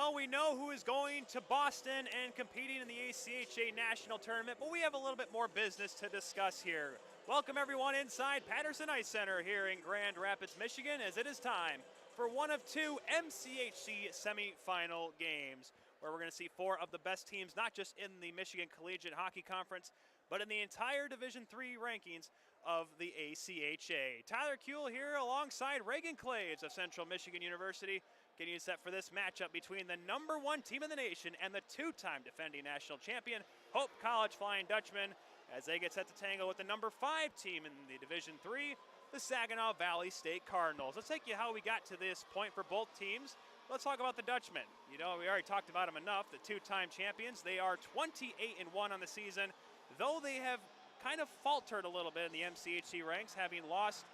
Well, we know who is going to Boston and competing in the ACHA National Tournament, but we have a little bit more business to discuss here. Welcome everyone inside Patterson Ice Center here in Grand Rapids, Michigan, as it is time for one of two MCHC semifinal games, where we're going to see four of the best teams, not just in the Michigan Collegiate Hockey Conference, but in the entire Division III rankings of the ACHA. Tyler Kuehl here alongside Reagan Claves of Central Michigan University, getting you set for this matchup between the #1 team in the nation and the two-time defending national champion, Hope College Flying Dutchmen, as they get set to tangle with the #5 team in the Division III, the Saginaw Valley State Cardinals. Let's take you how we got to this point for both teams. Let's talk about the Dutchmen. You know, we already talked about them enough, the two-time champions. They are 28-1 on the season, though they have kind of faltered a little bit in the MCHC ranks, having lost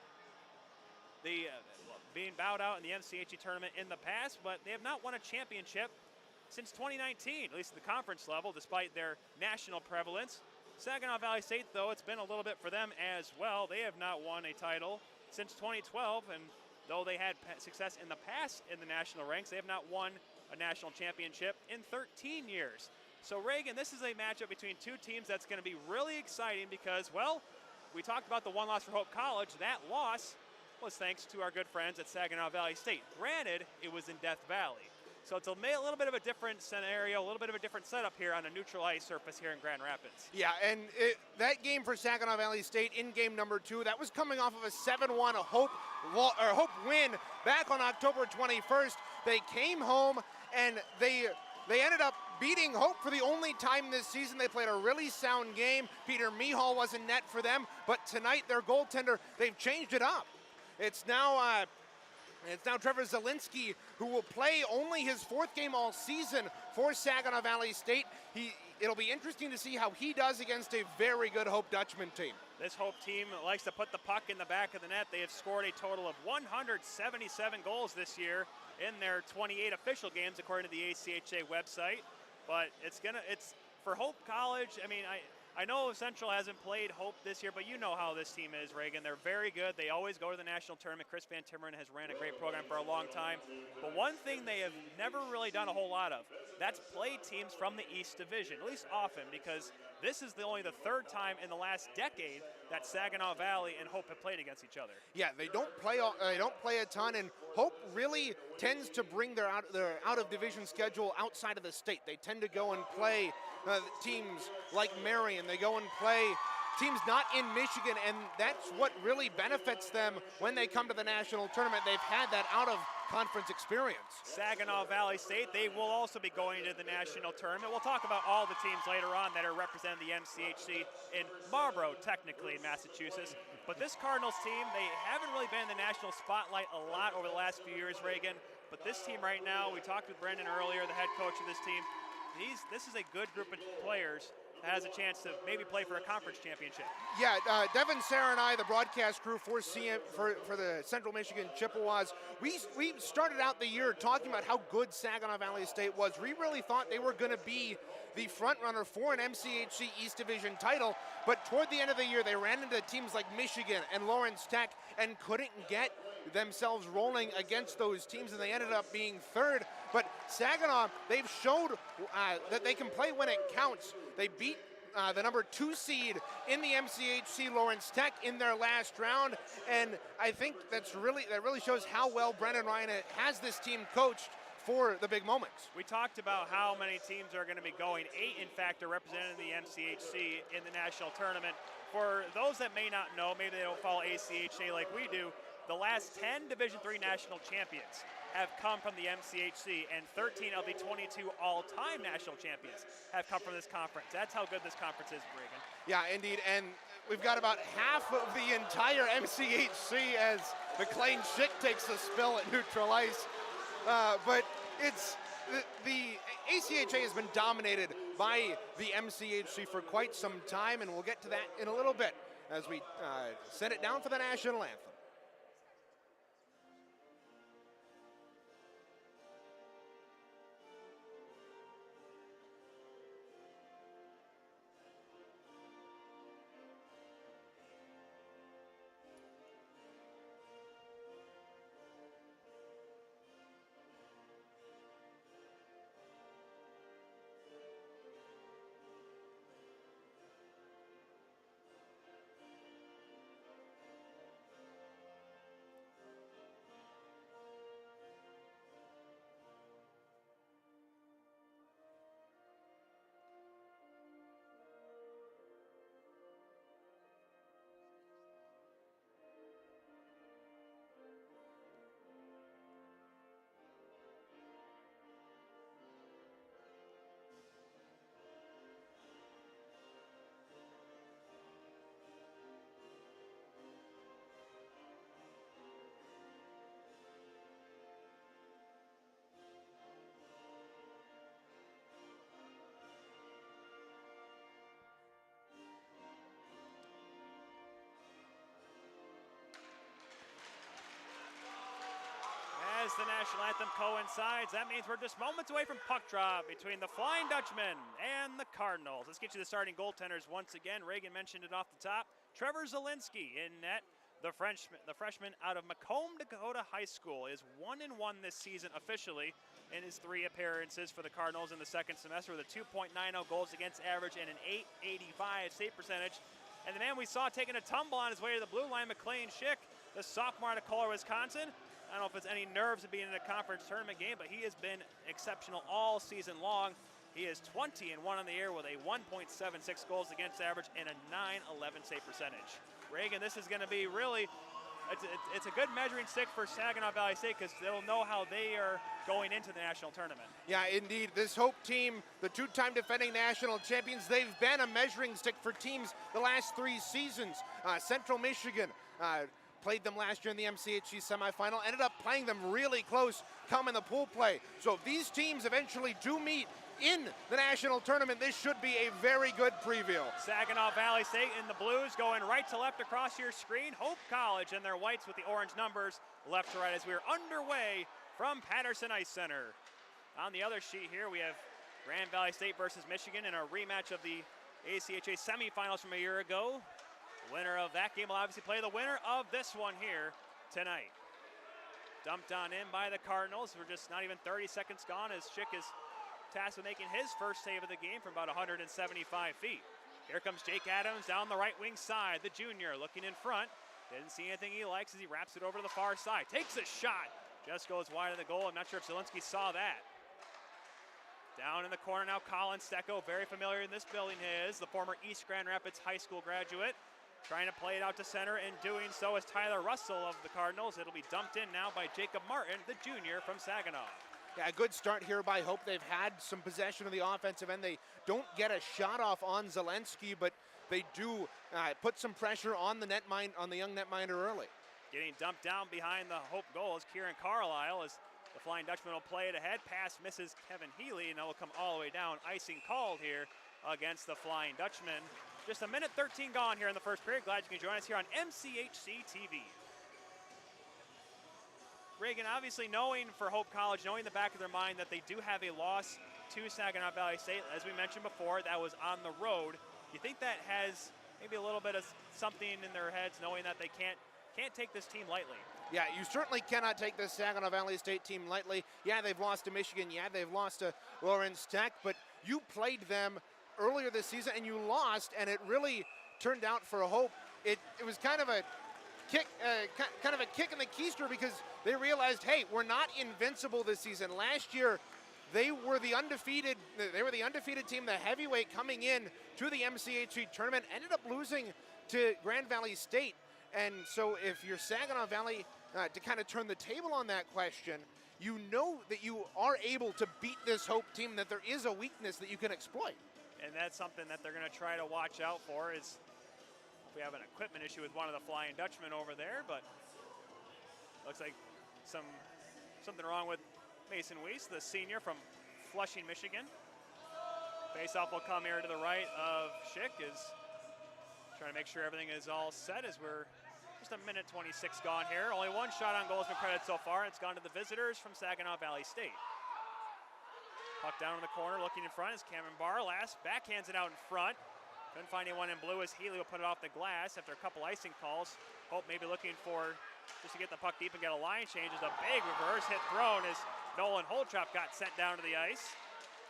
being bowed out in the MCHC tournament in the past, but they have not won a championship since 2019, at least at the conference level, despite their national prevalence. Saginaw Valley State, though, it's been a little bit for them as well. They have not won a title since 2012, and though they had success in the past in the national ranks, they have not won a national championship in 13 years. So, Reagan, this is a matchup between two teams that's going to be really exciting because, well, we talked about the one loss for Hope College. That loss was thanks to our good friends at Saginaw Valley State. Granted, it was in Death Valley. So it's a little bit of a different scenario, a little bit of a different setup here on a neutral ice surface here in Grand Rapids. Yeah, and that game for Saginaw Valley State in game #2, that was coming off of a 7-1 Hope win back on October 21st. They came home and they ended up beating Hope for the only time this season. They played a really sound game. Peter Mihal was in net for them, but tonight their goaltender, they've changed it up. It's now Trevor Zielinski, who will play only his 4th game all season for Saginaw Valley State. It'll be interesting to see how he does against a very good Hope Dutchman team. This Hope team likes to put the puck in the back of the net. They have scored a total of 177 goals this year in their 28 official games, according to the ACHA website. But it's for Hope College. I mean, I know Central hasn't played Hope this year, but you know how this team is, Reagan. They're very good. They always go to the national tournament. Chris Van Timmeren has ran a great program for a long time. But one thing they have never really done a whole lot of, that's play teams from the East Division, at least often, because this is only the 3rd time in the last decade that Saginaw Valley and Hope have played against each other. Yeah, they don't play a ton, and Hope really tends to bring their out of division schedule outside of the state. They tend to go and play teams like Marion. They go and play teams not in Michigan, and that's what really benefits them when they come to the national tournament. They've had that out-of-conference experience. Saginaw Valley State, they will also be going to the national tournament. We'll talk about all the teams later on that are representing the MCHC in Marlborough, technically in Massachusetts. But this Cardinals team, they haven't really been in the national spotlight a lot over the last few years, Reagan. But this team right now, we talked with Brendan earlier, the head coach of this team. This is a good group of players that has a chance to maybe play for a conference championship. Yeah, Devin, Sarah, and I, the broadcast crew for the Central Michigan Chippewas, we started out the year talking about how good Saginaw Valley State was. We really thought they were going to be the front runner for an MCHC East Division title, but toward the end of the year, they ran into teams like Michigan and Lawrence Tech and couldn't get themselves rolling against those teams, and they ended up being 3rd. But Saginaw, they've showed that they can play when it counts. They beat the #2 seed in the MCHC, Lawrence Tech, in their last round, and I think that really shows how well Brendan Ryan has this team coached for the big moments. We talked about how many teams are going to be going. 8, in fact, are representing the MCHC in the national tournament. For those that may not know, maybe they don't follow ACHA like we do, the last 10 Division III national champions have come from the MCHC, and 13 of the 22 all-time national champions have come from this conference. That's how good this conference is, Reagan. Yeah, indeed, and we've got about half of the entire MCHC as McLean Schick takes a spill at neutral ice. But it's the ACHA has been dominated by the MCHC for quite some time, and we'll get to that in a little bit as we set it down for the national anthem. as the national anthem coincides, that means we're just moments away from puck drop between the Flying Dutchmen and the Cardinals. Let's get you the starting goaltenders once again. Reagan mentioned it off the top. Trevor Zielinski in net. The freshman out of Macomb, Dakota High School is 1-1 this season officially in his 3 appearances for the Cardinals in the second semester with a 2.90 goals against average and an .885 save percentage. And the man we saw taking a tumble on his way to the blue line, McLean Schick, the sophomore out of Kohler, Wisconsin. I don't know if it's any nerves of being in a conference tournament game, but he has been exceptional all season long. He is 20-1 on the year with a 1.76 goals against average and a .911 save percentage. Reagan, this is going to be really, it's a good measuring stick for Saginaw Valley State because they'll know how they are going into the national tournament. Yeah, indeed. This Hope team, the 2-time defending national champions, they've been a measuring stick for teams the last 3 seasons. Central Michigan played them last year in the MCHC semifinal, ended up playing them really close come in the pool play. So if these teams eventually do meet in the national tournament, this should be a very good preview. Saginaw Valley State in the blues going right to left across your screen. Hope College in their whites with the orange numbers left to right as we're underway from Patterson Ice Center. On the other sheet here, we have Grand Valley State versus Michigan in a rematch of the ACHA semifinals from a year ago. The winner of that game will obviously play the winner of this one here tonight. Dumped on in by the Cardinals. We're just not even 30 seconds gone as Schick is tasked with making his first save of the game from about 175 feet. Here comes Jake Adams down the right wing side, the junior looking in front. Didn't see anything he likes as he wraps it over to the far side. Takes a shot, just goes wide of the goal. I'm not sure if Zielinski saw that. Down in the corner now, Colin Stecco, very familiar in this building is, the former East Grand Rapids High School graduate. Trying to play it out to center, and doing so is Tyler Russell of the Cardinals. It'll be dumped in now by Jacob Martin, the junior from Saginaw. Yeah, a good start here by Hope. They've had some possession of the offensive end. They don't get a shot off on Zielinski, but they do put some pressure on the young netminder early. Getting dumped down behind the Hope goal is Kieran Carlisle as the Flying Dutchman will play it ahead. Pass misses Kevin Healy, and that will come all the way down. Icing called here against the Flying Dutchman. Just a minute 13 gone here in the first period. Glad you can join us here on MCHC TV. Reagan, obviously knowing for Hope College, knowing in the back of their mind that they do have a loss to Saginaw Valley State, as we mentioned before, that was on the road. Do you think that has maybe a little bit of something in their heads, knowing that they can't take this team lightly? Yeah, you certainly cannot take this Saginaw Valley State team lightly. Yeah, they've lost to Michigan. Yeah, they've lost to Lawrence Tech, but you played them earlier this season and you lost, and it really turned out for Hope. It was kind of a kick in the keister because they realized, hey, we're not invincible this season. Last year, they were the undefeated team, the heavyweight coming in to the MCHC tournament, ended up losing to Grand Valley State. And so if you're Saginaw Valley, to kind of turn the table on that question, you know that you are able to beat this Hope team, that there is a weakness that you can exploit. And that's something that they're going to try to watch out for. Is we have an equipment issue with one of the Flying Dutchmen over there, but looks like something wrong with Mason Weiss, the senior from Flushing, Michigan. Faceoff will come here to the right of Schick, is trying to make sure everything is all set as we're just a minute 26 gone here. Only one shot on goal has been credited so far, and it's gone to the visitors from Saginaw Valley State. Puck down in the corner, looking in front is Cameron Barlass, backhands it out in front. Couldn't find anyone in blue as Healy will put it off the glass after a couple icing calls. Hope maybe looking for just to get the puck deep and get a line change. As a big reverse hit thrown as Nolan Holtrop got sent down to the ice.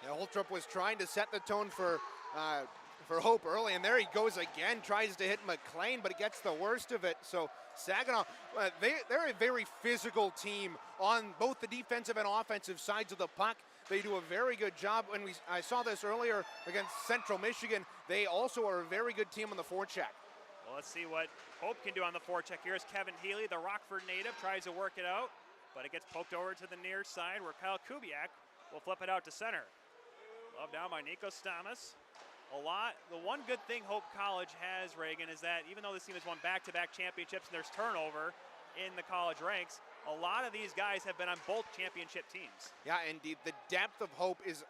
Yeah, Holtrop was trying to set the tone for Hope early, and there he goes again, tries to hit McLean, but it gets the worst of it. So Saginaw, they're a very physical team on both the defensive and offensive sides of the puck. They do a very good job. When I saw this earlier against Central Michigan, they also are a very good team on the forecheck. Well, let's see what Hope can do on the forecheck. Here's Kevin Healy, the Rockford native, tries to work it out, but it gets poked over to the near side where Kyle Kubiak will flip it out to center. Love down by Nico Stamas. The one good thing Hope College has, Reagan, is that even though this team has won back-to-back championships and there's turnover in the college ranks, a lot of these guys have been on both championship teams. Yeah, indeed. The depth of Hope is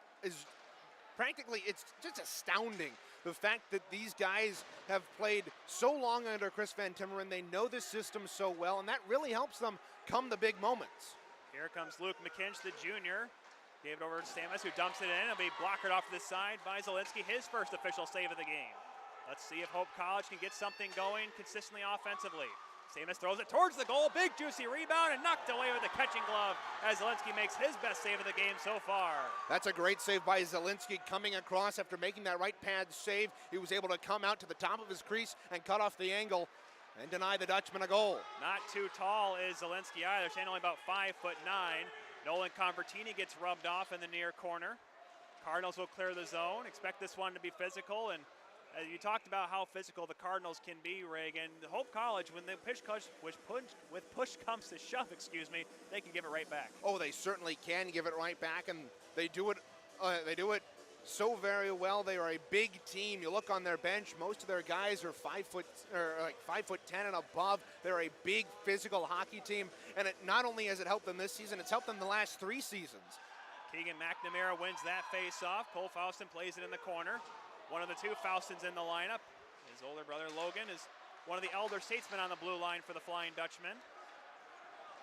practically, it's just astounding. The fact that these guys have played so long under Chris Van Timmeren, they know the system so well, and that really helps them come the big moments. Here comes Luke McKinch, the junior. Gave it over to Stamus, who dumps it in. It'll be blockered off to the side by Zielinski, his first official save of the game. Let's see if Hope College can get something going consistently offensively. Stamus throws it towards the goal. Big juicy rebound and knocked away with a catching glove as Zielinski makes his best save of the game so far. That's a great save by Zielinski coming across after making that right pad save. He was able to come out to the top of his crease and cut off the angle and deny the Dutchman a goal. Not too tall is Zielinski either, standing only about 5'9". Nolan Convertini gets rubbed off in the near corner. Cardinals will clear the zone. Expect this one to be physical, and you talked about how physical the Cardinals can be, Reagan. Hope College, when the push comes to shove, they can give it right back. Oh, they certainly can give it right back, and they do it. They do it so very well. They are a big team. You look on their bench; most of their guys are 5'10" and above. They're a big physical hockey team, and it not only has it helped them this season, it's helped them the last 3 seasons. Keegan McNamara wins that face-off. Cole Faustin plays it in the corner. One of the 2 Faustins in the lineup. His older brother Logan is one of the elder statesmen on the blue line for the Flying Dutchman.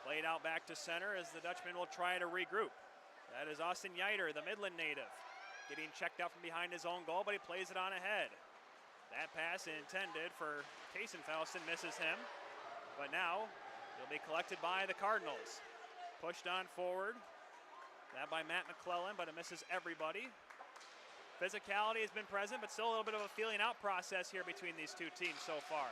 Played out back to center as the Dutchman will try to regroup. That is Austin Yeiter, the Midland native, getting checked out from behind his own goal, but he plays it on ahead. That pass intended for Kaysen Faustin misses him, but now he'll be collected by the Cardinals. Pushed on forward. That by Matt McClellan, but it misses everybody. Physicality has been present, but still a little bit of a feeling out process here between these 2 teams so far.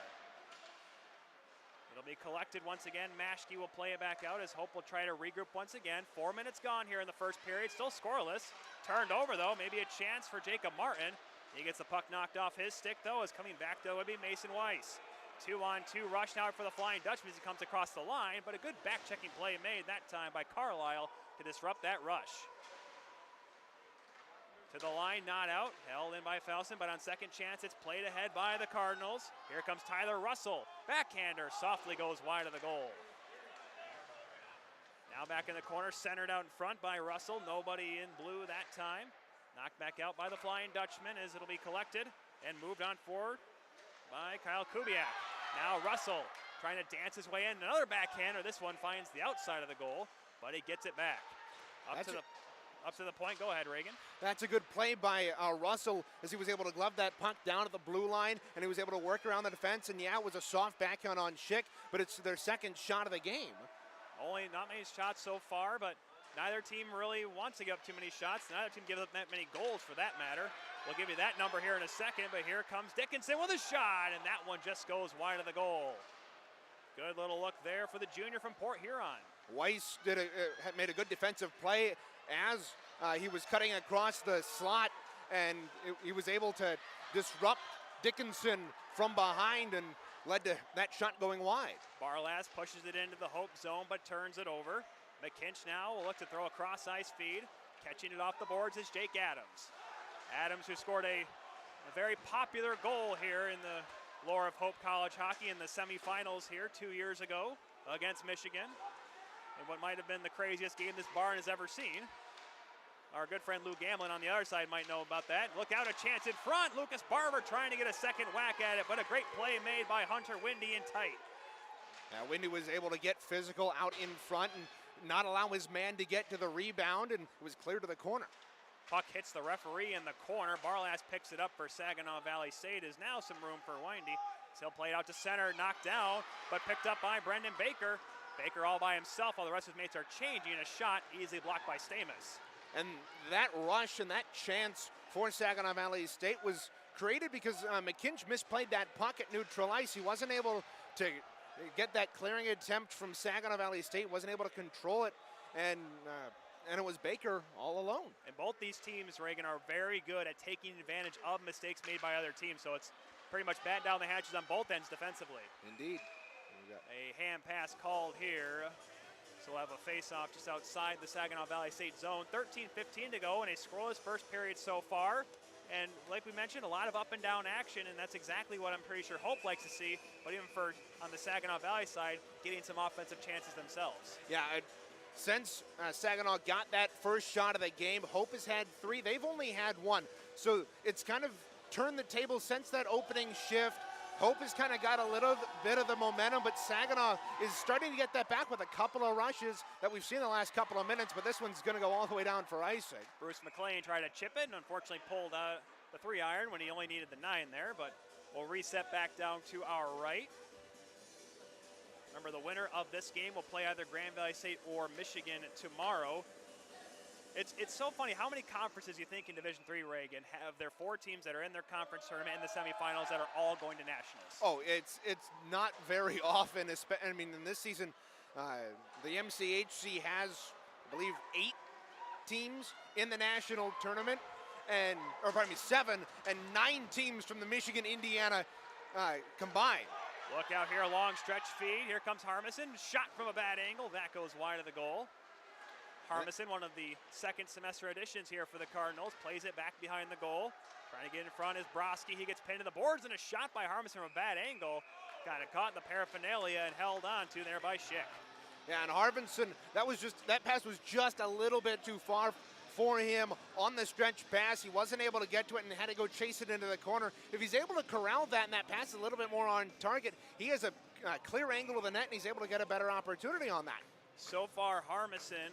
It'll be collected once again. Maschke will play it back out as Hope will try to regroup once again. 4 minutes gone here in the first period, still scoreless. Turned over though, maybe a chance for Jacob Martin. He gets the puck knocked off his stick though, as coming back though would be Mason Weiss. 2-on-2 rush now for the Flying Dutchman as he comes across the line, but a good back-checking play made that time by Carlisle to disrupt that rush. To the line, not out, held in by Faustin, but on second chance, it's played ahead by the Cardinals. Here comes Tyler Russell. Backhander softly goes wide of the goal. Now back in the corner, centered out in front by Russell. Nobody in blue that time. Knocked back out by the Flying Dutchman as it'll be collected and moved on forward by Kyle Kubiak. Now Russell trying to dance his way in. Another backhander. This one finds the outside of the goal, but he gets it back. Up to the point. Go ahead, Reagan. That's a good play by Russell as he was able to glove that puck down at the blue line, and he was able to work around the defense. And yeah, it was a soft backhand on Schick, but it's their second shot of the game. Only not many shots so far, but neither team really wants to give up too many shots. Neither team gives up that many goals for that matter. We'll give you that number here in a second, but here comes Dickinson with a shot, and that one just goes wide of the goal. Good little look there for the junior from Port Huron. Weiss made a good defensive play as he was cutting across the slot, and he was able to disrupt Dickinson from behind and led to that shot going wide. Barlas pushes it into the Hope zone but turns it over. McKinch now will look to throw a cross-ice feed. Catching it off the boards is Jake Adams. Adams, who scored a very popular goal here in the lore of Hope College hockey in the semifinals here 2 years ago against Michigan. And what might have been the craziest game this barn has ever seen. Our good friend Lou Gamlin on the other side might know about that. Look out, a chance in front. Lucas Barber trying to get a second whack at it, but a great play made by Hunter Windy in tight. Now Windy was able to get physical out in front and not allow his man to get to the rebound, and it was clear to the corner. Puck hits the referee in the corner. Barlas picks it up for Saginaw Valley State. Is now some room for Windy. Still played out to center, knocked down, but picked up by Brendan Baker. Baker all by himself while the rest of his mates are changing. A shot easily blocked by Stamus. And that rush and that chance for Saginaw Valley State was created because McKinch misplayed that puck at neutral ice. He wasn't able to get that clearing attempt from Saginaw Valley State, wasn't able to control it, and it was Baker all alone. And both these teams, Reagan, are very good at taking advantage of mistakes made by other teams, so it's pretty much bat down the hatches on both ends defensively. Indeed. A hand pass called here. So we'll have a face-off just outside the Saginaw Valley State zone. 13:15 to go in a scoreless first period so far. And like we mentioned, a lot of up and down action, and that's exactly what I'm pretty sure Hope likes to see. But even for on the Saginaw Valley side, getting some offensive chances themselves. Yeah, since Saginaw got that first shot of the game, Hope has had 3. They've only had 1. So it's kind of turned the table since that opening shift. Hope has kind of got a little bit of the momentum, but Saginaw is starting to get that back with a couple of rushes that we've seen in the last couple of minutes, but this one's going to go all the way down for icing. Bruce McLean tried to chip it and unfortunately pulled the 3-iron when he only needed the 9 there, but we'll reset back down to our right. Remember, the winner of this game will play either Grand Valley State or Michigan tomorrow. It's so funny how many conferences you think in Division III, Reagan, have their 4 teams that are in their conference tournament in the semifinals that are all going to nationals. Oh, it's not very often. I mean, in this season, the MCHC has, I believe, 8 teams in the national tournament, or pardon me, 7, and 9 teams from the Michigan-Indiana combined. Look out here, a long stretch feed. Here comes Harmison, shot from a bad angle. That goes wide of the goal. Harmison, one of the second semester additions here for the Cardinals, plays it back behind the goal. Trying to get in front is Broski. He gets pinned to the boards, and a shot by Harmison from a bad angle. Got it caught in the paraphernalia and held on to there by Schick. Yeah, and Harmison, that pass was just a little bit too far for him on the stretch pass. He wasn't able to get to it and had to go chase it into the corner. If he's able to corral that and that pass a little bit more on target, he has a clear angle of the net and he's able to get a better opportunity on that. So far, Harmison,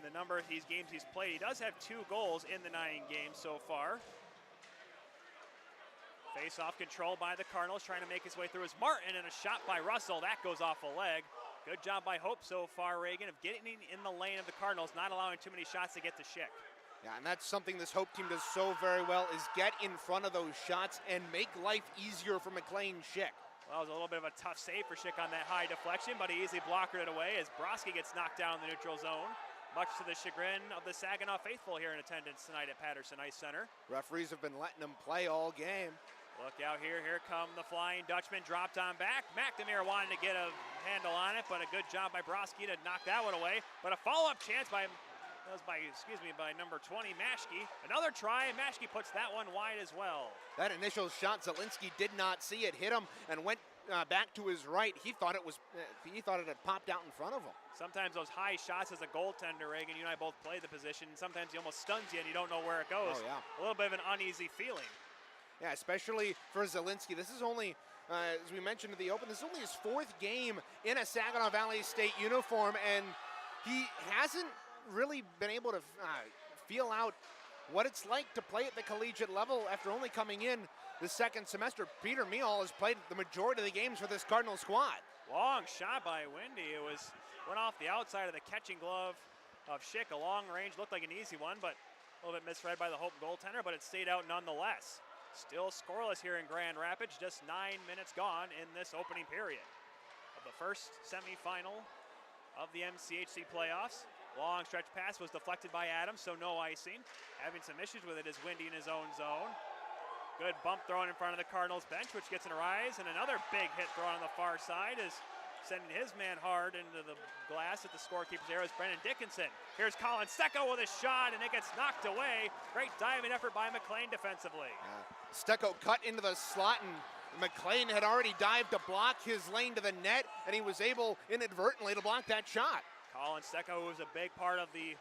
the number of these games he's played, he does have 2 goals in the 9 games so far. Face-off control by the Cardinals, trying to make his way through is Martin, and a shot by Russell. That goes off a leg. Good job by Hope so far, Reagan, of getting in the lane of the Cardinals, not allowing too many shots to get to Schick. Yeah, and that's something this Hope team does so very well, is get in front of those shots and make life easier for McLean Schick. Well, it was a little bit of a tough save for Schick on that high deflection, but he easily blocked it away as Broski gets knocked down in the neutral zone. Much to the chagrin of the Saginaw faithful here in attendance tonight at Patterson Ice Center. Referees have been letting them play all game. Look out here. Here come the Flying Dutchmen, dropped on back. McNamara wanted to get a handle on it, but a good job by Broski to knock that one away. But a follow-up chance by number 20, Maschke. Another try, and Maschke puts that one wide as well. That initial shot, Zielinski did not see it, hit him, and went back to his right. He thought it had popped out in front of him. Sometimes those high shots as a goaltender, Reagan, you and I both play the position, and sometimes he almost stuns you and you don't know where it goes. Oh, yeah. A little bit of an uneasy feeling. Yeah, especially for Zielinski. This is only, as we mentioned in the open, this is only his 4th game in a Saginaw Valley State uniform, and he hasn't really been able to feel out what it's like to play at the collegiate level after only coming in the 2nd semester. Peter Meehl has played the majority of the games for this Cardinal squad. Long shot by Windy. It went off the outside of the catching glove of Schick. A long range, looked like an easy one, but a little bit misread by the Hope goaltender, but it stayed out nonetheless. Still scoreless here in Grand Rapids, just 9 minutes gone in this opening period of the first semifinal of the MCHC playoffs. Long stretch pass was deflected by Adams, so no icing. Having some issues with it is Windy in his own zone. Good bump thrown in front of the Cardinals bench, which gets in a rise, and another big hit thrown on the far side is sending his man hard into the glass at the scorekeeper's arrow is Brendan Dickinson. Here's Colin Stecco with a shot, and it gets knocked away. Great diving effort by McLean defensively. Stecco cut into the slot, and McLean had already dived to block his lane to the net, and he was able inadvertently to block that shot. Colin Stecco was a big part of the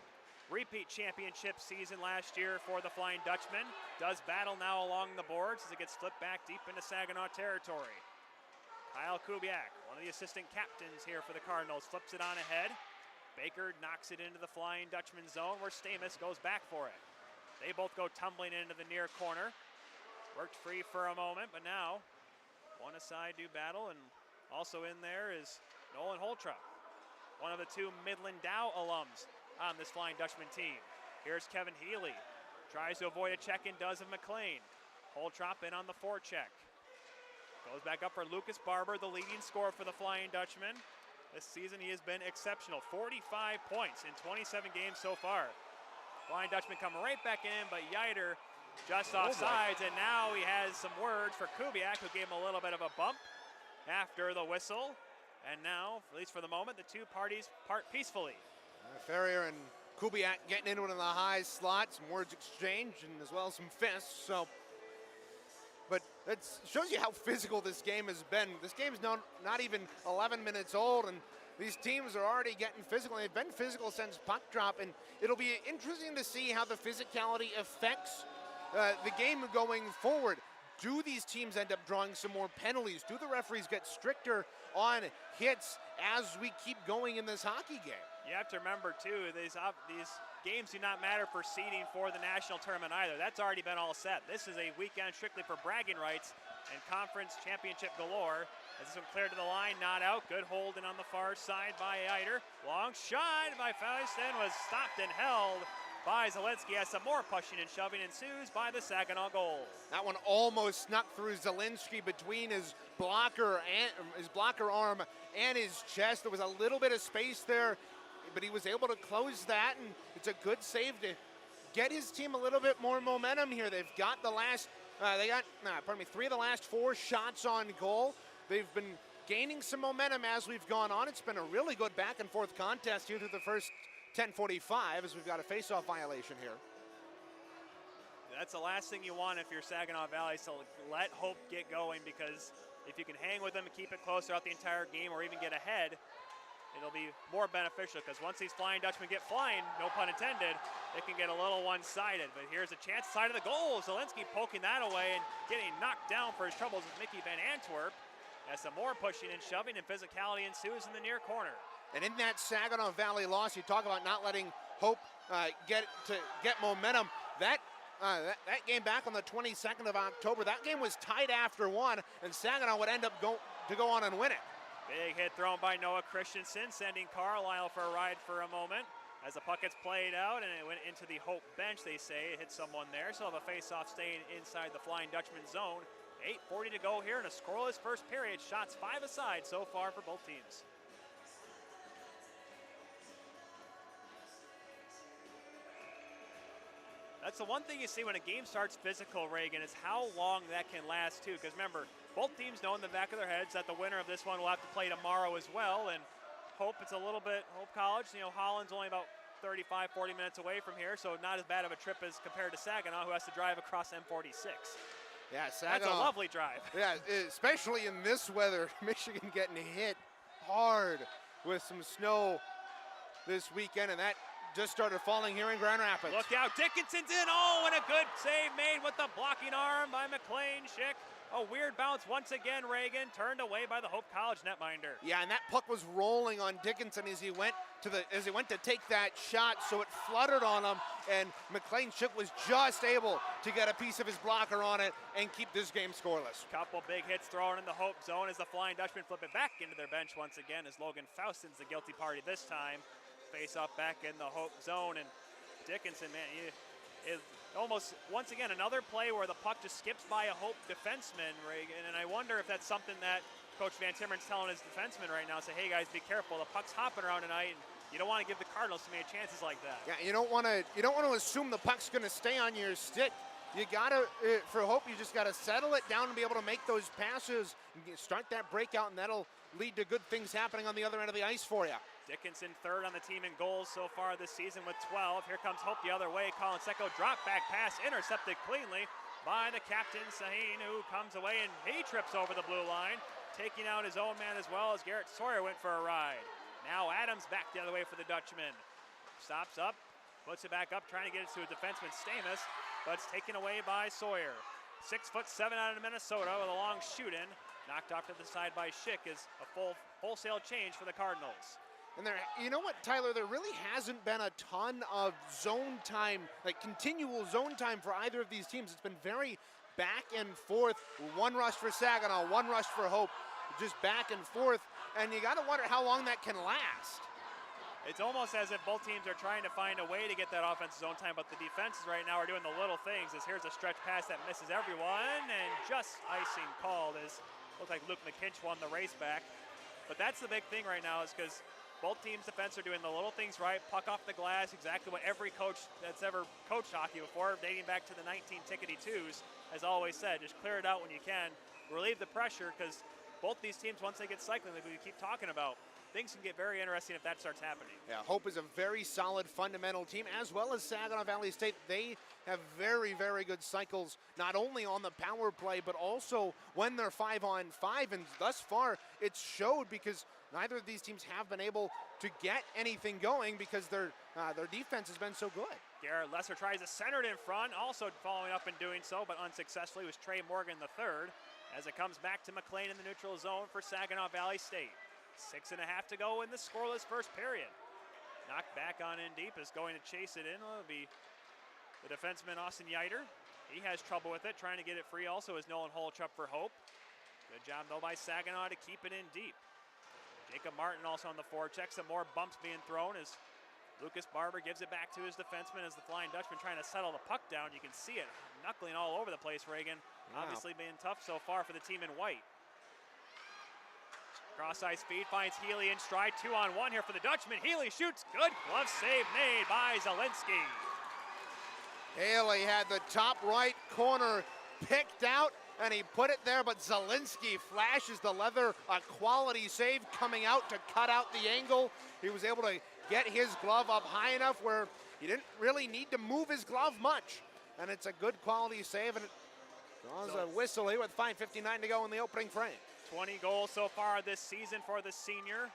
repeat championship season last year for the Flying Dutchmen. Does battle now along the boards as it gets flipped back deep into Saginaw territory. Kyle Kubiak, one of the assistant captains here for the Cardinals, flips it on ahead. Baker knocks it into the Flying Dutchman zone where Stamus goes back for it. They both go tumbling into the near corner. Worked free for a moment, but now one aside do battle, and also in there is Nolan Holtrup, one of the 2 Midland Dow alums on this Flying Dutchman team. Here's Kevin Healy. Tries to avoid a check-in, does of McLean. Holtrup in on the forecheck. Goes back up for Lucas Barber, the leading scorer for the Flying Dutchman. This season he has been exceptional. 45 points in 27 games so far. Flying Dutchman come right back in, but Yiter just off sides, and now he has some words for Kubiak, who gave him a little bit of a bump after the whistle. And now, at least for the moment, the 2 parties part peacefully. Ferrier and Kubiak getting into it in the high slot, some words exchanged, and as well as some fists. But that shows you how physical this game has been. This game's not even 11 minutes old, and these teams are already getting physical. They've been physical since puck drop, and it'll be interesting to see how the physicality affects the game going forward. Do these teams end up drawing some more penalties? Do the referees get stricter on hits as we keep going in this hockey game? You have to remember, too, these games do not matter for seeding for the national tournament either. That's already been all set. This is a weekend strictly for bragging rights and conference championship galore. As this one cleared to the line, not out. Good holding on the far side by Eider. Long shot by Faustin was stopped and held by Zielinski as some more pushing and shoving ensues by the Saginaw goal. That one almost snuck through Zielinski between his blocker arm and his chest. There was a little bit of space there, but he was able to close that, and it's a good save to get his team a little bit more momentum here. They've got three of the last 4 shots on goal. They've been gaining some momentum as we've gone on. It's been a really good back and forth contest here through the first 10:45 as we've got a face-off violation here. That's the last thing you want if you're Saginaw Valley, so let hope get going, because if you can hang with them and keep it close throughout the entire game or even get ahead, it'll be more beneficial, because once these Flying Dutchmen get flying, no pun intended, it can get a little one-sided. But here's a chance side of the goal. Zielinski poking that away and getting knocked down for his troubles with Mickey Van Antwerp. As some more pushing and shoving and physicality ensues in the near corner. And in that Saginaw Valley loss, you talk about not letting hope get momentum. That game back on the 22nd of October, that game was tied after 1, and Saginaw would end up go on and win it. Big hit thrown by Noah Christensen, sending Carlisle for a ride for a moment. As the puck gets played out and it went into the Hope bench, they say. It hit someone there, so have a face-off staying inside the Flying Dutchman zone. 8:40 to go here in a scoreless first period. Shots 5 aside so far for both teams. That's the one thing you see when a game starts physical, Reagan, is how long that can last too. Because remember, both teams know in the back of their heads that the winner of this one will have to play tomorrow as well. And Hope College, Holland's only about 35, 40 minutes away from here, so not as bad of a trip as compared to Saginaw, who has to drive across M46. Yeah, Saginaw. That's a lovely drive. Yeah, especially in this weather. Michigan getting hit hard with some snow this weekend, and that just started falling here in Grand Rapids. Look out, Dickinson's in. Oh, and a good save made with the blocking arm by McLean Schick. A weird bounce once again, Reagan, turned away by the Hope College netminder. Yeah, and that puck was rolling on Dickinson as he went to take that shot, so it fluttered on him, and McLean Schick was just able to get a piece of his blocker on it and keep this game scoreless. Couple big hits thrown in the Hope zone as the Flying Dutchmen flip it back into their bench once again, as Logan Faustin's the guilty party this time. Face off back in the Hope zone, and Dickinson, man, is almost, once again, another play where the puck just skips by a Hope defenseman, Reagan, and I wonder if that's something that Coach Van Timmeren's telling his defensemen right now, say, hey guys, be careful, the puck's hopping around tonight, and you don't want to give the Cardinals too many chances like that. Yeah, you don't want to assume the puck's going to stay on your stick. You gotta, for Hope, you just gotta settle it down and be able to make those passes and start that breakout, and that'll lead to good things happening on the other end of the ice for you. Dickinson third on the team in goals so far this season with 12. Here comes Hope the other way. Colin Secco drop back pass intercepted cleanly by the captain Sahin, who comes away and he trips over the blue line, taking out his own man as well as Garrett Sawyer went for a ride. Now Adams back the other way for the Dutchman. Stops up, puts it back up, trying to get it to a defenseman Stamus, but it's taken away by Sawyer. 6'7" out of Minnesota with a long shoot in. Knocked off to the side by Schick is a full wholesale change for the Cardinals. And there, you know what, Tyler, there really hasn't been a ton of zone time, like continual zone time for either of these teams. It's been very back and forth. One rush for Saginaw, one rush for Hope, just back and forth. And you got to wonder how long that can last. It's almost as if both teams are trying to find a way to get that offensive zone time, but the defenses right now are doing the little things. As here's a stretch pass that misses everyone, and just icing called as looked like Luke McKinch won the race back. But that's the big thing right now, is because both teams' defense are doing the little things right, puck off the glass, exactly what every coach that's ever coached hockey before, dating back to the 19-tickety-twos, has always said. Just clear it out when you can, relieve the pressure, because both these teams, once they get cycling, like we keep talking about, things can get very interesting if that starts happening. Yeah, Hope is a very solid fundamental team, as well as Saginaw Valley State. They have very, very good cycles, not only on the power play, but also when they're 5-on-5. And thus far, it's showed because neither of these teams have been able to get anything going because their defense has been so good. Garrett Lesser tries to center it in front, also following up and doing so, but unsuccessfully was Trey Morgan III, as it comes back to McLean in the neutral zone for Saginaw Valley State. 6.5 to go in the scoreless first period. Knocked back on in deep is going to chase it in. It'll be the defenseman Austin Yeiter. He has trouble with it, trying to get it free also is Nolan Holchup for Hope. Good job though by Saginaw to keep it in deep. Jacob Martin also on the forecheck. Some more bumps being thrown as Lucas Barber gives it back to his defenseman as the Flying Dutchman trying to settle the puck down. You can see it knuckling all over the place, Reagan. Wow. Obviously being tough so far for the team in white. Cross-ice feed finds Healy in stride. 2-on-1 here for the Dutchman. Healy shoots. Good glove save made by Zielinski. Haley had the top right corner picked out, and he put it there, but Zielinski flashes the leather. A quality save coming out to cut out the angle. He was able to get his glove up high enough where he didn't really need to move his glove much. And it's a good quality save, and it draws a whistle here with 5:59 to go in the opening frame. 20 goals so far this season for the senior.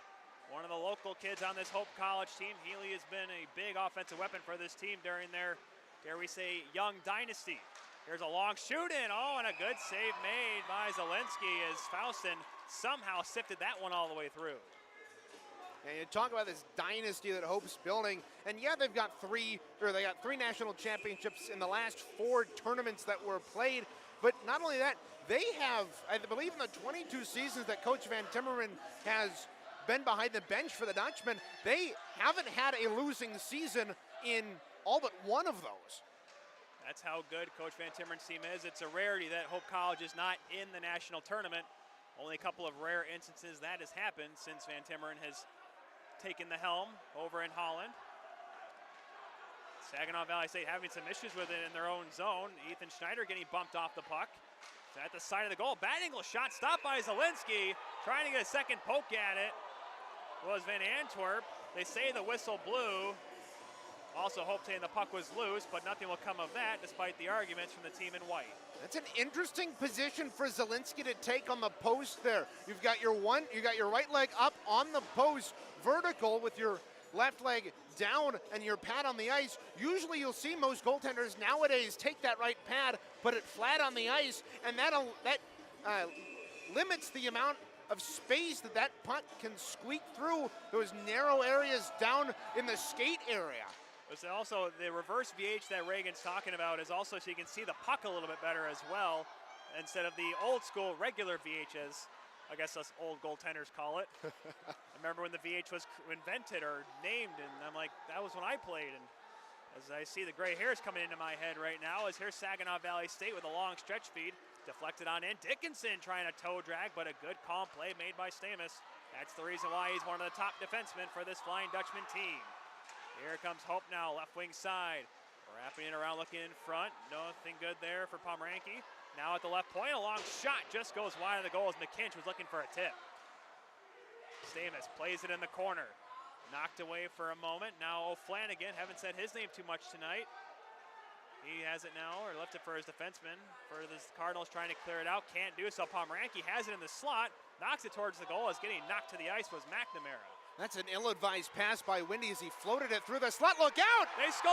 One of the local kids on this Hope College team. Healy has been a big offensive weapon for this team during their, dare we say, young dynasty. Here's a long shoot in. Oh, and a good save made by Zielinski as Faustin somehow sifted that one all the way through. And you talk about this dynasty that Hope's building, and yeah, they got three national championships in the last 4 tournaments that were played. But not only that, they have, I believe, in the 22 seasons that Coach Van Timmerman has been behind the bench for the Dutchmen, they haven't had a losing season in all but one of those. That's how good Coach Van Timmeren's team is. It's a rarity that Hope College is not in the national tournament. Only a couple of rare instances that has happened since Van Timmeren has taken the helm over in Holland. Saginaw Valley State having some issues with it in their own zone. Ethan Schneider getting bumped off the puck. It's at the side of the goal. Bad angle shot stopped by Zielinski. Trying to get a second poke at it was Van Antwerp. They say the whistle blew. Also Hope saying the puck was loose, but nothing will come of that despite the arguments from the team in white. That's an interesting position for Zielinski to take on the post there. You've got your right leg up on the post, vertical with your left leg down and your pad on the ice. Usually you'll see most goaltenders nowadays take that right pad, put it flat on the ice, and that limits the amount of space that puck can squeak through those narrow areas down in the skate area. There's also the reverse VH that Reagan's talking about is also so you can see the puck a little bit better as well, instead of the old school regular VH, as I guess us old goaltenders call it. I remember when the VH was invented or named, and I'm like, that was when I played. And as I see the gray hairs coming into my head right now, as here's Saginaw Valley State with a long stretch feed, deflected on in. Dickinson trying to toe drag, but a good calm play made by Stamus. That's the reason why he's one of the top defensemen for this Flying Dutchman team. Here comes Hope now, left wing side. Wrapping it around, looking in front. Nothing good there for Pomeranke. Now at the left point, a long shot just goes wide of the goal as McKinch was looking for a tip. Stamus plays it in the corner. Knocked away for a moment. Now O'Flanagan, haven't said his name too much tonight. He has it now, or left it for his defenseman. For the Cardinals trying to clear it out, can't do so. Pomeranke has it in the slot, knocks it towards the goal as getting knocked to the ice was McNamara. That's an ill-advised pass by Windy as he floated it through the slot. Look out! They score!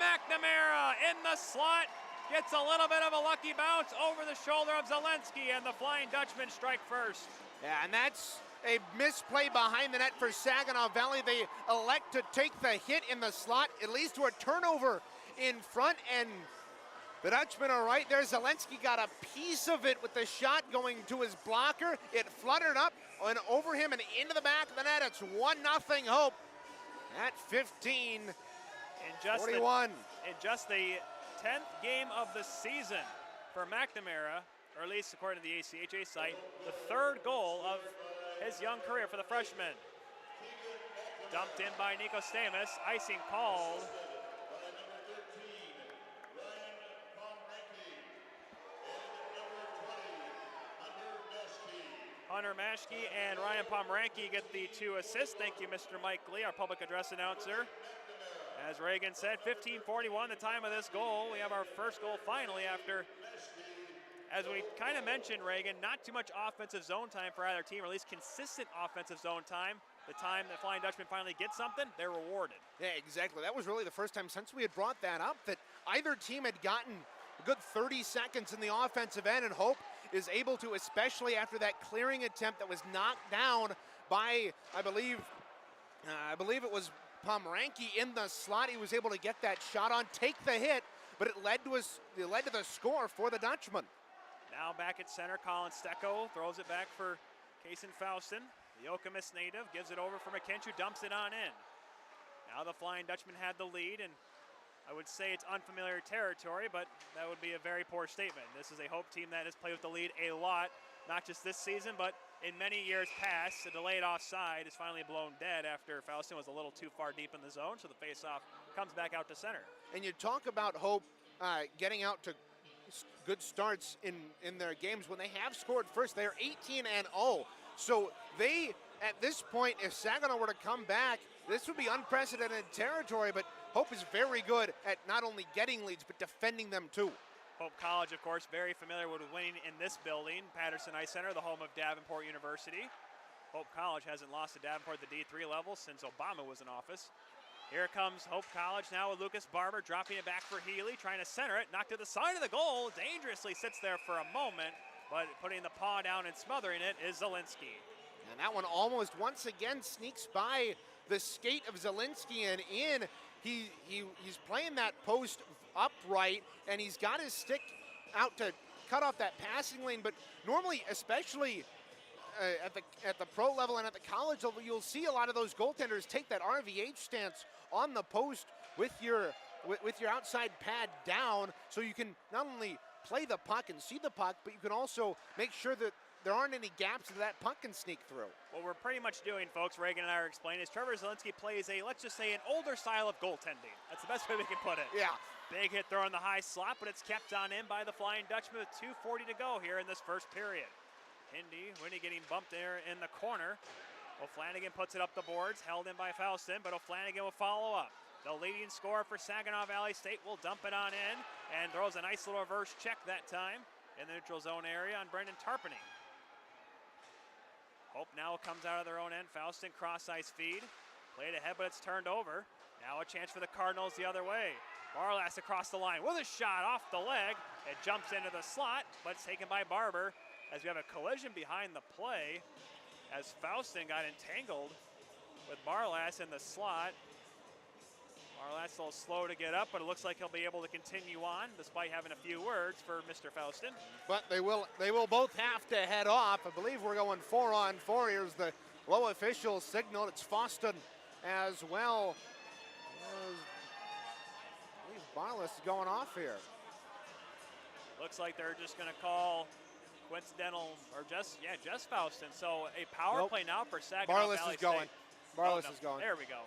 McNamara in the slot, gets a little bit of a lucky bounce over the shoulder of Zielinski, and the Flying Dutchman strike first. Yeah, and that's a misplay behind the net for Saginaw Valley. They elect to take the hit in the slot. It leads to a turnover in front, and the Dutchmen are right there. Zielinski got a piece of it with the shot going to his blocker. It fluttered up and over him and into the back of the net. It's 1-0 Hope at 15. In 41. In just the 10th game of the season for McNamara, or at least according to the ACHA site, the 3rd goal of his young career for the freshman. Dumped in by Nico Stamus, icing called. Hunter Maschke and Ryan Pomeranke get the 2 assists. Thank you, Mr. Mike Lee, our public address announcer. As Reagan said, 15:41 the time of this goal. We have our first goal finally after, as we kind of mentioned, Reagan, not too much offensive zone time for either team, or at least consistent offensive zone time. The time that Flying Dutchmen finally get something, they're rewarded. Yeah, exactly. That was really the first time since we had brought that up that either team had gotten a good 30 seconds in the offensive end, and Hope is able to, especially after that clearing attempt that was knocked down by, I believe it was Pomeranke in the slot. He was able to get that shot on, take the hit, but it led to the score for the Dutchmen. Now back at center, Colin Stecco throws it back for Kason Faustin. The Okemos native gives it over for McKinch, who dumps it on in. Now the Flying Dutchman had the lead, and I would say it's unfamiliar territory, but that would be a very poor statement. This is a Hope team that has played with the lead a lot, not just this season, but in many years past. The delayed offside is finally blown dead after Faustin was a little too far deep in the zone, so the faceoff comes back out to center. And you talk about Hope getting out to good starts in their games. When they have scored first, they're 18-0. So they, at this point, if Saginaw were to come back, this would be unprecedented territory, but Hope is very good at not only getting leads, but defending them too. Hope College, of course, very familiar with winning in this building, Patterson Ice Center, the home of Davenport University. Hope College hasn't lost to Davenport at the D3 level since Obama was in office. Here comes Hope College now with Lucas Barber dropping it back for Healy, trying to center it, knocked to the side of the goal, dangerously sits there for a moment, but putting the paw down and smothering it is Zielinski. And that one almost once again sneaks by the skate of Zielinski and in. He's playing that post upright, and he's got his stick out to cut off that passing lane, but normally, especially at the pro level and at the college level, you'll see a lot of those goaltenders take that RVH stance on the post with your outside pad down, so you can not only play the puck and see the puck, but you can also make sure that there aren't any gaps that puck can sneak through. What we're pretty much doing, folks, Reagan and I are explaining, is Trevor Zielinski plays let's just say, an older style of goaltending. That's the best way we can put it. Yeah. Big hit throw in the high slot, but it's kept on in by the Flying Dutchman with 2:40 to go here in this first period. Winnie getting bumped there in the corner. O'Flanagan puts it up the boards, held in by Faustin, but O'Flanagan will follow up. The leading scorer for Saginaw Valley State will dump it on in and throws a nice little reverse check that time in the neutral zone area on Brendan Tarpany. Hope now comes out of their own end. Faustin cross ice feed. Played ahead, but it's turned over. Now a chance for the Cardinals the other way. Barlas across the line with a shot off the leg. It jumps into the slot, but it's taken by Barber as we have a collision behind the play as Faustin got entangled with Barlas in the slot. Barlas a little slow to get up, but it looks like he'll be able to continue on despite having a few words for Mr. Faustin. But they will both have to head off. I believe we're going 4-on-4. Here's the low official signal. It's Faustin as well. I believe Barlas is going off here. Looks like they're just going to call coincidental, or just Faustin. So a power play now for Saginaw Barlas Valley is going. State. Barlas is going. There we go.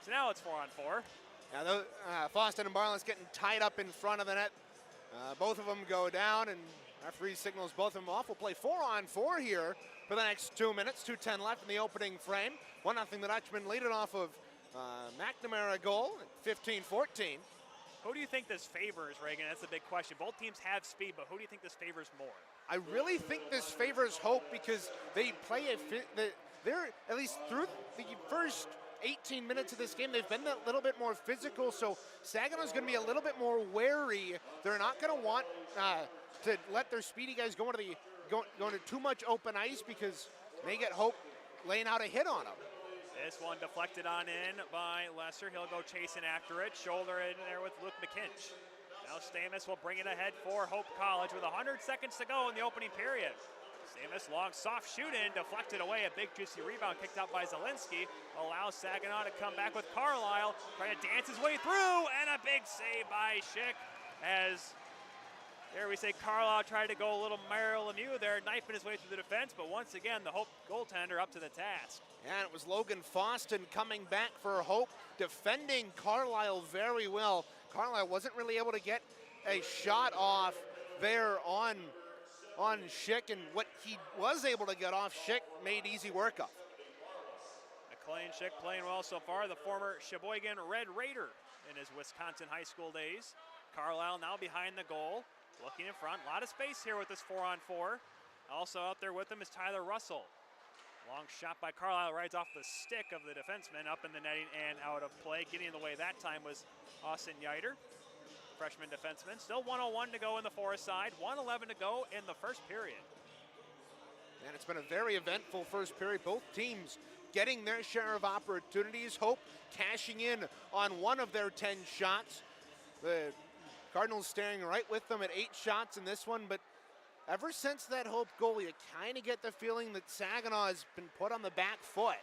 So now it's 4-on-4. Now, Faustin and Barlas getting tied up in front of the net. Both of them go down, and referee signals both of them off. We'll play 4-on-4 here for the next 2 minutes. 2:10 left in the opening frame. 1-0 the Dutchmen lead it off of McNamara goal at 15-14. Who do you think this favors, Reagan? That's a big question. Both teams have speed, but who do you think this favors more? I really think this favors Hope because they play they're at least through the first 18 minutes of this game, they've been a little bit more physical, so Saginaw's going to be a little bit more wary. They're not going to want to let their speedy guys go into too much open ice because they get Hope laying out a hit on them. This one deflected on in by Lesser. He'll go chasing after it. Shoulder in there with Luke McKinch. Now Stamus will bring it ahead for Hope College with 100 seconds to go in the opening period. Stamus, long soft shoot in, deflected away. A big juicy rebound kicked out by Zielinski. Allows Saginaw to come back with Carlisle. Trying to dance his way through, and a big save by Schick. As there we say Carlisle tried to go a little Mario Lemieux there, knifing his way through the defense, but once again, the Hope goaltender up to the task. And it was Logan Faustin coming back for Hope, defending Carlisle very well. Carlisle wasn't really able to get a shot off there on Schick, and what he was able to get off, Schick made easy work of. A McLean Schick playing well so far, the former Sheboygan Red Raider in his Wisconsin high school days. Carlisle now behind the goal, looking in front. A lot of space here with this 4-on-4. Also out there with him is Tyler Russell. Long shot by Carlisle, rides off the stick of the defenseman, up in the netting and out of play. Getting in the way that time was Austin Yiter, freshman defenseman. Still 1:01 to go in the Forest side, 1:11 to go in the first period. And it's been a very eventful first period. Both teams getting their share of opportunities. Hope cashing in on one of their 10 shots. The Cardinals staring right with them at 8 shots in this one, but ever since that Hope goal, you kind of get the feeling that Saginaw has been put on the back foot.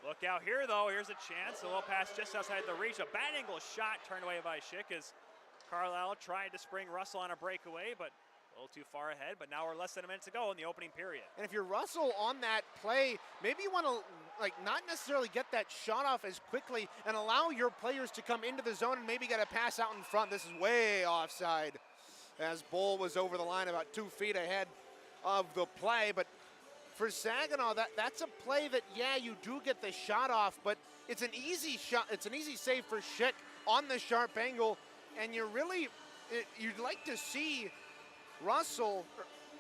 Look out here, though. Here's a chance. A little pass just outside the reach. A bad angle shot turned away by Schick as Carlisle tried to spring Russell on a breakaway, but a little too far ahead. But now we're less than a minute to go in the opening period. And if you're Russell on that play, maybe you want to not necessarily get that shot off as quickly and allow your players to come into the zone and maybe get a pass out in front. This is way offside, as Bull was over the line about 2 feet ahead of the play. But for Saginaw, that's a play that, yeah, you do get the shot off, but it's an easy shot. It's an easy save for Schick on the sharp angle, and you'd like to see Russell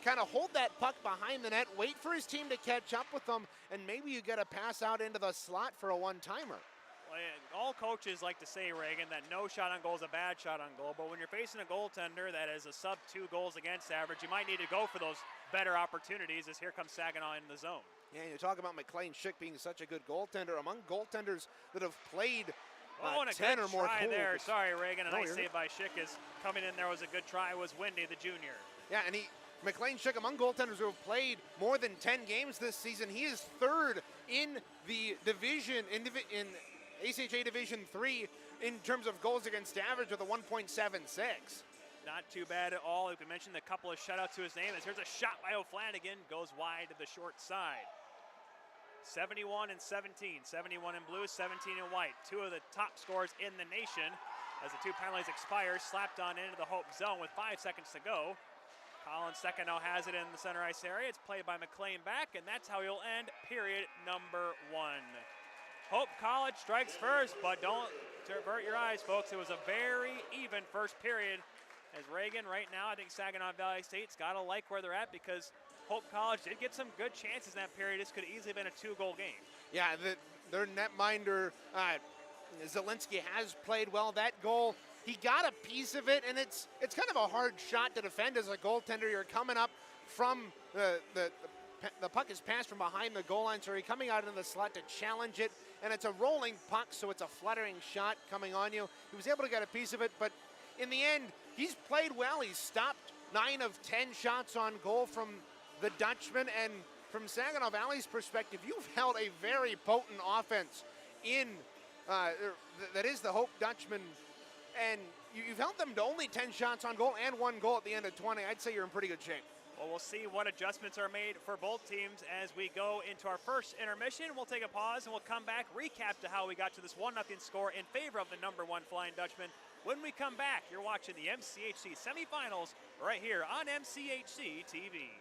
kind of hold that puck behind the net, wait for his team to catch up with them, and maybe you get a pass out into the slot for a one-timer. Well, all coaches like to say, Reagan, that no shot on goal is a bad shot on goal, but when you're facing a goaltender that is a sub-2 goals against average, you might need to go for those better opportunities, as here comes Saginaw in the zone. Yeah, you talk about McLean Schick being such a good goaltender. Among goaltenders that have played 10 or more try goals. there. Sorry, Reagan. A nice you're save by Schick is coming in there. Was a good try. Was Windy, the junior. Yeah, and McLean Schick, among goaltenders who have played more than 10 games this season, he is third in the division, in ACHA Division 3 in terms of goals against average with a 1.76. Not too bad at all. You can mention the couple of shutouts to his name. As here's a shot by O'Flanagan, goes wide to the short side. 71 and 17. 71 in blue, 17 in white. Two of the top scorers in the nation. As the 2 penalties expire, slapped on into the Hope zone with 5 seconds to go. Colin Saginaw has it in the center ice area. It's played by McLean back, and that's how he'll end period number 1. Hope College strikes first, but don't divert your eyes, folks. It was a very even first period. As Reagan, right now, I think Saginaw Valley State's got to like where they're at, because Hope College did get some good chances in that period. This could have easily been a 2-goal game. Yeah, their netminder, Zielinski, has played well. That goal, he got a piece of it, and it's kind of a hard shot to defend as a goaltender. You're coming up from the puck is passed from behind the goal line, so you're coming out into the slot to challenge it, and it's a rolling puck, so it's a fluttering shot coming on you. He was able to get a piece of it, but in the end, he's played well. He's stopped 9 of 10 shots on goal from the Dutchmen, and from Saginaw Valley's perspective, you've held a very potent offense in that is the Hope Dutchmen, and you've held them to only 10 shots on goal and 1 goal at the end of 20. I'd say you're in pretty good shape. Well, we'll see what adjustments are made for both teams as we go into our first intermission. We'll take a pause and we'll come back, recap to how we got to this 1-0 score in favor of the number 1 Flying Dutchman. When we come back, you're watching the MCHC semifinals right here on MCHC TV.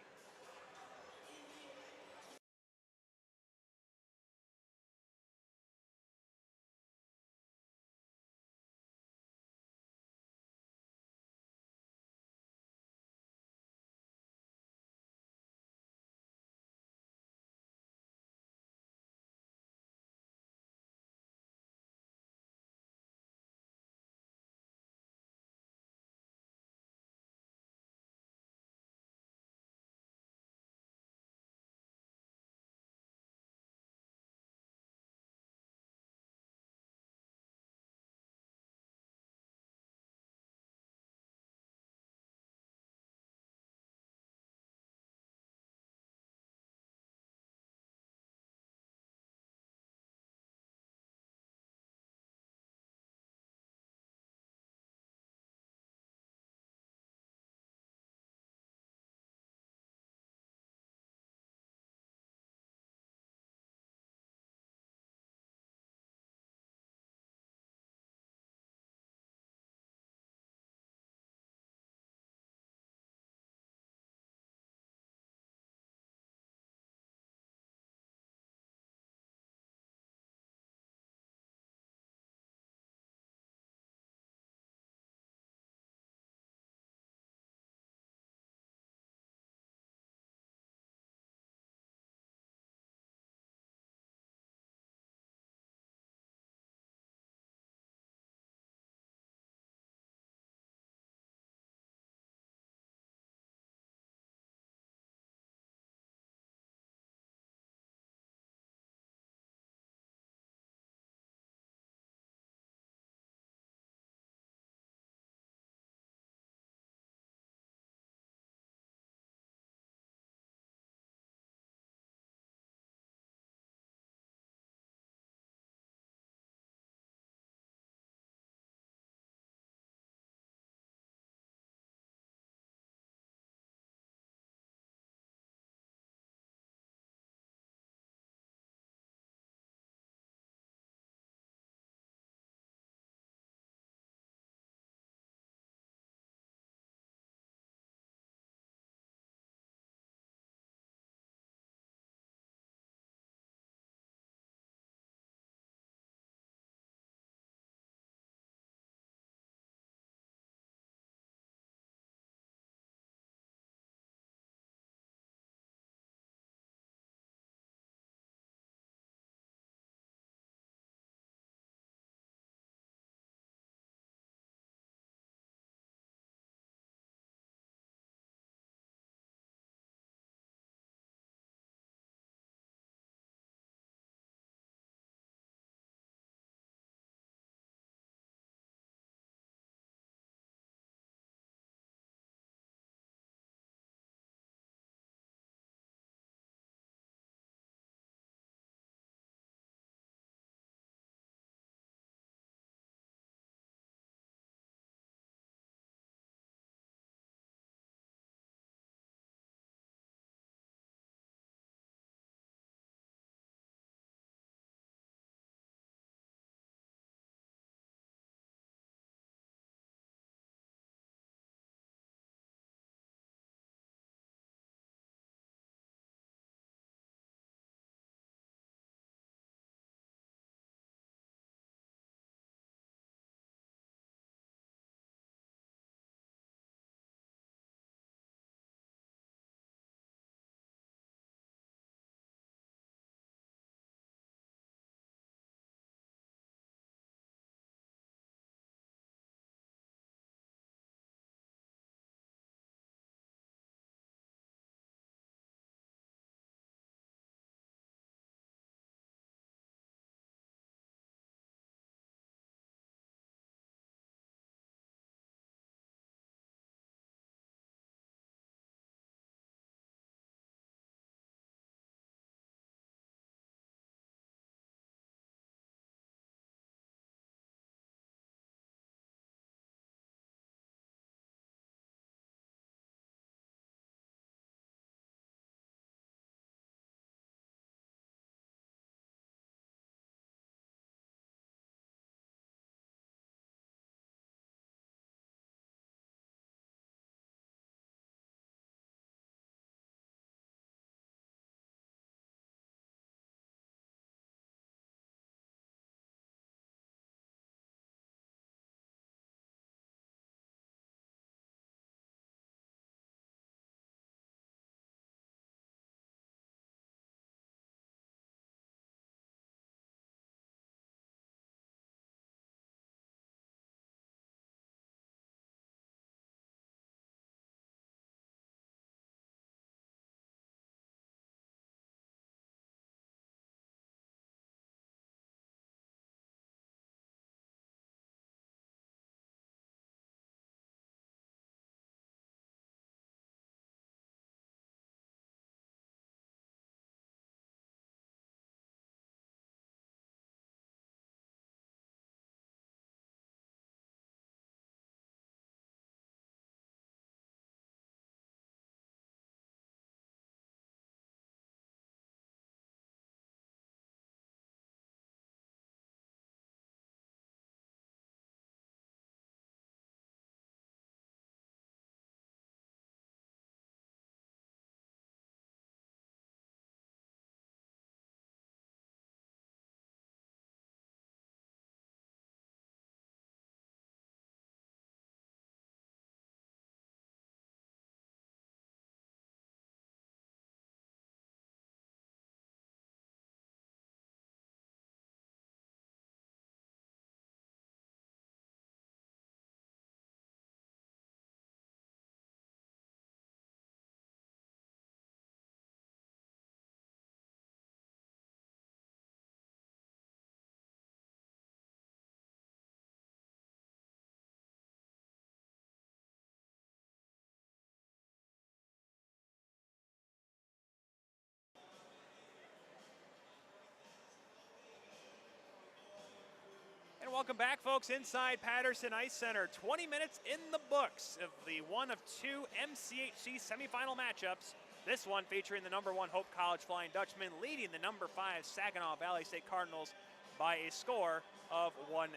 welcome back, folks, inside Patterson Ice Center. 20 minutes in the books of the one of two MCHC semifinal matchups. This one featuring the number 1 Hope College Flying Dutchmen leading the number 5 Saginaw Valley State Cardinals by a score of 1-0.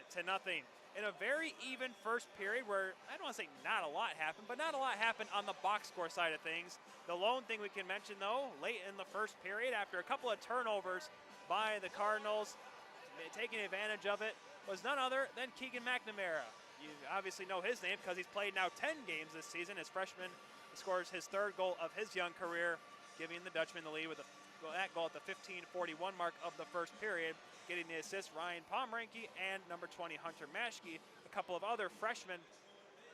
In a very even first period where, I don't want to say not a lot happened, but not a lot happened on the box score side of things. The lone thing we can mention, though, late in the first period, after a couple of turnovers by the Cardinals, taking advantage of it, was none other than Keegan McNamara. You obviously know his name because he's played now 10 games this season. As freshman, he scores his 3rd goal of his young career, giving the Dutchmen the lead with that goal at the 15:41 mark of the first period. Getting the assist, Ryan Pomrenke and number 20, Hunter Maschke. A couple of other freshmen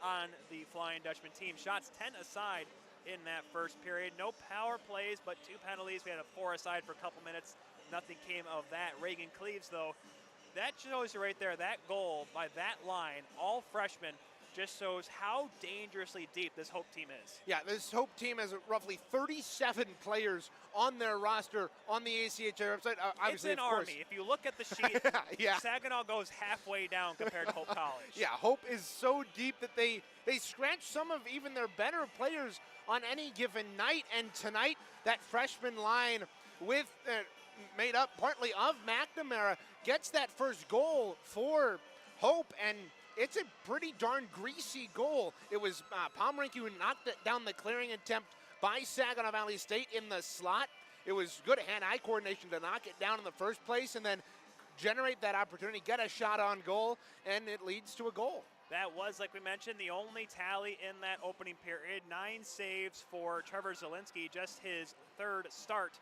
on the Flying Dutchman team. Shots 10 aside in that first period. No power plays, but 2 penalties. We had a 4 aside for a couple minutes. Nothing came of that. Reagan Cleaves, though, that shows you right there, that goal by that line, all freshmen, just shows how dangerously deep this Hope team is. Yeah, this Hope team has roughly 37 players on their roster on the ACHA website. Obviously, it's an army. If you look at the sheet, yeah. Saginaw goes halfway down compared to Hope College. Yeah, Hope is so deep that they scratch some of even their better players on any given night. And tonight, that freshman line with made up partly of McNamara gets that first goal for Hope, and it's a pretty darn greasy goal. It was Pomrenke who knocked it down the clearing attempt by Saginaw Valley State in the slot. It was good hand-eye coordination to knock it down in the first place and then generate that opportunity, get a shot on goal, and it leads to a goal. That was, like we mentioned, the only tally in that opening period. 9 saves for Trevor Zielinski, just his 3rd start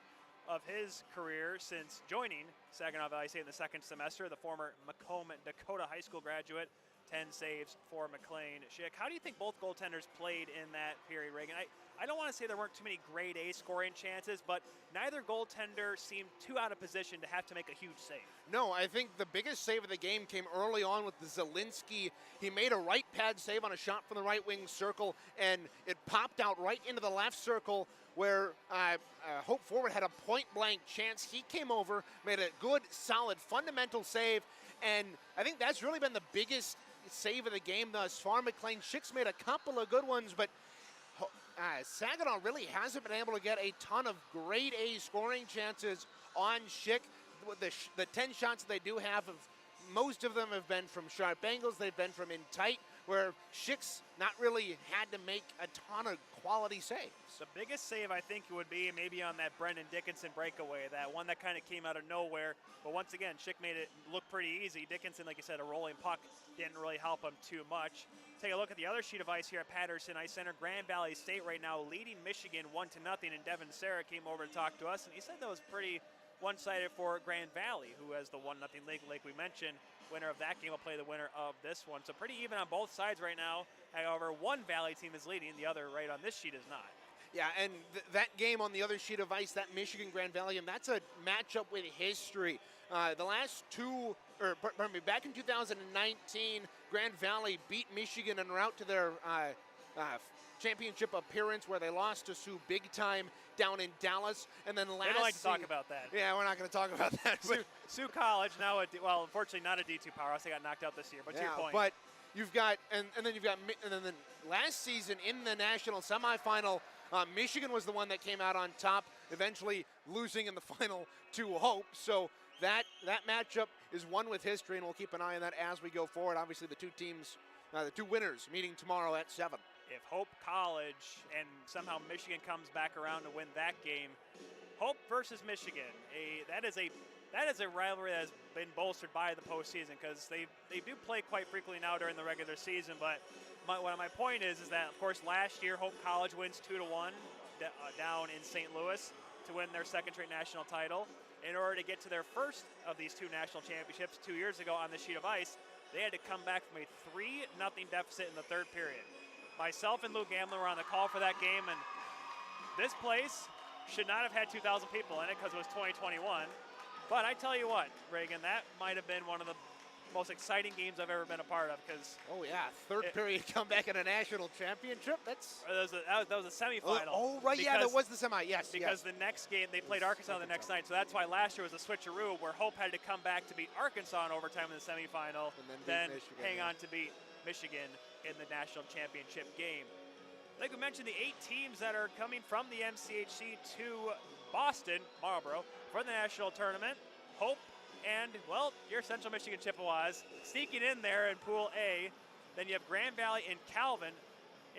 of his career since joining Saginaw Valley State in the 2nd semester. The former Macomb Dakota High School graduate, 10 saves for McLean Schick. How do you think both goaltenders played in that period, Reagan? I don't want to say there weren't too many grade A scoring chances, but neither goaltender seemed too out of position to have to make a huge save. No, I think the biggest save of the game came early on with the Zielinski. He made a right pad save on a shot from the right wing circle, and it popped out right into the left circle where Hope forward had a point-blank chance. He came over, made a good, solid, fundamental save, and I think that's really been the biggest save of the game thus far. McLean Schick's made a couple of good ones, but Saginaw really hasn't been able to get a ton of grade A scoring chances on Schick. The 10 shots they do have, most of them have been from sharp angles. They've been from in tight, where Schick's not really had to make a ton of quality saves. The biggest save, I think, would be maybe on that Brendan Dickinson breakaway, that one that kind of came out of nowhere. But once again, Schick made it look pretty easy. Dickinson, like you said, a rolling puck didn't really help him too much. Take a look at the other sheet of ice here at Patterson Ice Center. Grand Valley State right now leading Michigan 1-0, and Devin Serra came over to talk to us, and he said that was pretty one-sided for Grand Valley, who has the 1-0 lead, like we mentioned. Winner of that game will play the winner of this one. So pretty even on both sides right now. However, one Valley team is leading, the other right on this sheet is not. Yeah, and that game on the other sheet of ice, that Michigan Grand Valley, and that's a matchup with history. The last two, or pardon me, back in 2019, Grand Valley beat Michigan en route to their championship appearance, where they lost to Sioux big time down in Dallas. And then last they don't like to talk about that. Yeah, we're not going to talk about that. Sioux College now, well, unfortunately not a D2 powerhouse. They got knocked out this year, but to your point. But you've got, and then you've got, and then last season in the national semifinal, Michigan was the one that came out on top, eventually losing in the final to Hope. So that matchup is one with history, and we'll keep an eye on that as we go forward. Obviously, the two teams, the two winners meeting tomorrow at 7. If Hope College and somehow Michigan comes back around to win that game, Hope versus Michigan, that is a rivalry that has been bolstered by the postseason, because they do play quite frequently now during the regular season. But my point is that, of course, last year Hope College wins 2-1 down in St. Louis to win their 2nd straight national title. In order to get to their first of these 2 national championships 2 years ago on the sheet of ice, they had to come back from a 3-0 deficit in the 3rd period. Myself and Lou Gamblin were on the call for that game, and this place should not have had 2,000 people in it because it was 2021. But I tell you what, Reagan, that might have been one of the most exciting games I've ever been a part of because Oh yeah, third period comeback in a national championship. That's that was a semifinal. oh right, yeah, that was the semi. Yes, because the next game they played Arkansas the next night, so that's why last year was a switcheroo where Hope had to come back to beat Arkansas in overtime in the semifinal, and then Michigan, hang on to beat Michigan in the national championship game. I think we mentioned the 8 teams that are coming from the MCHC to Boston, Marlboro, for the national tournament. Hope and, well, your Central Michigan Chippewas sneaking in there in Pool A. Then you have Grand Valley and Calvin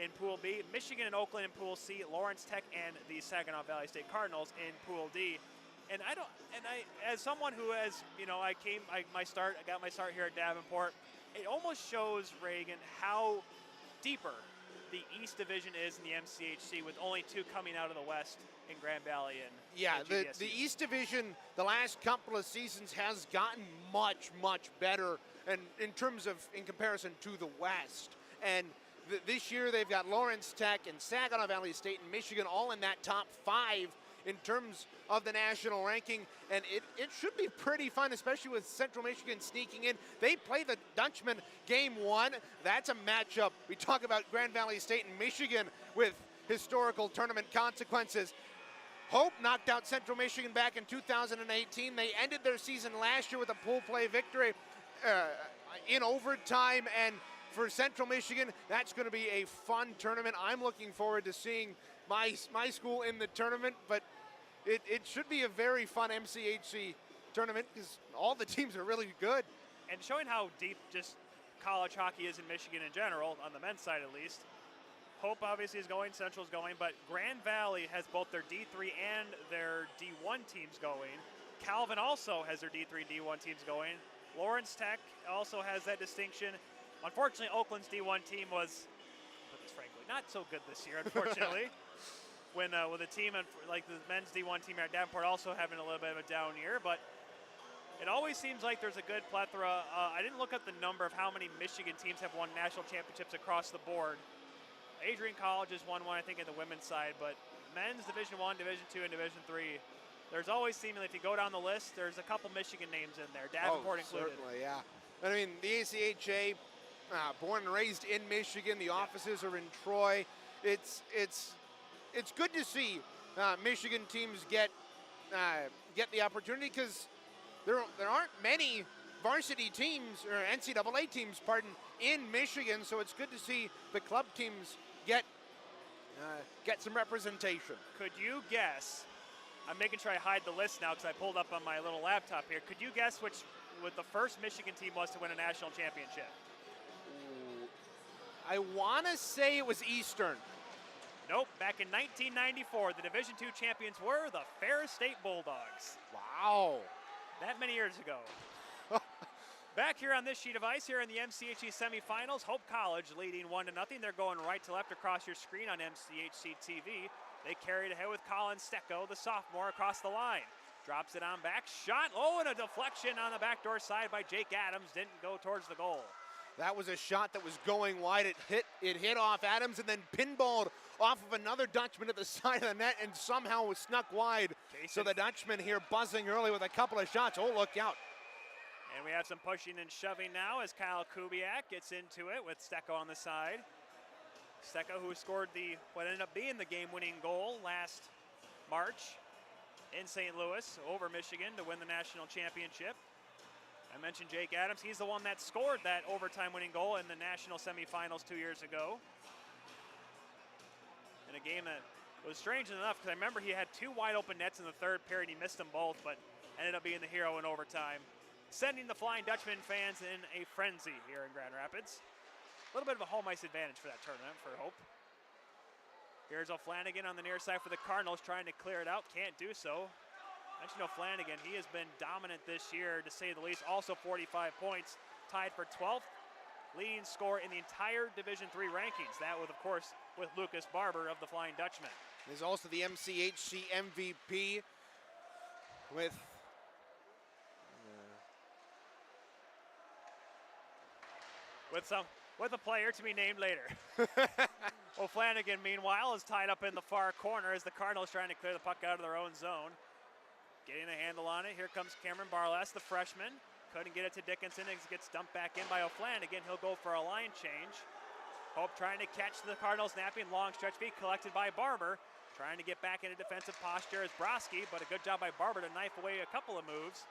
in Pool B, Michigan and Oakland in Pool C, Lawrence Tech and the Saginaw Valley State Cardinals in Pool D. And I, as someone who has, I got my start here at Davenport, it almost shows, Reagan, how deeper the East Division is in the MCHC with only 2 coming out of the West in Grand Valley and the East Division the last couple of seasons has gotten much better, and in comparison to the West. And this year they've got Lawrence Tech and Saginaw Valley State and Michigan all in that top 5 in terms of the national ranking, and it should be pretty fun, especially with Central Michigan sneaking in. They play the Dutchmen game 1. That's a matchup. We talk about Grand Valley State and Michigan with historical tournament consequences. Hope knocked out Central Michigan back in 2018. They ended their season last year with a pool play victory in overtime, and for Central Michigan, that's going to be a fun tournament. I'm looking forward to seeing my school in the tournament, but it should be a very fun MCHC tournament because all the teams are really good. And showing how deep just college hockey is in Michigan in general, on the men's side at least. Hope obviously is going, Central's going, but Grand Valley has both their D3 and their D1 teams going. Calvin also has their D3, D1 teams going. Lawrence Tech also has that distinction. Unfortunately, Oakland's D1 team was, put this frankly, not so good this year, unfortunately. When with a team like the men's D1 team here at Davenport also having a little bit of a down year, but it always seems like there's a good plethora. I didn't look up the number of how many Michigan teams have won national championships across the board. Adrian College has won one, I think, in the women's side, but men's Division I, Division II, and Division III, there's always seemingly, if you go down the list, there's a couple Michigan names in there, Davenport included. Certainly, yeah. I mean, the ACHA, born and raised in Michigan, the offices are in Troy. It's good to see Michigan teams get the opportunity because there aren't many varsity teams or NCAA teams, in Michigan. So it's good to see the club teams get some representation. Could you guess? I'm making sure I hide the list now because I pulled up on my little laptop here. Could you guess what the first Michigan team was to win a national championship? Ooh, I want to say it was Eastern. Nope. Back in 1994, the Division II champions were the Ferris State Bulldogs. Wow. That many years ago. Back here on this sheet of ice here in the MCHC semifinals, Hope College leading 1-0. They're going right to left across your screen on MCHC TV. They carried ahead with Colin Stecco, the sophomore, across the line. Drops it on back, shot, and a deflection on the backdoor side by Jake Adams. Didn't go towards the goal. That was a shot that was going wide. It hit off Adams and then pinballed off of another Dutchman at the side of the net and somehow was snuck wide. So the Dutchman here buzzing early with a couple of shots. Oh, look out. And we have some pushing and shoving now as Kyle Kubiak gets into it with Stecco on the side. Stecco, who scored what ended up being the game-winning goal last March in St. Louis over Michigan to win the national championship. I mentioned Jake Adams. He's the one that scored that overtime winning goal in the national semifinals 2 years ago. In a game that was strange enough because I remember he had 2 wide open nets in the third period. He missed them both, but ended up being the hero in overtime, sending the Flying Dutchman fans in a frenzy here in Grand Rapids. A little bit of a home ice advantage for that tournament for Hope. Here's O'Flanagan on the near side for the Cardinals trying to clear it out. Can't do so. Mentioned O'Flanagan, he has been dominant this year to say the least. Also 45 points, tied for 12th leading scorer in the entire Division III rankings. That with, of course, with Lucas Barber of the Flying Dutchman. He's also the MCHC MVP with a player to be named later. O'Flanagan, meanwhile, is tied up in the far corner as the Cardinals trying to clear the puck out of their own zone. Getting a handle on it. Here comes Cameron Barlas, the freshman. Couldn't get it to Dickinson. It gets dumped back in by O'Flanagan. He'll go for a line change. Hope trying to catch the Cardinals napping. Long stretch feed collected by Barber. Trying to get back into defensive posture is Broski, but a good job by Barber to knife away a couple of moves.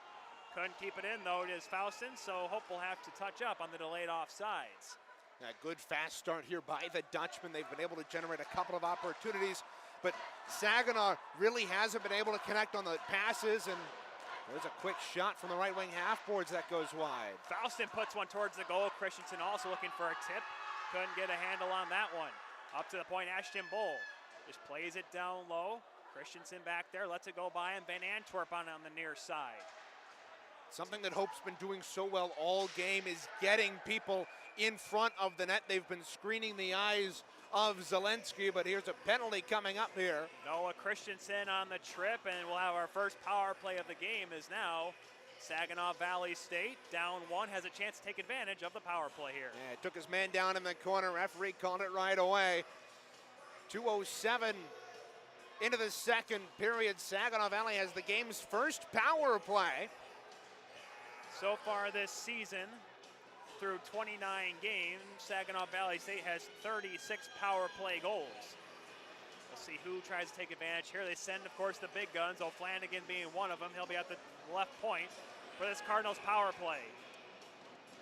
Couldn't keep it in, though. It is Faustin, so Hope will have to touch up on the delayed offsides. A good fast start here by the Dutchmen. They've been able to generate a couple of opportunities, but Saginaw really hasn't been able to connect on the passes, and there's a quick shot from the right wing half boards that goes wide. Faustin puts one towards the goal. Christensen also looking for a tip. Couldn't get a handle on that one. Up to the point, Ashton Bull just plays it down low. Christensen back there, lets it go by him. Van Antwerp on the near side. Something that Hope's been doing so well all game is getting people in front of the net. They've been screening the eyes of Zelensky, but here's a penalty coming up here. Noah Christensen on the trip, and we'll have our first power play of the game is now Saginaw Valley State, down one, has a chance to take advantage of the power play here. Yeah, took his man down in the corner. Referee called it right away. 2:07 into the second period. Saginaw Valley has the game's first power play. So far this season, through 29 games, Saginaw Valley State has 36 power play goals. We'll see who tries to take advantage here. They send, of course, the big guns, O'Flanagan being one of them. He'll be at the left point for this Cardinals power play.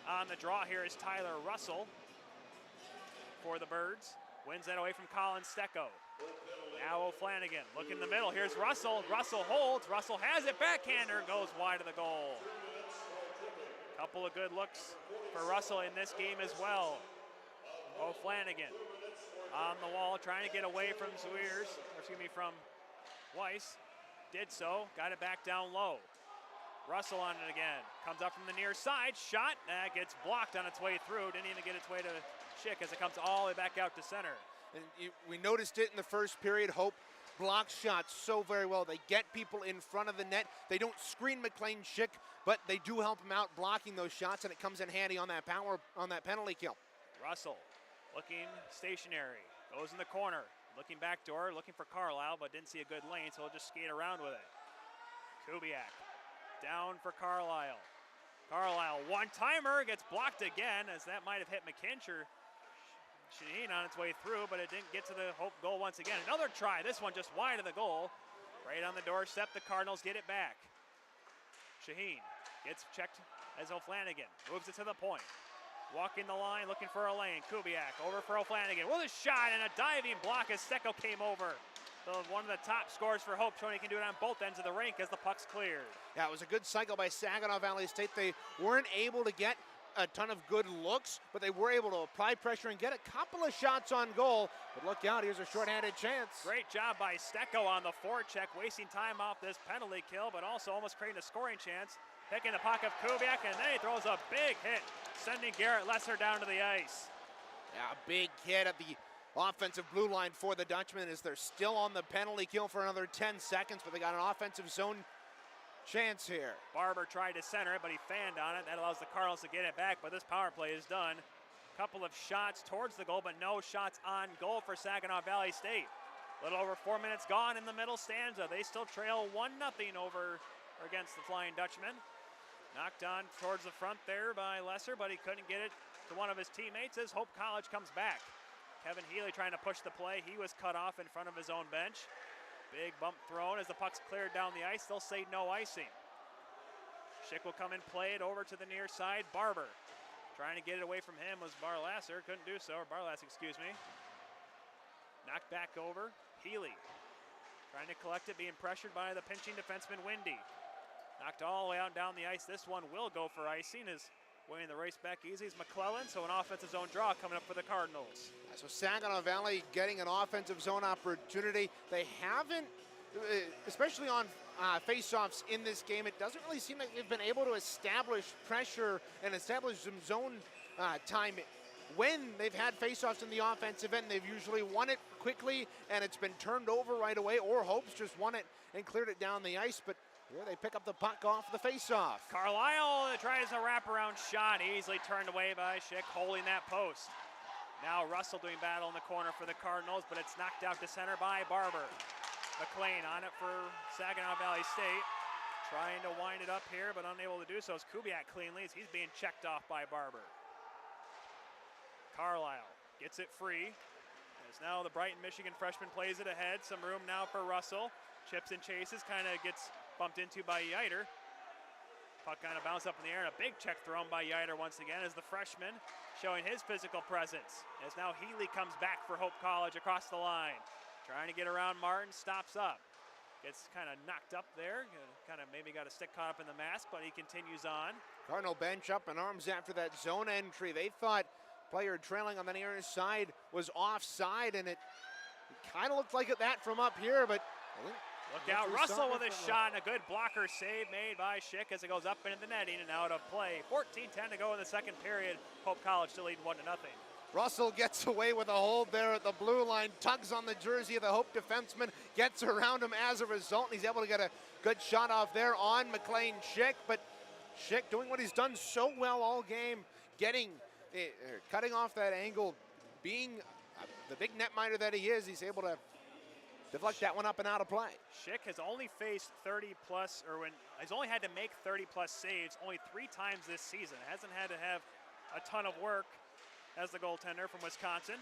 On the draw here is Tyler Russell for the Birds. Wins that away from Colin Stecco. Now O'Flanagan, look in the middle. Here's Russell. Russell holds. Russell has it. Backhander goes wide of the goal. Couple of good looks for Russell in this game as well. O'Flanagan on the wall, trying to get away from from Weiss. Did so, got it back down low. Russell on it again. Comes up from the near side, shot, that gets blocked on its way through. Didn't even get its way to Schick as it comes all the way back out to center. And we noticed it in the first period. Hope blocks shots so very well. They get people in front of the net. They don't screen McLean Schick, but they do help him out blocking those shots, and it comes in handy on that penalty kill. Russell looking stationary, goes in the corner, looking back door, looking for Carlisle, but didn't see a good lane, so he'll just skate around with it. Kubiak down for Carlisle. Carlisle one-timer, gets blocked again, as that might have hit McKinch or Shaheen on its way through, but it didn't get to the Hope goal once again. Another try, this one just wide of the goal. Right on the doorstep, the Cardinals get it back. Shaheen gets checked as O'Flanagan moves it to the point. Walking the line, looking for a lane. Kubiak over for O'Flanagan with a shot and a diving block as Stecco came over. So one of the top scorers for Hope, showing he can do it on both ends of the rink as the puck's cleared. Yeah, it was a good cycle by Saginaw Valley State. They weren't able to get a ton of good looks, but they were able to apply pressure and get a couple of shots on goal. But look out, here's a shorthanded chance. Great job by Stecco on the forecheck, wasting time off this penalty kill, but also almost creating a scoring chance. Picking the puck of Kubiak, and then he throws a big hit, sending Garrett Lesser down to the ice. Yeah, a big hit at the offensive blue line for the Dutchmen as they're still on the penalty kill for another 10 seconds, but they got an offensive zone chance here. Barber tried to center it, but he fanned on it. That allows the Cardinals to get it back, but this power play is done. Couple of shots towards the goal, but no shots on goal for Saginaw Valley State. A little over 4 minutes gone in the middle stanza. They still trail 1-0 over against the Flying Dutchmen. Knocked on towards the front there by Lesser, but he couldn't get it to one of his teammates as Hope College comes back. Kevin Healy trying to push the play. He was cut off in front of his own bench. Big bump thrown as the puck's cleared down the ice. They'll say no icing. Schick will come and play it over to the near side. Barber trying to get it away from him was Barlasser. Couldn't do so, or Barlass, excuse me. Knocked back over. Healy trying to collect it, being pressured by the pinching defenseman Windy. Knocked all the way out down the ice. This one will go for icing as winning the race back easy is McClellan, so an offensive zone draw coming up for the Cardinals. So Saginaw Valley getting an offensive zone opportunity. They haven't, especially on face-offs in this game, it doesn't really seem like they've been able to establish pressure and establish some zone time. When they've had face-offs in the offensive end, they've usually won it quickly and it's been turned over right away, or Hope's just won it and cleared it down the ice, but here they pick up the puck off the face-off. Carlisle tries a wraparound shot, easily turned away by Schick, holding that post. Now Russell doing battle in the corner for the Cardinals, but it's knocked out to center by Barber. McLean on it for Saginaw Valley State. trying to wind it up here, but unable to do so is Kubiak cleanly as he's being checked off by Barber. Carlisle gets it free. As now the Brighton, Michigan freshman plays it ahead. Some room now for Russell. Chips and chases, kind of gets bumped into by Yiter. Puck kind of bounced up in the air, and a big check thrown by Yiter once again as the freshman showing his physical presence. As now Healy comes back for Hope College across the line. Trying to get around Martin, stops up. Gets kind of knocked up there, kind of maybe got a stick caught up in the mask, but he continues on. Cardinal bench up in arms after that zone entry. They thought player trailing on the near side was offside, and it kind of looked like that from up here, but look out, Russell with a shot and a good blocker save made by Schick as it goes up into the netting and out of play. 14-10 to go in the second period. Hope College still leading 1-0. Russell gets away with a hold there at the blue line, tugs on the jersey of the Hope defenseman, gets around him as a result, and he's able to get a good shot off there on McLean Schick, but Schick doing what he's done so well all game, cutting off that angle, being the big netminder that he is, he's able to deflect that one up and out of play. Schick has only faced 30-plus, he's only had to make 30-plus saves only 3 times this season. Hasn't had to have a ton of work as the goaltender from Wisconsin.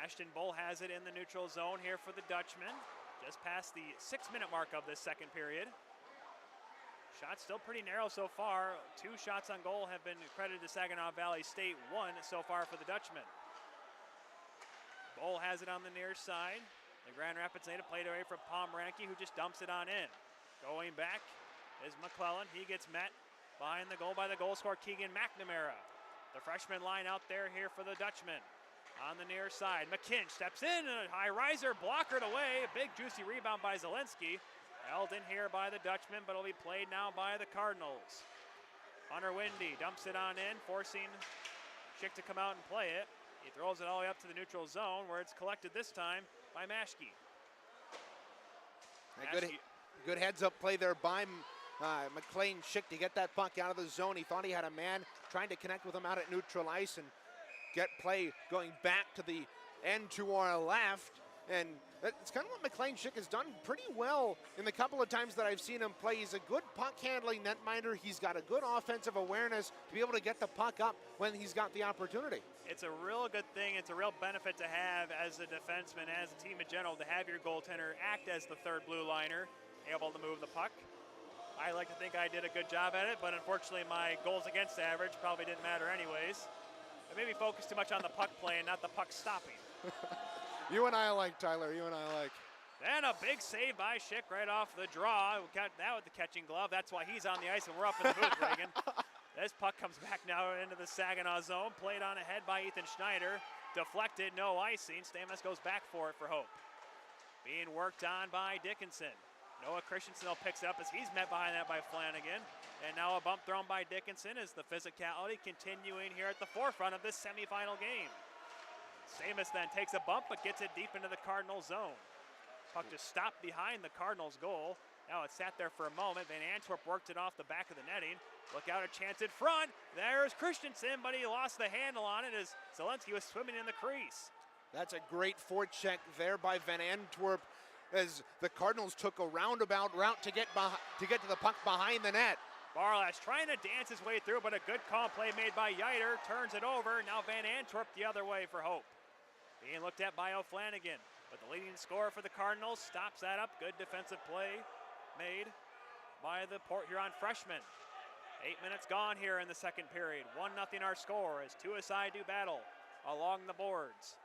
Ashton Bull has it in the neutral zone here for the Dutchmen. Just past the 6-minute mark of this second period. Shot still pretty narrow so far. 2 shots on goal have been credited to Saginaw Valley State, 1 so far for the Dutchmen. Bull has it on the near side. The Grand Rapids native played away from Pomeranke, who just dumps it on in. Going back is McClellan. He gets met behind the goal by the goal scorer Keegan McNamara. The freshman line out there here for the Dutchmen. On the near side, McKinch steps in, a high riser, blockered away. A big juicy rebound by Zelensky. Held in here by the Dutchmen, but it'll be played now by the Cardinals. Hunter Windy dumps it on in, forcing Schick to come out and play it. He throws it all the way up to the neutral zone, where it's collected this time by Maschke. Good heads-up play there by McLean Schick to get that puck out of the zone. He thought he had a man trying to connect with him out at neutral ice and get play going back to the end to our left. And it's kind of what McLean Schick has done pretty well in the couple of times that I've seen him play. He's a good puck-handling netminder. He's got a good offensive awareness to be able to get the puck up when he's got the opportunity. It's a real good thing. It's a real benefit to have as a defenseman, as a team in general, to have your goaltender act as the third blue liner, able to move the puck. I like to think I did a good job at it, but unfortunately my goals against average probably didn't matter anyways. I maybe focused too much on the puck play and not the puck stopping. You and I alike, Tyler. You and I alike. And a big save by Schick right off the draw. We got that with the catching glove. That's why he's on the ice and we're up in the booth, Reagan. This puck comes back now into the Saginaw zone. Played on ahead by Ethan Schneider. Deflected, no icing. Stamos goes back for it for Hope. Being worked on by Dickinson. Noah Christensen picks it up as he's met behind that by Flanagan. And now a bump thrown by Dickinson as the physicality continuing here at the forefront of this semifinal game. Stamos then takes a bump but gets it deep into the Cardinal zone. Puck just stopped behind the Cardinals goal. Now it sat there for a moment. Van Antwerp worked it off the back of the netting. Look out, a chance in front. There's Christensen, but he lost the handle on it as Zelensky was swimming in the crease. That's a great forecheck there by Van Antwerp as the Cardinals took a roundabout route to get to the puck behind the net. Barlash trying to dance his way through, but a good call play made by Yiter. Turns it over. Now Van Antwerp the other way for Hope. Being looked at by O'Flanagan. But the leading scorer for the Cardinals stops that up. Good defensive play made by the Port Huron freshman. 8 minutes gone here in the second period. 1-0 our score as two aside do battle along the boards.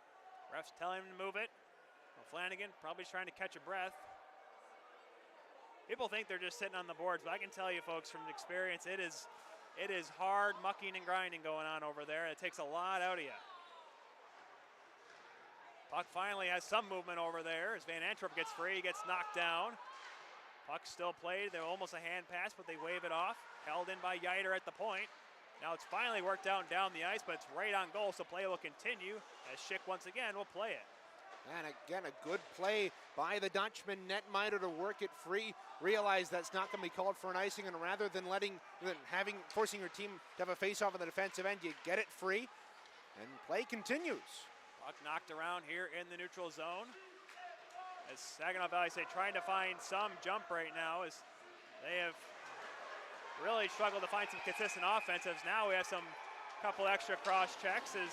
Refs telling him to move it. O'Flanagan probably trying to catch a breath. People think they're just sitting on the boards, but I can tell you folks from experience, it is hard mucking and grinding going on over there. It takes a lot out of you. Puck finally has some movement over there as Van Antwerp gets free, he gets knocked down. Puck still played, they're almost a hand pass, but they wave it off. Held in by Yiter at the point. Now it's finally worked out and down the ice, but it's right on goal, so play will continue as Schick once again will play it. And again, a good play by the Dutchman netminder to work it free. Realize that's not going to be called for an icing, and rather than forcing your team to have a face-off on the defensive end, you get it free, and play continues. Puck knocked around here in the neutral zone. As Saginaw Valley State trying to find some jump right now as They have really struggled to find some consistent offensives. Now we have some couple extra cross checks as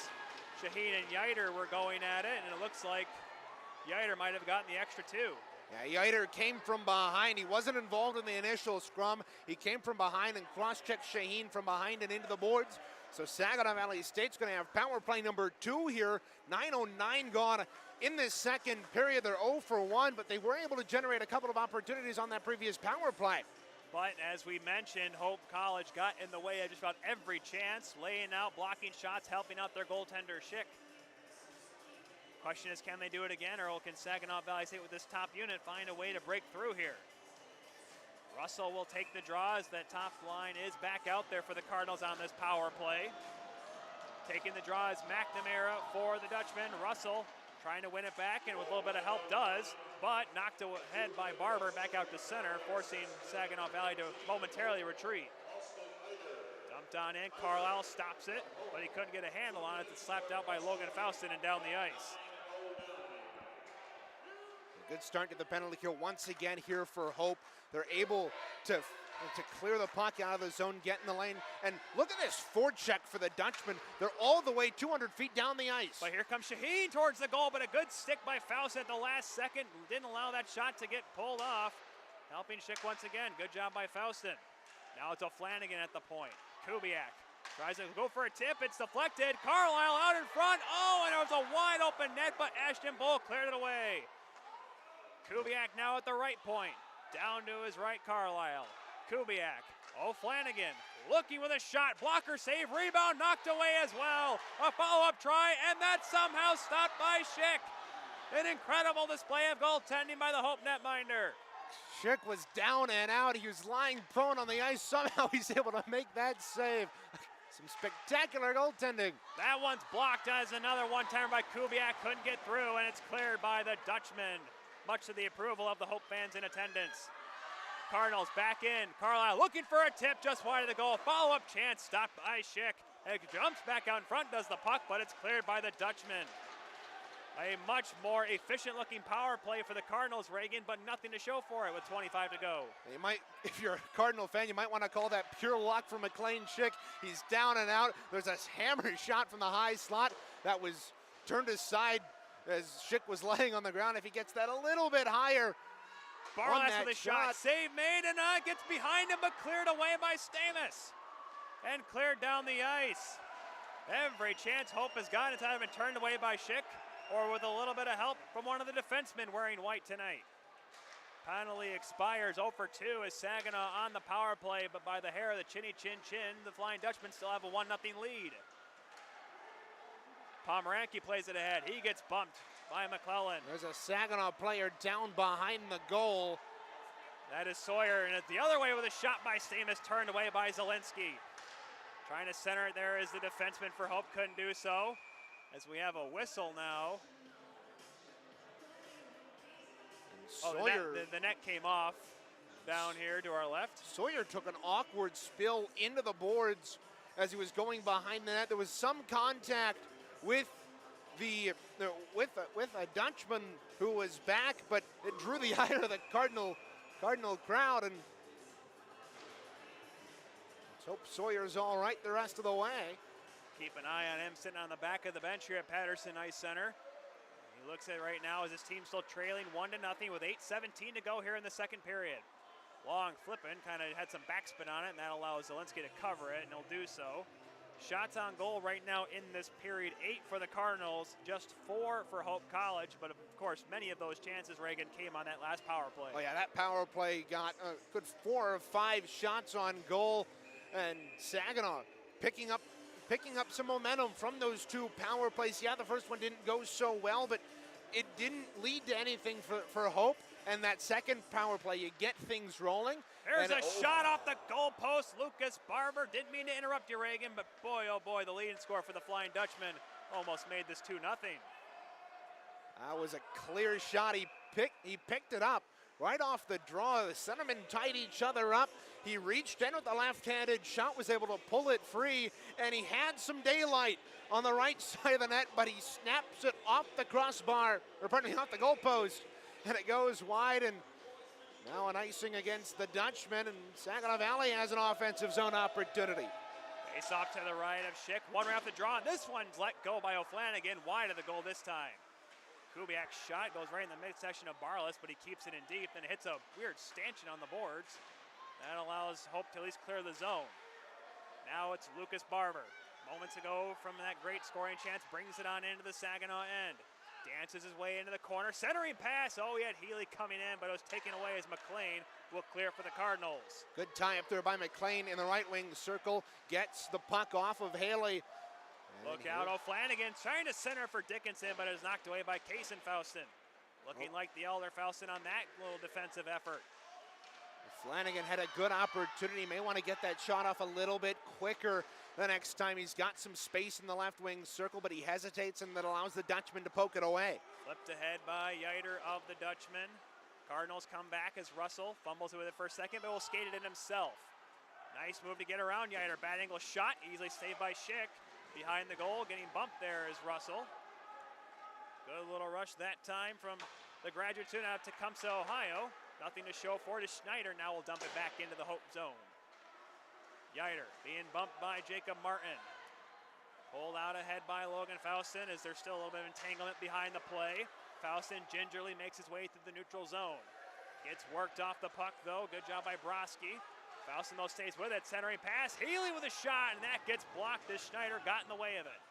Shaheen and Yiter were going at it, and it looks like Yiter might have gotten the extra two. Yeah, Yiter came from behind. He wasn't involved in the initial scrum. He came from behind and cross-checked Shaheen from behind and into the boards. So Saginaw Valley State's going to have power play number 2 here. 9:09 gone in this second period. They're 0 for 1, but they were able to generate a couple of opportunities on that previous power play. But as we mentioned, Hope College got in the way of just about every chance, laying out, blocking shots, helping out their goaltender, Schick. Question is, can they do it again, or can Saginaw Valley State with this top unit find a way to break through here? Russell will take the draw as that top line is back out there for the Cardinals on this power play. Taking the draw is McNamara for the Dutchmen. Russell trying to win it back, and with a little bit of help does, but knocked ahead by Barber back out to center, forcing Saginaw Valley to momentarily retreat. Dumped on in, Carlisle stops it, but he couldn't get a handle on it. It's slapped out by Logan Faustin and down the ice. A good start to the penalty kill once again here for Hope. They're able to clear the puck out of the zone, get in the lane, and look at this forecheck for the Dutchmen. They're all the way 200 feet down the ice. But here comes Shaheen towards the goal, but a good stick by Faustin at the last second. Didn't allow that shot to get pulled off. Helping Schick once again. Good job by Faustin. Now it's O'Flanagan at the point. Kubiak tries to go for a tip. It's deflected. Carlisle out in front. Oh, and there was a wide open net, but Ashton Bull cleared it away. Kubiak now at the right point. Down to his right, Carlisle. Kubiak. O'Flanagan looking with a shot. Blocker save. Rebound knocked away as well. A follow-up try, and that's somehow stopped by Schick. An incredible display of goaltending by the Hope netminder. Schick was down and out. He was lying prone on the ice. Somehow he's able to make that save. Some spectacular goaltending. That one's blocked as another one-timer by Kubiak. Couldn't get through, and it's cleared by the Dutchmen. Much to the approval of the Hope fans in attendance. Cardinals back in. Carlisle looking for a tip just wide of the goal. Follow-up chance stopped by Schick. It jumps back out in front, does the puck, but it's cleared by the Dutchmen. A much more efficient-looking power play for the Cardinals, Reagan, but nothing to show for it with 25 to go. You might, if you're a Cardinal fan, you might want to call that pure luck for McLean Schick. He's down and out. There's a hammer shot from the high slot that was turned aside as Schick was laying on the ground. If he gets that a little bit higher. Barlas with a shot. Save made, and gets behind him, but cleared away by Stamus. And cleared down the ice. Every chance Hope has gotten has either been turned away by Schick or with a little bit of help from one of the defensemen wearing white tonight. Penalty expires 0 for 2 as Saginaw on the power play, but by the hair of the chinny chin chin, the Flying Dutchmen still have a 1-0 lead. Pomeranke plays it ahead. He gets bumped by McClellan. There's a Saginaw player down behind the goal. That is Sawyer, and it's the other way with a shot by Stamus, turned away by Zielinski. Trying to center it there is the defenseman for Hope, couldn't do so. As we have a whistle now. Sawyer, the net came off down here to our left. Sawyer took an awkward spill into the boards as he was going behind the net. There was some contact with with a Dutchman who was back, but it drew the ire of the Cardinal crowd, and let's hope Sawyer's all right the rest of the way. Keep an eye on him sitting on the back of the bench here at Patterson Ice Center. He looks at it right now as his team still trailing 1-0 with 8:17 to go here in the second period. Long flipping, kind of had some backspin on it, and that allows Zielinski to cover it, and he'll do so. Shots on goal right now in this period, 8 for the Cardinals, just 4 for Hope College, but of course many of those chances, Reagan, came on that last power play. Oh yeah, that power play got a good 4 or 5 shots on goal, and Saginaw picking up some momentum from those 2 power plays. Yeah, the first one didn't go so well, but it didn't lead to anything for Hope. And that second power play, you get things rolling. There's a shot off the goal post. Lucas Barber, didn't mean to interrupt you, Reagan, but boy, oh boy, the leading score for the Flying Dutchman almost made this 2-0. That was a clear shot. He picked it up right off the draw. The centermen tied each other up. He reached in with the left-handed shot, was able to pull it free, and he had some daylight on the right side of the net, but he snaps it off the crossbar, or pardon me, off the goalpost, and it goes wide, and Now an icing against the Dutchmen, and Saginaw Valley has an offensive zone opportunity. Face off to the right of Schick. One right off the draw, and this one's let go by O'Flanagan, wide of the goal this time. Kubiak's shot goes right in the midsection of Barless, but he keeps it in deep, then hits a weird stanchion on the boards. That allows Hope to at least clear the zone. Now it's Lucas Barber. Moments ago from that great scoring chance, brings it on into the Saginaw end. Dances his way into the corner, centering pass. Oh, he had Healy coming in, but it was taken away as McLean will clear for the Cardinals. Good tie up there by McLean in the right wing circle. Gets the puck off of Haley. Look out, O'Flanagan trying to center for Dickinson, but it is knocked away by Case and Faustin. Looking like the elder Faustin on that little defensive effort. Flanagan had a good opportunity. May want to get that shot off a little bit quicker the next time. He's got some space in the left wing circle, but he hesitates, and that allows the Dutchman to poke it away. Flipped ahead by Yiter of the Dutchman. Cardinals come back as Russell fumbles it with it for a second, but will skate it in himself. Nice move to get around Yiter. Bad angle shot, easily saved by Schick. Behind the goal, getting bumped there is Russell. Good little rush that time from the graduate student out of Tecumseh, Ohio. Nothing to show for it is Schneider. Now we'll dump it back into the Hope zone. Yiter being bumped by Jacob Martin. Pulled out ahead by Logan Faustin as there's still a little bit of entanglement behind the play. Faustin gingerly makes his way through the neutral zone. Gets worked off the puck though. Good job by Broski. Faustin though stays with it. Centering pass. Healy with a shot, and that gets blocked as Schneider got in the way of it.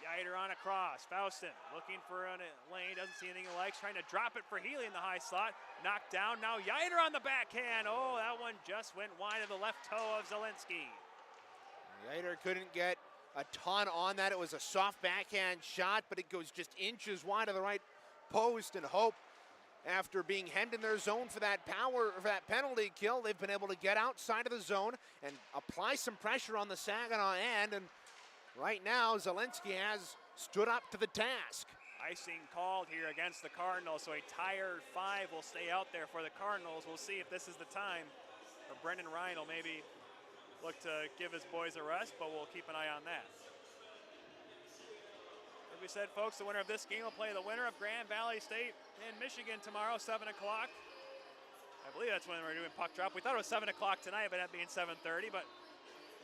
Yiter on a cross. Faustin looking for a lane, doesn't see anything he likes, trying to drop it for Healy in the high slot. Knocked down, now Yiter on the backhand. Oh, that one just went wide of the left toe of Zielinski. Yiter couldn't get a ton on that. It was a soft backhand shot, but it goes just inches wide of the right post, and Hope, after being hemmed in their zone for that penalty kill, they've been able to get outside of the zone and apply some pressure on the Saginaw end, and right now, Zielinski has stood up to the task. Icing called here against the Cardinals, so a tired 5 will stay out there for the Cardinals. We'll see if this is the time, or Brendan Ryan will maybe look to give his boys a rest, but we'll keep an eye on that. Like we said, folks, the winner of this game will play the winner of Grand Valley State in Michigan tomorrow, 7 o'clock. I believe that's when we're doing puck drop. We thought it was 7 o'clock tonight, but that being 7:30, but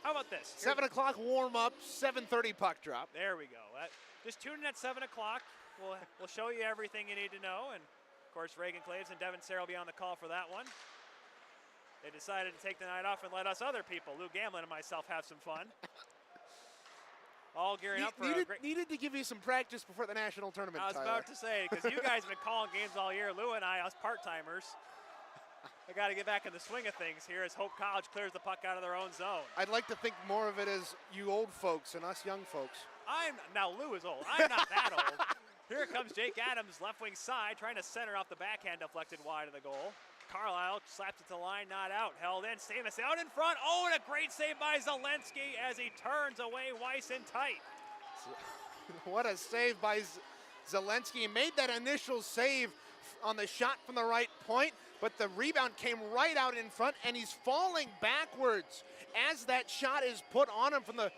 how about this? 7 o'clock warm-up, 7:30 puck drop. There we go. Just tune in at 7 o'clock. We'll show you everything you need to know. And, of course, Reagan Claves and Devin Sarah will be on the call for that one. They decided to take the night off and let us other people, Lou Gamlin and myself, have some fun. All gearing up for a great... Needed to give you some practice before the national tournament, I was Tyler. about to say, because you guys have been calling games all year. Lou and I, us part-timers, I got to get back in the swing of things here as Hope College clears the puck out of their own zone. I'd like to think more of it as you old folks and us young folks. Now Lou is old. I'm not that old. Here comes Jake Adams, left wing side, trying to center off the backhand, deflected wide of the goal. Carlisle slaps it to the line, not out. Held in, Stamus out in front. Oh, and a great save by Zielinski as he turns away Weiss in tight. What a save by Zielinski. He made that initial save on the shot from the right point, but the rebound came right out in front, and he's falling backwards as that shot is put on him from the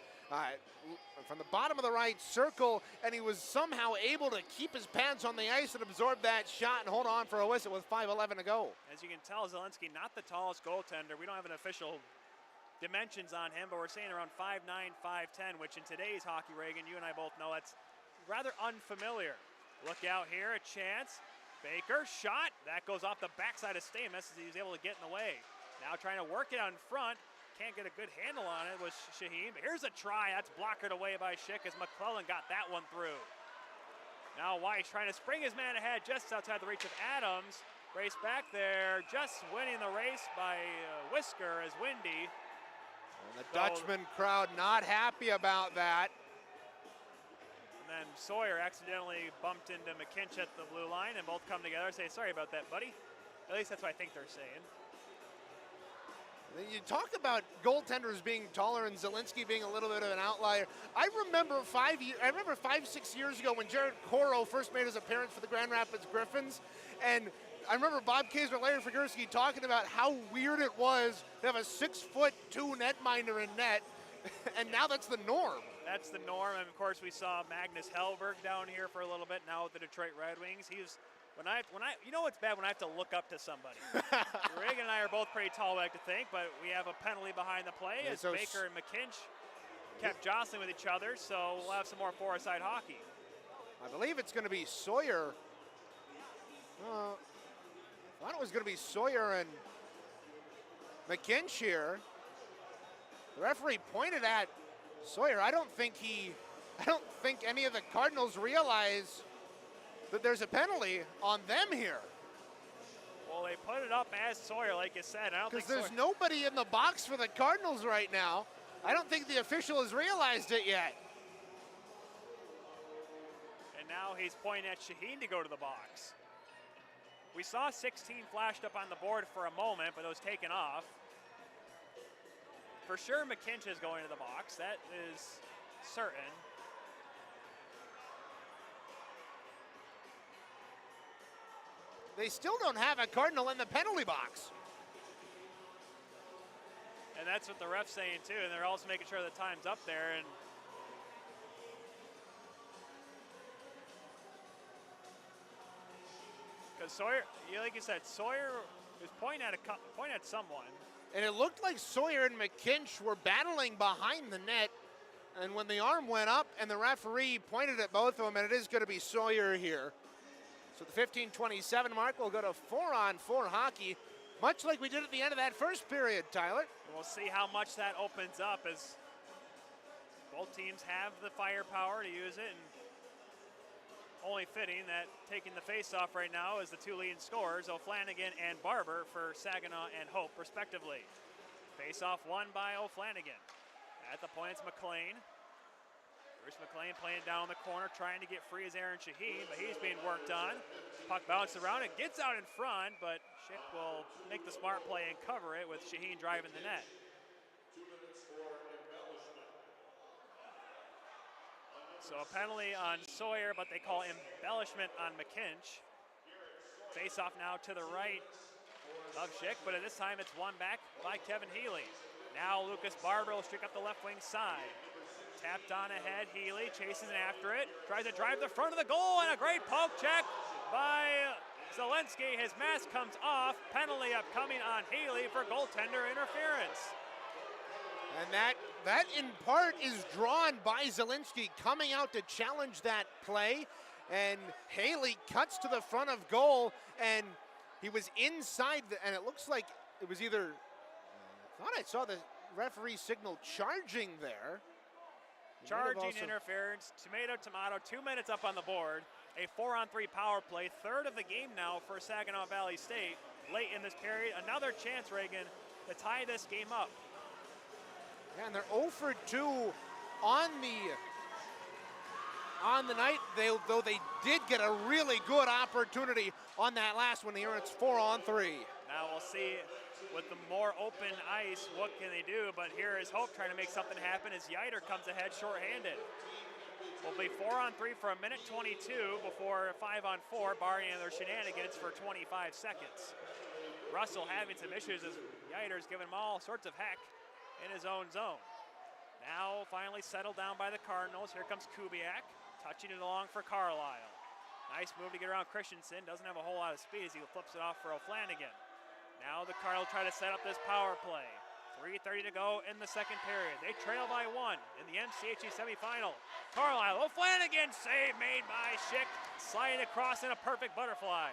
bottom of the right circle, and he was somehow able to keep his pads on the ice and absorb that shot and hold on for a whistle with 5:11 to go. As you can tell, Zielinski not the tallest goaltender. We don't have an official dimensions on him, but we're saying around 5'9", 5'10", which in today's hockey, Reagan, you and I both know that's rather unfamiliar. Look out here, a chance. Baker, shot. That goes off the backside of Stamus as he was able to get in the way. Now trying to work it out in front. Can't get a good handle on it was Shaheen. But here's a try. That's blocked away by Schick as McClellan got that one through. Now Weiss trying to spring his man ahead just outside the reach of Adams. Race back there. Just winning the race by Whisker as Windy. And the Dutchman crowd not happy about that. And then Sawyer accidentally bumped into McKinch at the blue line, and both come together and say, sorry about that, buddy. At least that's what I think they're saying. You talk about goaltenders being taller and Zielinski being a little bit of an outlier. I remember 5-6 years ago when Jared Coro first made his appearance for the Grand Rapids Griffins, and I remember Bob Kaser, Larry Figursky talking about how weird it was to have a 6'2" netminder in net, and now that's the norm. That's the norm, and of course we saw Magnus Hellberg down here for a little bit now with the Detroit Red Wings. He's You know what's bad when I have to look up to somebody. Reagan and I are both pretty tall, I like to think, but we have a penalty behind the play as Baker and McKinch kept jostling with each other, so we'll have some more four-a-side hockey. I believe it's going to be Sawyer. I thought it was going to be Sawyer and McKinch here. The referee pointed at Sawyer. I don't think any of the Cardinals realize that there's a penalty on them here. Well, they put it up as Sawyer, like you said. I don't think because there's nobody in the box for the Cardinals right now. I don't think the official has realized it yet. And now he's pointing at Shaheen to go to the box. We saw 16 flashed up on the board for a moment, but it was taken off. For sure, McKinch is going to the box. That is certain. They still don't have a Cardinal in the penalty box. And that's what the ref's saying too, and they're also making sure the time's up there. And because Sawyer, like you said, Sawyer was pointing at someone. And it looked like Sawyer and McKinch were battling behind the net. And when the arm went up and the referee pointed at both of them, and it is going to be Sawyer here. So the 15:27 mark will go to 4-on-4 hockey, much like we did at the end of that first period, Tyler. We'll see how much that opens up as both teams have the firepower to use it. And only fitting that taking the face-off right now is the two leading scorers, O'Flanagan and Barber, for Saginaw and Hope, respectively. Face-off won by O'Flanagan. At the point, it's McLean. Bruce McLean playing down the corner, trying to get free as Aaron Shaheen, but he's being worked on. Puck bounced around, it gets out in front, but Schick will make the smart play and cover it with Shaheen driving the net. So a penalty on Sawyer, but they call embellishment on McKinch. Face off now to the right of Schick, but at this time it's won back by Kevin Healy. Now Lucas Barber will streak up the left wing side. Tapped on ahead, Healy chases after it, tries to drive the front of the goal, and a great poke check by Zelensky. His mask comes off, penalty upcoming on Healy for goaltender interference. And that in part is drawn by Zelensky coming out to challenge that play, and Haley cuts to the front of goal, and he was inside, and it looks like it was either, I thought I saw the referee signal charging there. Charging interference, tomato, 2 minutes up on the board. A 4-on-3 power play, third of the game now for Saginaw Valley State. Late in this period, another chance, Reagan, to tie this game up. Yeah, and they're 0 for 2 on the night, though they did get a really good opportunity on that last one here. It's 4-on-3. Now we'll see with the more open ice, what can they do? But here is Hope trying to make something happen as Yiter comes ahead shorthanded. Will be 4-on-3 for 1:22 before 5-on-4, barring their shenanigans for 25 seconds. Russell having some issues as Yiter's giving him all sorts of heck in his own zone. Now finally settled down by the Cardinals. Here comes Kubiak, touching it along for Carlisle. Nice move to get around Christensen. Doesn't have a whole lot of speed as he flips it off for O'Flanagan. Now the Cardinals try to set up this power play. 3:30 to go in the second period. They trail by 1 in the MCHC semifinal. Carlisle, O'Flanagan, save made by Schick, sliding across in a perfect butterfly.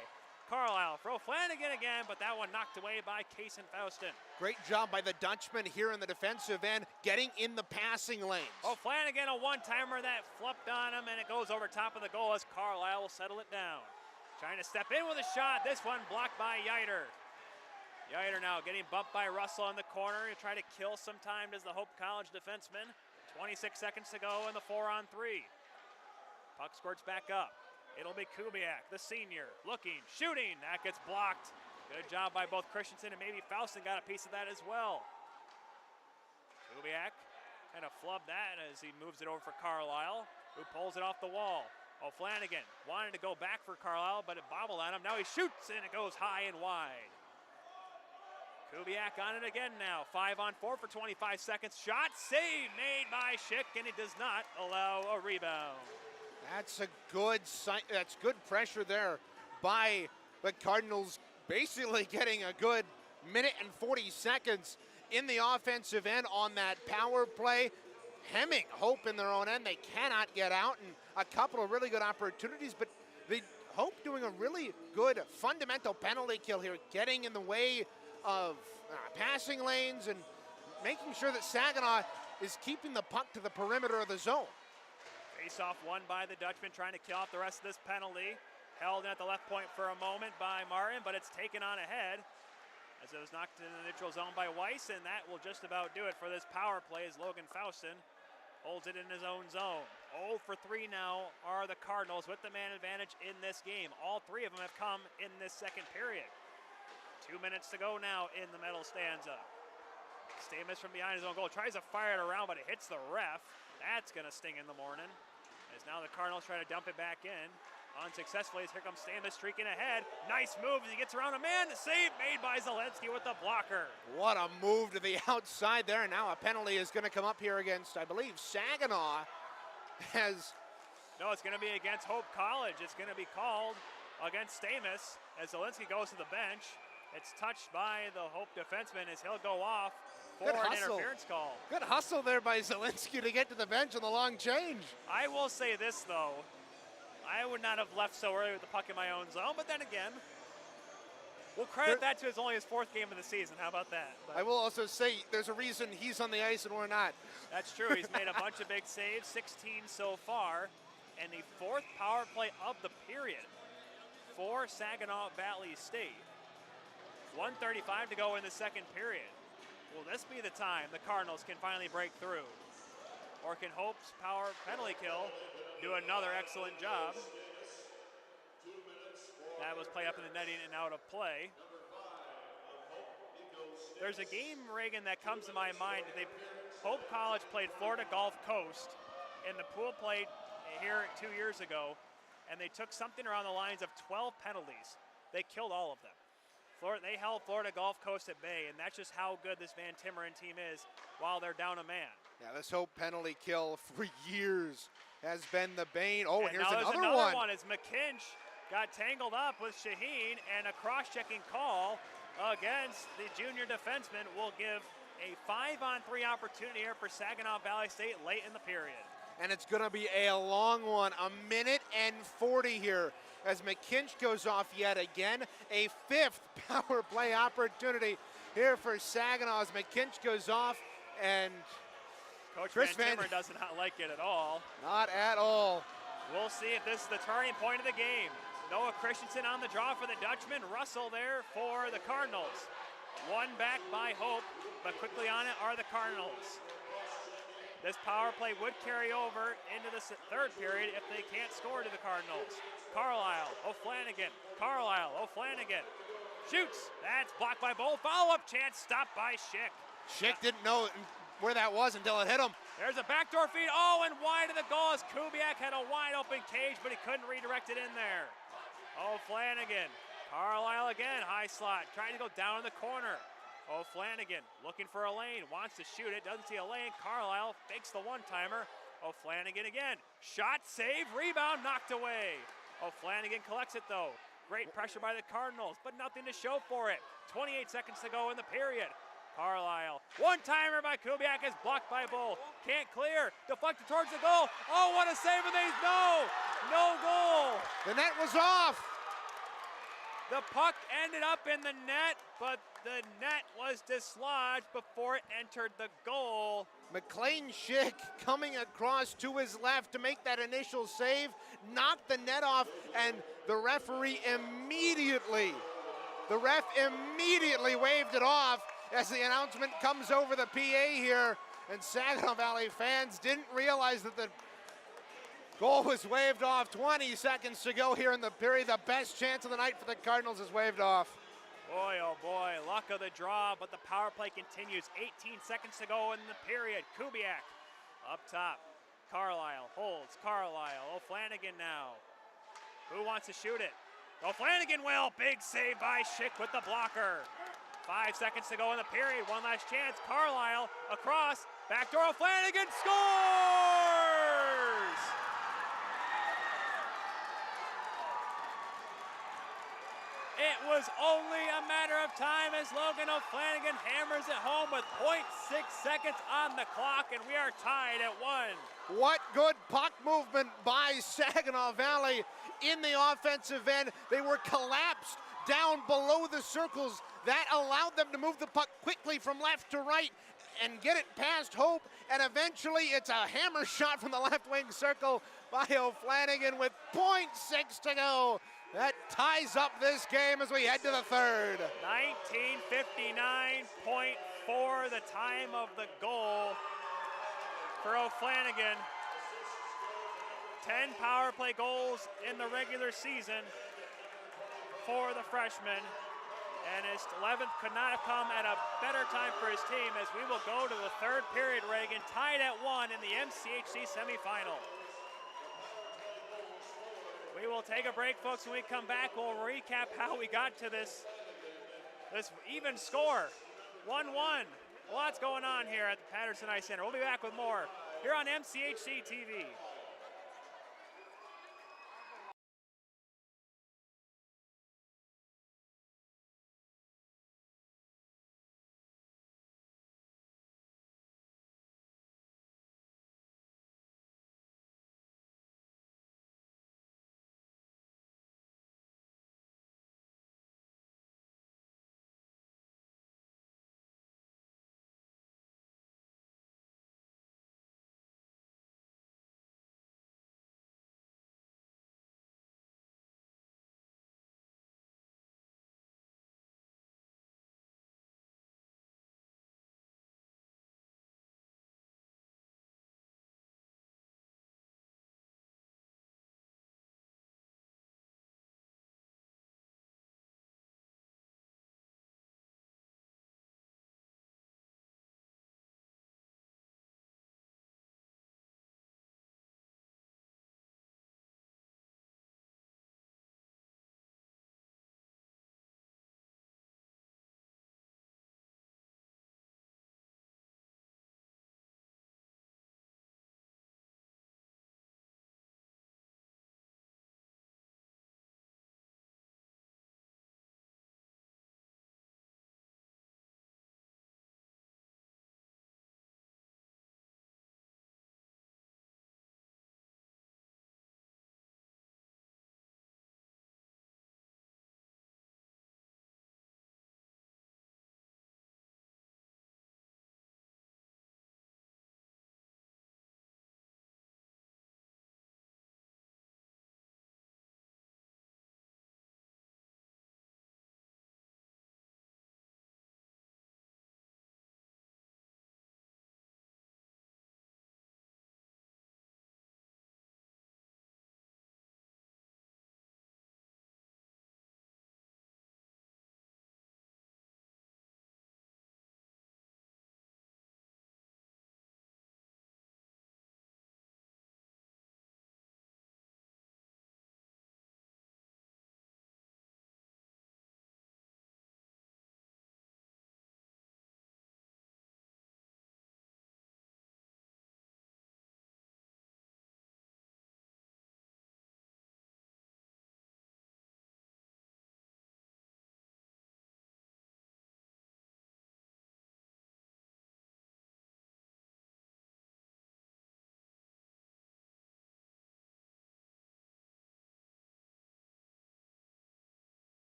Carlisle for O'Flanagan again, but that one knocked away by Kaysen Faustin. Great job by the Dutchmen here in the defensive end, getting in the passing lanes. O'Flanagan, a one-timer that flipped on him, and it goes over top of the goal as Carlisle will settle it down. Trying to step in with a shot. This one blocked by Yiter. Yiter now getting bumped by Russell in the corner to try to kill some time as the Hope College defenseman. 26 seconds to go in the 4-on-3. Puck squirts back up. It'll be Kubiak, the senior, looking, shooting. That gets blocked. Good job by both Christensen and maybe Faustin got a piece of that as well. Kubiak kind of flubbed that as he moves it over for Carlisle, who pulls it off the wall. O'Flanagan wanted to go back for Carlisle, but it bobbled on him. Now he shoots, and it goes high and wide. Kubiak on it again now. 5-on-4 for 25 seconds. Shot save made by Schick, and it does not allow a rebound. That's a good sign. That's good pressure there by the Cardinals, basically getting a good minute and 40 seconds in the offensive end on that power play, hemming Hope in their own end. They cannot get out, and a couple of really good opportunities, but Hope doing a really good fundamental penalty kill here, getting in the way of passing lanes and making sure that Saginaw is keeping the puck to the perimeter of the zone. Face-off won by the Dutchmen, trying to kill off the rest of this penalty. Held in at the left point for a moment by Martin, but it's taken on ahead as it was knocked in the neutral zone by Weiss, and that will just about do it for this power play as Logan Faustin holds it in his own zone. 0 for 3 now are the Cardinals with the man advantage in this game. All three of them have come in this second period. 2 minutes to go now in the middle stanza. Stamus from behind his own goal tries to fire it around, but it hits the ref. That's going to sting in the morning, as now the Cardinals try to dump it back in. Unsuccessfully, as here comes Stamus streaking ahead. Nice move as he gets around a man. The save made by Zelensky with the blocker. What a move to the outside there. Now a penalty is going to come up here against, I believe, Saginaw. No, it's going to be against Hope College. It's going to be called against Stamus as Zelensky goes to the bench. It's touched by the Hope defenseman as he'll go off for an interference call. Good hustle there by Zelensky to get to the bench on the long change. I will say this, though. I would not have left so early with the puck in my own zone, but then again, we'll credit that to only his 4th game of the season. How about that? But I will also say there's a reason he's on the ice and we're not. That's true. He's made a bunch of big saves, 16 so far, and the 4th power play of the period for Saginaw Valley State. 1:35 to go in the second period. Will this be the time the Cardinals can finally break through? Or can Hope's power penalty kill do another excellent job? That was play up in the netting and out of play. There's a game, Reagan, that comes to my mind. Hope College played Florida Gulf Coast, and the pool played here 2 years ago, and they took something around the lines of 12 penalties. They killed all of them. They held Florida Gulf Coast at bay, and that's just how good this Van Timmeren team is while they're down a man. Yeah, this Hope penalty kill for years has been the bane. Oh, and here's now another one. As McKinch got tangled up with Shaheen, and a cross-checking call against the junior defenseman will give a 5-on-3 opportunity here for Saginaw Valley State late in the period. And it's going to be a long one, 1:40 here as McKinch goes off yet again. A 5th power play opportunity here for Saginaw as McKinch goes off, and Coach Van Timmeren does not like it at all. Not at all. We'll see if this is the turning point of the game. Noah Christensen on the draw for the Dutchmen. Russell there for the Cardinals. One back by Hope, but quickly on it are the Cardinals. This power play would carry over into the third period if they can't score to the Cardinals. Carlisle, O'Flanagan, shoots. That's blocked by Bull. Follow-up chance stopped by Schick. Schick didn't know where that was until it hit him. There's a backdoor feed. Oh, and wide of the goal as Kubiak had a wide open cage, but he couldn't redirect it in there. O'Flanagan, Carlisle again, high slot, trying to go down in the corner. O'Flanagan looking for a lane, wants to shoot it, doesn't see a lane. Carlisle fakes the one-timer. O'Flanagan again, shot, save, rebound, knocked away. O'Flanagan collects it though. Great pressure by the Cardinals, but nothing to show for it. 28 seconds to go in the period. Carlisle, one-timer by Kubiak is blocked by Bull. Can't clear, deflected towards the goal. Oh, what a save, and no goal. The net was off. The puck ended up in the net, but the net was dislodged before it entered the goal. McLean Schick coming across to his left to make that initial save, knocked the net off, and the referee immediately waved it off as the announcement comes over the PA here, and Saginaw Valley fans didn't realize that the goal was waved off. 20 seconds to go here in the period. The best chance of the night for the Cardinals is waved off. Boy, oh boy, luck of the draw, but the power play continues. 18 seconds to go in the period. Kubiak up top. Carlisle holds. Carlisle. O'Flanagan now. Who wants to shoot it? O'Flanagan will. Big save by Schick with the blocker. 5 seconds to go in the period. One last chance. Carlisle across. Backdoor O'Flanagan scores! It was only a matter of time as Logan O'Flanagan hammers it home with 0.6 seconds on the clock, and we are tied at 1. What good puck movement by Saginaw Valley in the offensive end. They were collapsed down below the circles. That allowed them to move the puck quickly from left to right and get it past Hope, and eventually it's a hammer shot from the left wing circle by O'Flanagan with 0.6 to go. That ties up this game as we head to the third. 19:59.4, the time of the goal for O'Flanagan. 10 power play goals in the regular season for the freshman. And his 11th could not have come at a better time for his team, as we will go to the third period, Reagan, tied at 1 in the MCHC semifinal. We will take a break, folks. When we come back, we'll recap how we got to this even score, 1-1. Lots going on here at the Patterson Ice Center. We'll be back with more here on MCHC TV.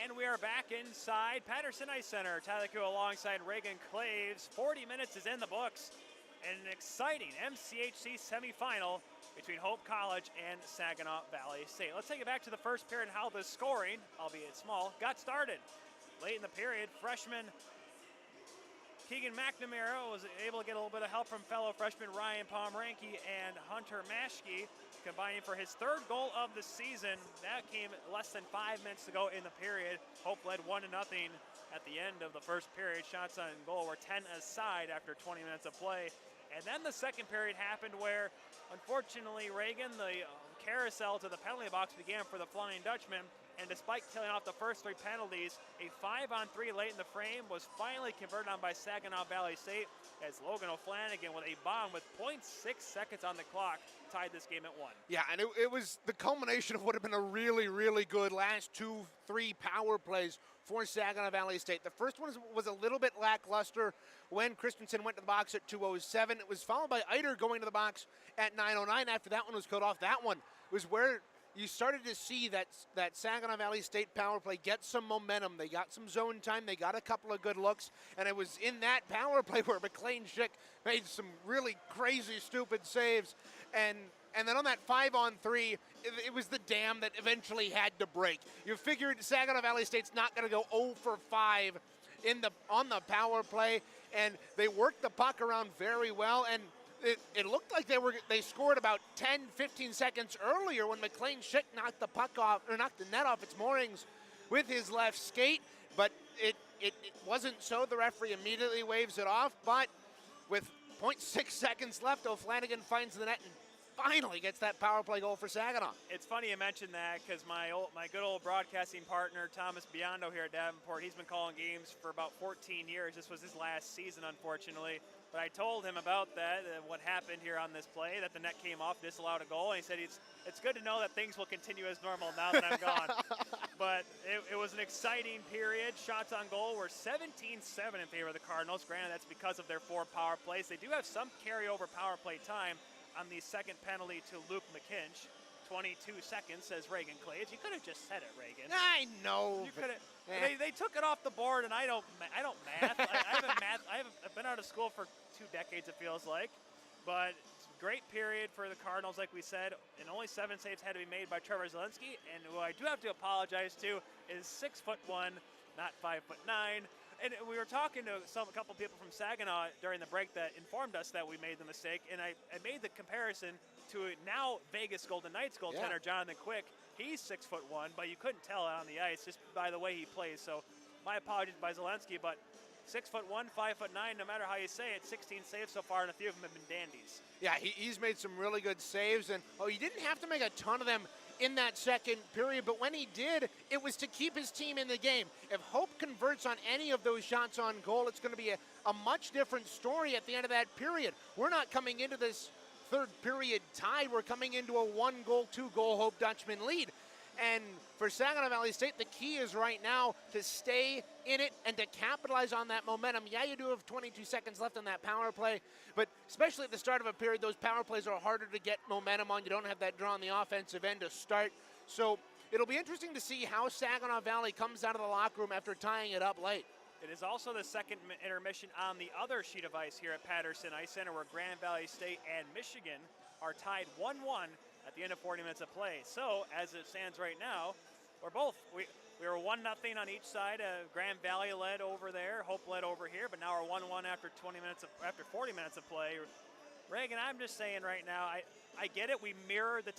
And we are back inside Patterson Ice Center. Tyler Kuh alongside Reagan Claves. 40 minutes is in the books. And an exciting MCHC semifinal between Hope College and Saginaw Valley State. Let's take it back to the first period and how the scoring, albeit small, got started. Late in the period, freshman Keegan McNamara was able to get a little bit of help from fellow freshmen Ryan Pomeranke and Hunter Maschke, combining for his third goal of the season. That came less than 5 minutes to go in the period. Hope led 1-0 at the end of the first period. Shots on goal were 10 aside after 20 minutes of play. And then the second period happened where, unfortunately, Reagan, the carousel to the penalty box began for the Flying Dutchmen. And despite killing off the first 3 penalties, a 5-on-3 late in the frame was finally converted on by Saginaw Valley State as Logan O'Flanagan with a bomb with 0.6 seconds on the clock tied this game at 1. Yeah, and it was the culmination of what had been a really, really good last 2-3 power plays for Saginaw Valley State. The first one was a little bit lackluster when Christensen went to the box at 2:07. It was followed by Eiter going to the box at 9:09. After that one was cut off, that one was where you started to see that Saginaw Valley State power play get some momentum. They got some zone time. They got a couple of good looks. And it was in that power play where McLean Schick made some really crazy, stupid saves. And then on that 5-on-3, it was the dam that eventually had to break. You figured Saginaw Valley State's not going to go 0 for 5 on the power play. And they worked the puck around very well. And it looked like they scored about 10-15 seconds earlier when McLean Schick knocked the puck off, or knocked the net off its moorings with his left skate, but it wasn't so. The referee immediately waves it off, but with 0.6 seconds left, O'Flanagan finds the net and finally gets that power play goal for Saginaw. It's funny you mentioned that because my good old broadcasting partner, Thomas Biondo here at Davenport, he's been calling games for about 14 years. This was his last season, unfortunately. But I told him about that, what happened here on this play, that the net came off, disallowed a goal. And he said it's good to know that things will continue as normal now that I'm gone. But it was an exciting period. Shots on goal were 17-7 in favor of the Cardinals. Granted, that's because of their 4 power plays. They do have some carryover power play time on the second penalty to Luke McKinch. 22 seconds, says Reagan Claves. You could have just said it, Reagan. I know. You could have. They took it off the board, and I don't math. I've been out of school for 2 decades, it feels like. But it's a great period for the Cardinals, like we said, and only 7 saves had to be made by Trevor Zielinski. And who I do have to apologize to is 6'1", not 5'9". And we were talking to a couple people from Saginaw during the break that informed us that we made the mistake. And I made the comparison to now Vegas Golden Knights goaltender Jonathan Quick. He's 6'1", but you couldn't tell on the ice just by the way he plays. So my apologies by Zielinski, but 6'1", 5'9", no matter how you say it, 16 saves so far, and a few of them have been dandies. Yeah, he's made some really good saves, and he didn't have to make a ton of them in that second period, but when he did, it was to keep his team in the game. If Hope converts on any of those shots on goal, it's going to be a much different story at the end of that period. We're not coming into this third period tied. We're coming into a 1-goal, 2-goal Hope Dutchman lead. And for Saginaw Valley State, the key is right now to stay in it and to capitalize on that momentum. Yeah, you do have 22 seconds left on that power play, but especially at the start of a period, those power plays are harder to get momentum on. You don't have that draw on the offensive end to start. So it'll be interesting to see how Saginaw Valley comes out of the locker room after tying it up late. It is also the second intermission on the other sheet of ice here at Patterson Ice Center, where Grand Valley State and Michigan are tied 1-1 at the end of 40 minutes of play. So, as it stands right now, we were 1-0 on each side. Grand Valley led over there, Hope led over here, but now we're 1-1 after 40 minutes of play. Reagan, I'm just saying right now, I get it. We mirror the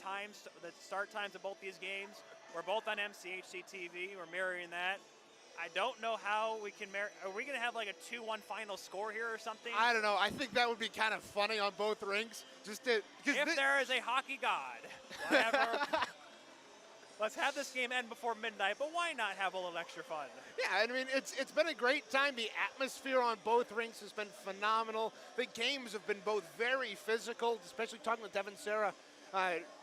start times of both these games. We're both on MCHC TV. We're mirroring that. I don't know how we can are we going to have like a 2-1 final score here or something? I don't know. I think that would be kind of funny on both rinks. If there is a hockey god, whatever. Let's have this game end before midnight, but why not have a little extra fun? Yeah, I mean, it's been a great time. The atmosphere on both rinks has been phenomenal. The games have been both very physical, especially talking with Devin Serra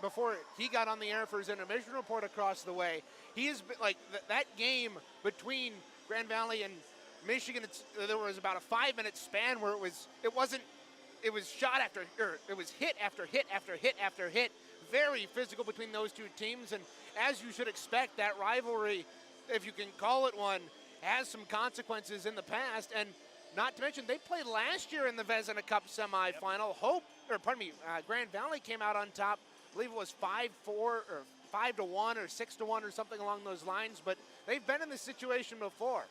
before he got on the air for his intermission report across the way. He has been like that game between Grand Valley and Michigan. There was about a 5-minute span where it was shot after, or it was hit after hit after hit after hit. Very physical between those two teams, and as you should expect, that rivalry if you can call it one, has some consequences in the past, and not to mention they played last year in the Vezina Cup semifinal. Grand Valley came out on top. I believe it was 5-4 or 5-1 or 6-1 or something along those lines, but they've been in this situation before.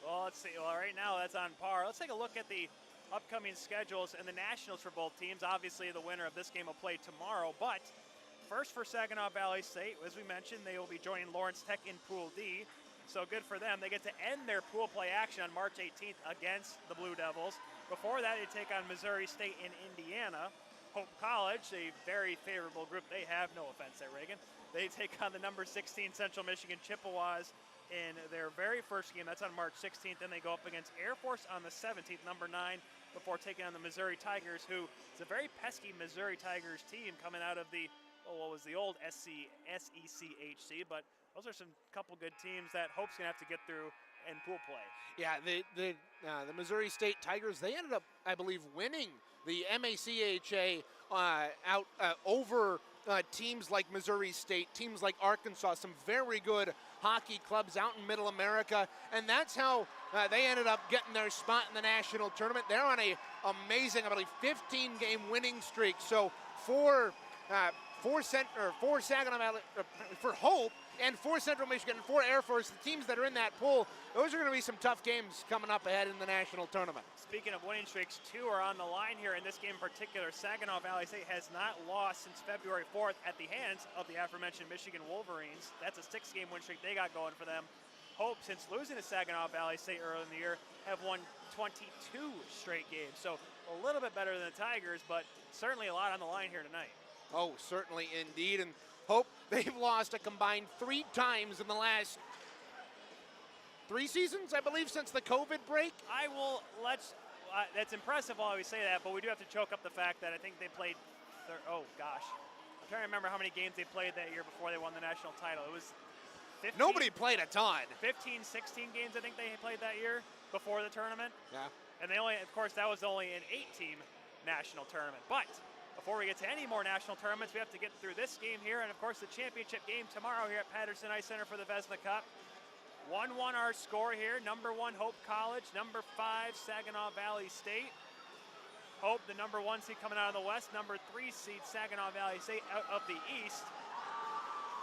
Well, let's see. Well, right now that's on par. Let's take a look at the upcoming schedules and the nationals for both teams. Obviously, the winner of this game will play tomorrow, but first for Saginaw Valley State, as we mentioned, they will be joining Lawrence Tech in Pool D. So good for them. They get to end their pool play action on March 18th against the Blue Devils. Before that, they take on Missouri State in Indiana. Hope College, a very favorable group they have. No offense there, Reagan. They take on the number 16 Central Michigan Chippewas in their very first game. That's on March 16th. Then they go up against Air Force on the 17th, number 9, before taking on the Missouri Tigers, who is a very pesky Missouri Tigers team coming out of the, what was the old SECHC, but those are some couple good teams that Hope's gonna have to get through in pool play. Yeah, the Missouri State Tigers, they ended up, I believe, winning the MCHC over teams like Missouri State, teams like Arkansas, some very good hockey clubs out in Middle America, and that's how they ended up getting their spot in the national tournament. They're on a amazing, I believe, 15-game winning streak. So for Saginaw Valley, for Hope, and for Central Michigan, and for Air Force, the teams that are in that pool, those are going to be some tough games coming up ahead in the national tournament. Speaking of winning streaks, 2 are on the line here in this game in particular. Saginaw Valley State has not lost since February 4th at the hands of the aforementioned Michigan Wolverines. That's a 6-game win streak they got going for them. Hope, since losing to Saginaw Valley State early in the year, have won 22 straight games. So a little bit better than the Tigers, but certainly a lot on the line here tonight. Oh, certainly indeed. And Hope, they've lost a combined 3 times in the last 3 seasons, I believe, since the COVID break. That's impressive while we say that, but we do have to choke up the fact that I think they played, I'm trying to remember how many games they played that year before they won the national title. It was 15, nobody played a ton. 15, 16 games I think they played that year before the tournament. Yeah. And they only, of course, that was only an 8-team national tournament. But before we get to any more national tournaments, we have to get through this game here, and of course the championship game tomorrow here at Patterson Ice Center for the Vezina Cup. 1-1 our score here. Number 1 Hope College, number 5 Saginaw Valley State. Hope, the number 1 seed coming out of the west, number 3 seed Saginaw Valley State out of the east.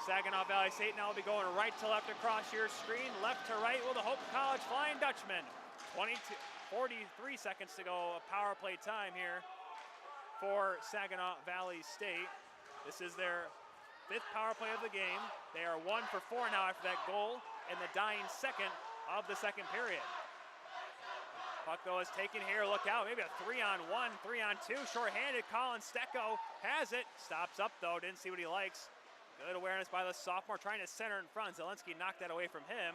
Saginaw Valley State now will be going right to left across your screen, left to right will the Hope College Flying Dutchmen. 43 seconds to go, power play time here for Saginaw Valley State. This is their 5th power play of the game. They are 1 for 4 now after that goal in the dying second of the second period. Puck though is taken here, look out, maybe a 3-on-1, 3-on-2, shorthanded. Colin Stecco has it, stops up though, didn't see what he likes. Good awareness by the sophomore, trying to center in front. Zielinski knocked that away from him.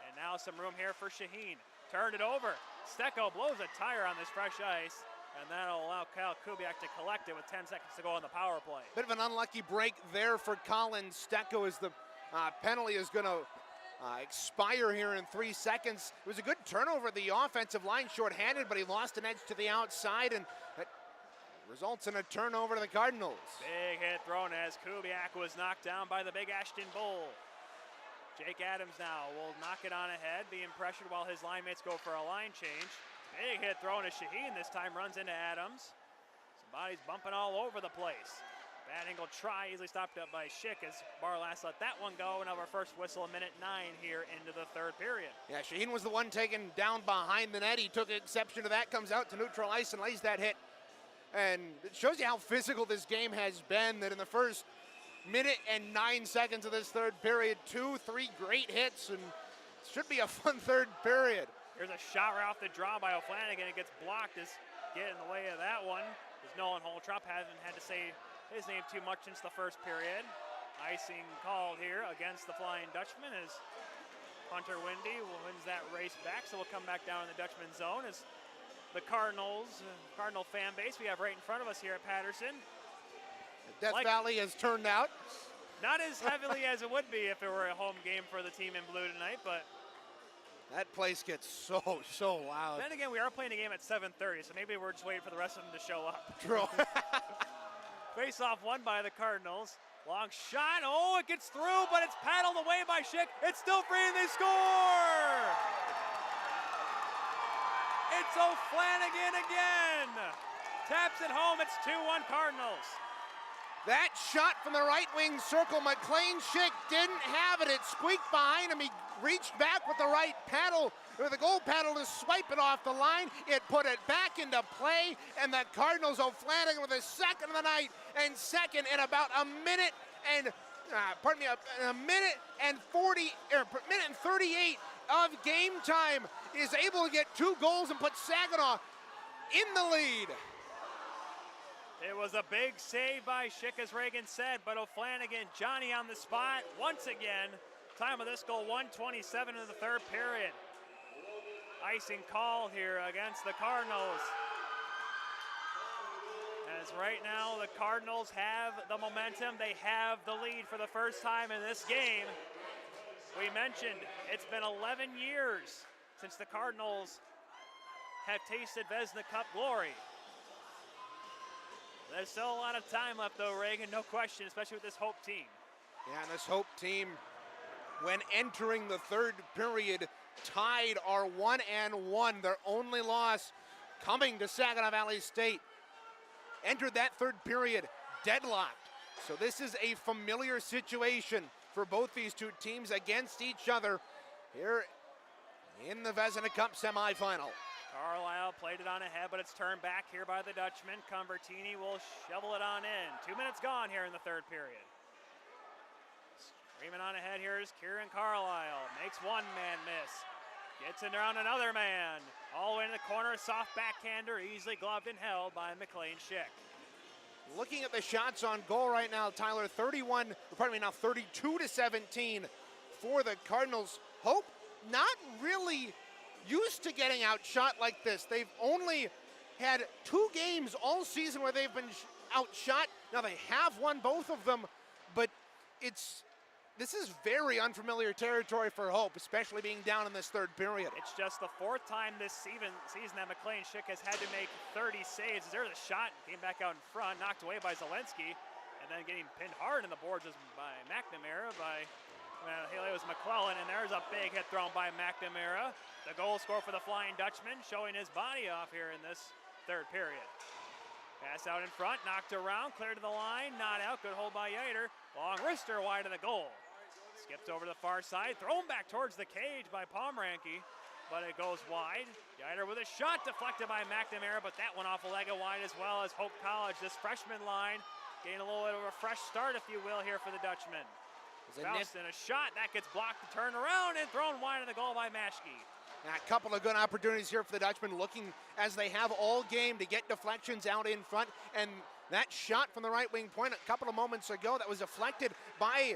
And now some room here for Shaheen. Turned it over. Stecco blows a tire on this fresh ice. And that'll allow Kyle Kubiak to collect it with 10 seconds to go on the power play. Bit of an unlucky break there for Colin Stecco as the penalty is going to expire here in 3 seconds. It was a good turnover. The offensive line shorthanded, but he lost an edge to the outside, and that results in a turnover to the Cardinals. Big hit thrown as Kubiak was knocked down by the Big Ashton Bull. Jake Adams now will knock it on ahead, being pressured while his line mates go for a line change. Big hit thrown as Shaheen this time runs into Adams. Somebody's bumping all over the place. Bad angle try, easily stopped up by Schick as Barlass let that one go. And our first whistle, 1:09 here into the 3rd period. Yeah, Shaheen was the one taken down behind the net. He took exception to that, comes out to neutral ice and lays that hit. And it shows you how physical this game has been, that in the first 1:09 of this 3rd period, 2-3 great hits, and it should be a fun 3rd period. Here's a shot right off the draw by O'Flanagan. It gets blocked as get in the way of that one. As Nolan Holtrop hasn't had to say his name too much since the 1st period. Icing called here against the Flying Dutchman as Hunter Windy wins that race back. So we'll come back down in the Dutchman zone as the Cardinal fan base we have right in front of us here at Patterson. Death Valley has turned out. Not as heavily as it would be if it were a home game for the team in blue tonight, but that place gets so loud. Then again, we are playing a game at 7:30, so maybe we're just waiting for the rest of them to show up. True. Face-off won by the Cardinals. Long shot, oh, it gets through, but it's paddled away by Schick. It's still free and they score! It's O'Flanagan again. Taps it home, it's 2-1 Cardinals. That shot from the right wing circle, McLean Schick didn't have it. It squeaked behind him. He reached back with the right paddle, or the goal paddle to swipe it off the line. It put it back into play, and the Cardinals, O'Flanagan with his second of the night, and second in about a minute and, a minute and 38 of game time, is able to get 2 goals and put Saginaw in the lead. It was a big save by Schick, as Reagan said, but O'Flanagan, Johnny on the spot once again. Time of this goal, 1:27 in the third period. Icing call here against the Cardinals. As right now the Cardinals have the momentum, they have the lead for the first time in this game. We mentioned it's been 11 years since the Cardinals have tasted Vezina Cup glory. There's still a lot of time left though, Reagan, no question, especially with this Hope team. Yeah, and this Hope team, when entering the third period, tied are 1-1. Their only loss coming to Saginaw Valley State. Entered that third period deadlocked. So this is a familiar situation for both these two teams against each other here in the Vezina Cup semifinal. Carlisle played it on ahead, but it's turned back here by the Dutchmen. Convertini will shovel it on in. 2 minutes gone here in the third period. Screaming on ahead here is Kieran Carlisle. Makes one man miss. Gets it around another man. All the way in the corner, soft backhander, easily gloved and held by McLean Schick. Looking at the shots on goal right now, Tyler, 32-17 for the Cardinals. Hope not really used to getting outshot like this. They've only had 2 games all season where they've been outshot. Now they have won both of them, but this is very unfamiliar territory for Hope, especially being down in this third period. It's just the 4th time this season that McLean Schick has had to make 30 saves. There's a shot, came back out in front, knocked away by Zelensky, and then getting pinned hard in the boards by McNamara, it was McClellan, and there's a big hit thrown by McNamara. The goal score for the Flying Dutchman, showing his body off here in this third period. Pass out in front, knocked around, cleared to the line, not out, good hold by Yater. Long wrister wide of the goal. Skipped over to the far side, thrown back towards the cage by Pomeranke, but it goes wide. Yater with a shot deflected by McNamara, but that one off a leg of wide, as well as Hope College, this freshman line, getting a little bit of a fresh start, if you will, here for the Dutchmen. Faustin, a shot, that gets blocked to turn around and thrown wide of the goal by Maschke. A couple of good opportunities here for the Dutchmen, looking as they have all game to get deflections out in front, and that shot from the right wing point a couple of moments ago that was deflected by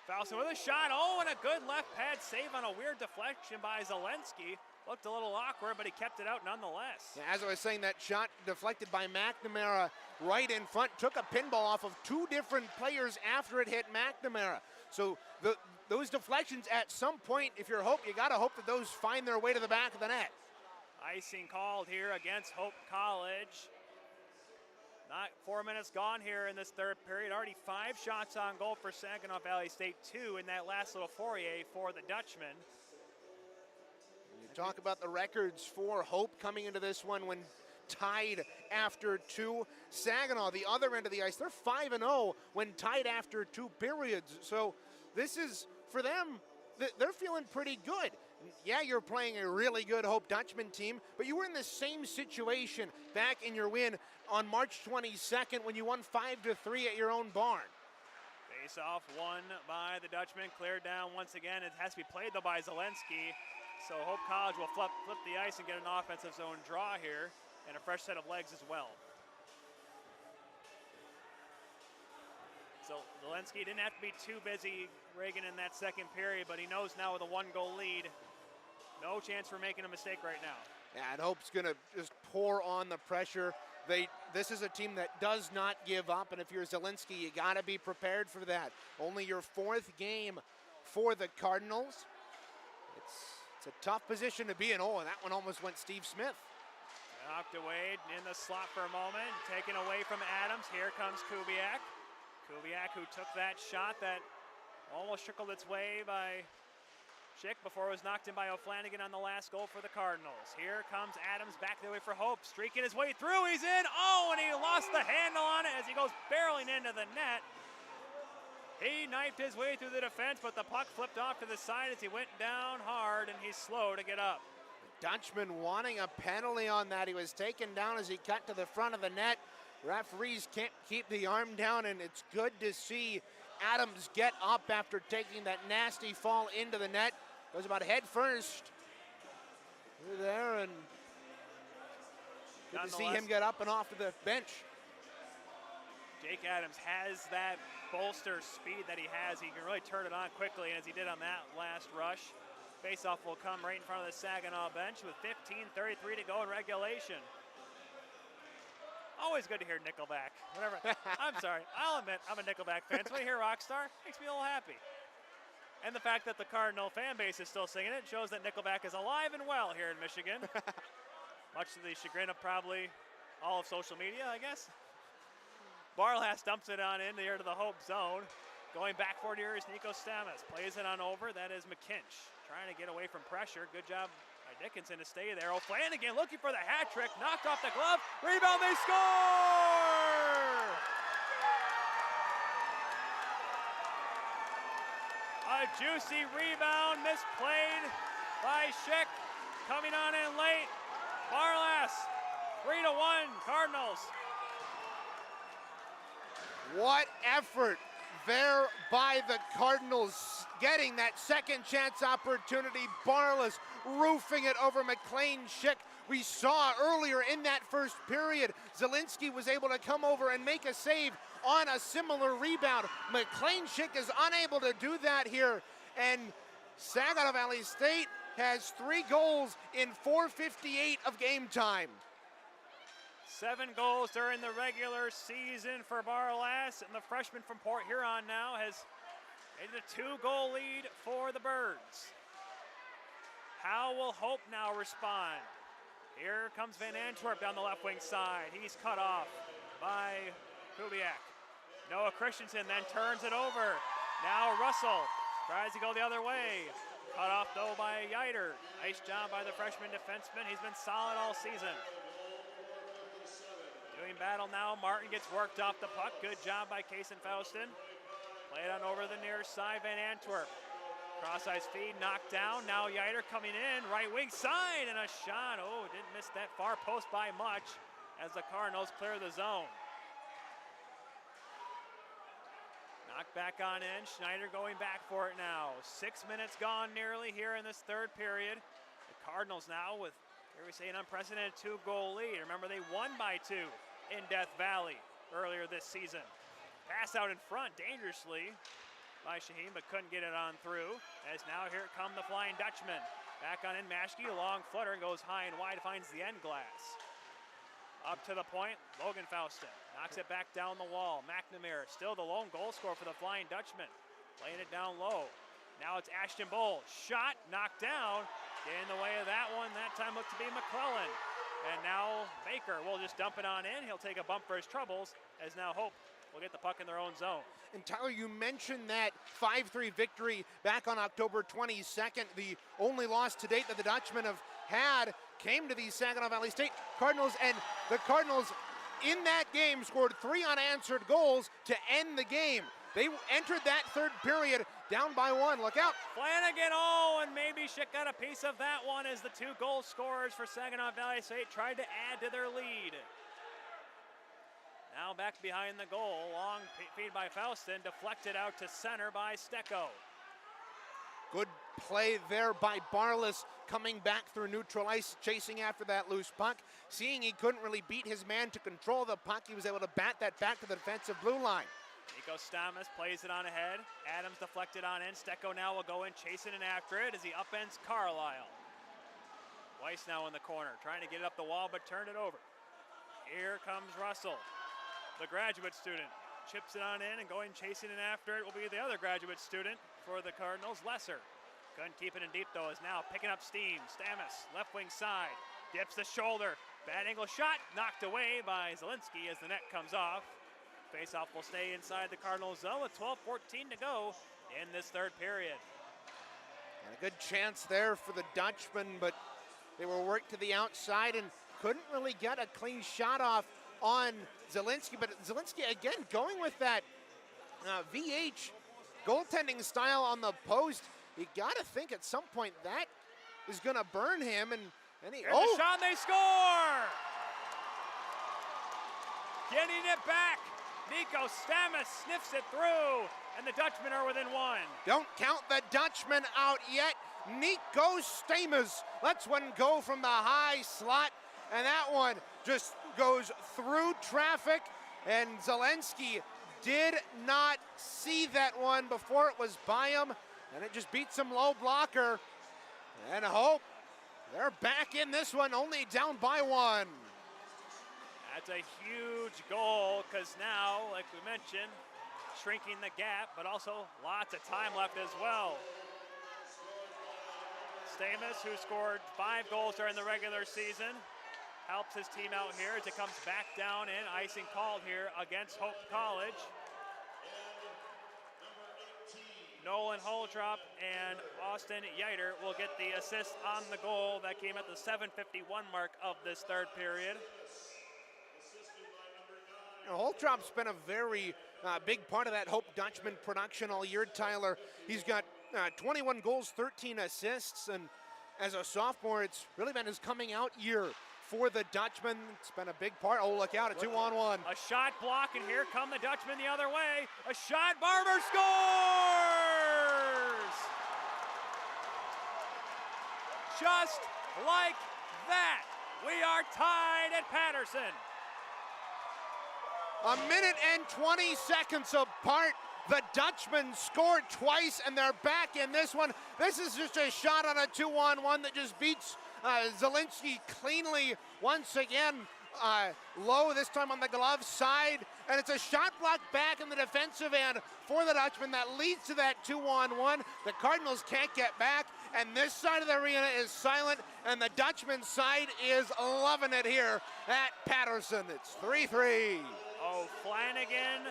Faustin with a shot, and a good left pad save on a weird deflection by Zelensky. Looked a little awkward, but he kept it out nonetheless. Yeah, as I was saying, that shot deflected by McNamara right in front, took a pinball off of 2 different players after it hit McNamara. So those deflections at some point, if you're Hope, you gotta hope that those find their way to the back of the net. Icing called here against Hope College. Not 4 minutes gone here in this third period. Already 5 shots on goal for Saginaw Valley State, 2 in that last little foray for the Dutchmen. You talk about the records for Hope coming into this one when tied after 2. Saginaw, the other end of the ice, they're 5-0 when tied after 2 periods. So this is, for them, they're feeling pretty good. Yeah, you're playing a really good Hope Dutchman team, but you were in the same situation back in your win on March 22nd when you won 5-3 at your own barn. Face off won by the Dutchman, cleared down once again. It has to be played though by Zelensky. So Hope College will flip the ice and get an offensive zone draw here and a fresh set of legs as well. So Zelensky didn't have to be too busy, Reagan, in that second period, but he knows now with a 1-goal lead, no chance for making a mistake right now. Yeah, and Hope's gonna just pour on the pressure. This is a team that does not give up, and if you're Zelensky, you gotta be prepared for that. Only your 4th game for the Cardinals. It's a tough position to be in. And that one almost went Steve Smith. Knocked away in the slot for a moment, taken away from Adams. Here comes Kubiak. Kubiak, who took that shot that almost trickled its way by Schick before it was knocked in by O'Flanagan on the last goal for the Cardinals. Here comes Adams back the way for Hope, streaking his way through. He's in. Oh, and he lost the handle on it as he goes barreling into the net. He knifed his way through the defense, but the puck flipped off to the side as he went down hard, and he's slow to get up. Dutchmen wanting a penalty on that. He was taken down as he cut to the front of the net. Referees can't keep the arm down, and it's good to see Adams get up after taking that nasty fall into the net. Goes about head first through there, and good to see him get up and off to the bench. Jake Adams has that bolster speed that he has. He can really turn it on quickly, as he did on that last rush. Faceoff will come right in front of the Saginaw bench with 15:33 to go in regulation. Always good to hear Nickelback. Whatever. I'm sorry. I'll admit I'm a Nickelback fan. So when I hear Rockstar, it makes me a little happy. And the fact that the Cardinal fan base is still singing it shows that Nickelback is alive and well here in Michigan. Much to the chagrin of probably all of social media, I guess. Barlas dumps it on in here to the Hope zone. Going back forward here is Nico Stamas. Plays it on over. That is McKinch. Trying to get away from pressure. Good job by Dickinson to stay there. O'Flanagan looking for the hat trick. Knocked off the glove. Rebound, they score! A juicy rebound misplayed by Schick. Coming on in late. Barlas, 3-1 Cardinals. What effort there by the Cardinals, getting that second chance opportunity. Barlas roofing it over McLean Schick. We saw earlier in that first period, Zielinski was able to come over and make a save on a similar rebound. McLean Schick is unable to do that here, and Saginaw Valley State has 3 goals in 4:58 of game time. 7 goals during the regular season for Barlas, and the freshman from Port Huron now has made a 2-goal lead for the Birds. How will Hope now respond? Here comes Van Antwerp down the left wing side. He's cut off by Kubiak. Noah Christensen then turns it over. Now Russell tries to go the other way. Cut off though by Yiter. Nice job by the freshman defenseman. He's been solid all season. Doing battle now, Martin gets worked off the puck. Good job by Kaysen Faustin. Play it on over the near side, Van Antwerp. Cross-ice feed, knocked down. Now Yiter coming in, right wing side, and a shot. Oh, didn't miss that far post by much as the Cardinals clear the zone. Knocked back on in, Schneider going back for it now. 6 minutes gone nearly here in this third period. The Cardinals now with, here we say, an unprecedented 2-goal lead. Remember, they won by 2 in Death Valley earlier this season. Pass out in front dangerously by Shaheen, but couldn't get it on through. As now here come the Flying Dutchmen. Back on in Maschke, a long footer, goes high and wide, finds the end glass. Up to the point, Logan Faustin knocks it back down the wall. McNamara, still the lone goal scorer for the Flying Dutchmen. Laying it down low. Now it's Ashton Bull. Shot, knocked down. Get in the way of that one. That time looked to be McClellan. And now Baker will just dump it on in. He'll take a bump for his troubles, as now Hope will get the puck in their own zone. And Tyler, you mentioned that 5-3 victory back on October 22nd. The only loss to date that the Dutchmen have had came to the Saginaw Valley State Cardinals, and the Cardinals in that game scored 3 unanswered goals to end the game. They entered that third period down by 1. Look out. Flanagan, oh, and maybe Schick got a piece of that one as the 2 goal scorers for Saginaw Valley State tried to add to their lead. Now back behind the goal, long feed by Faustin, deflected out to center by Stecco. Good play there by Barlas, coming back through neutral ice, chasing after that loose puck. Seeing he couldn't really beat his man to control the puck, he was able to bat that back to the defensive blue line. Nico Stamas plays it on ahead. Adams deflected on in. Stecco now will go in, chasing and after it as he upends Carlisle. Weiss now in the corner, trying to get it up the wall, but turned it over. Here comes Russell, the graduate student. Chips it on in and going chasing and after it will be the other graduate student for the Cardinals, Lesser. Couldn't keep it in deep though, is now picking up steam. Stamas, left wing side, dips the shoulder, Bad angle shot knocked away by Zielinski as the net comes off. Faceoff will stay inside the Cardinals zone with 12:14 to go in this third period. And a good chance there for the Dutchmen, but they were worked to the outside and couldn't really get a clean shot off on Zielinski. But Zielinski again going with that VH goaltending style on the post. You got to think at some point that is going to burn him. And he, here's the shot, and they score! Getting it back. Nico Stamus sniffs it through, and the Dutchmen are within one. Don't count the Dutchmen out yet. Nico Stamus lets one go from the high slot, and that one just goes through traffic, and Zielinski did not see that one before it was by him, and it just beats him low blocker. And Hope, they're back in this one, only down by one. That's a huge goal because now, like we mentioned, shrinking the gap, but also lots of time left as well. Stamus, who scored 5 goals during the regular season, helps his team out here as it comes back down in. Icing called here against Hope College. Nolan Holdrop and Austin Yeiter will get the assist on the goal that came at the 7:51 mark of this third period. Holdrop's been a very big part of that Hope Dutchman production all year, Tyler. He's got 21 goals, 13 assists, and as a sophomore, it's really been his coming out year for the Dutchmen. It's been a big part. Oh, look out, a 2-on-1. A shot block, and here come the Dutchmen the other way. A shot, Barber scores! Just like that, we are tied at Patterson. A minute and 20 seconds apart. The Dutchmen scored twice, and they're back in this one. This is just a shot on a 2-on-1 that just beats Zielinski cleanly once again. Low, this time on the glove side, and it's a shot block back in the defensive end for the Dutchmen that leads to that 2-on-1. The Cardinals can't get back, and this side of the arena is silent, and the Dutchman side is loving it here at Patterson. It's 3-3. Oh, Flanagan,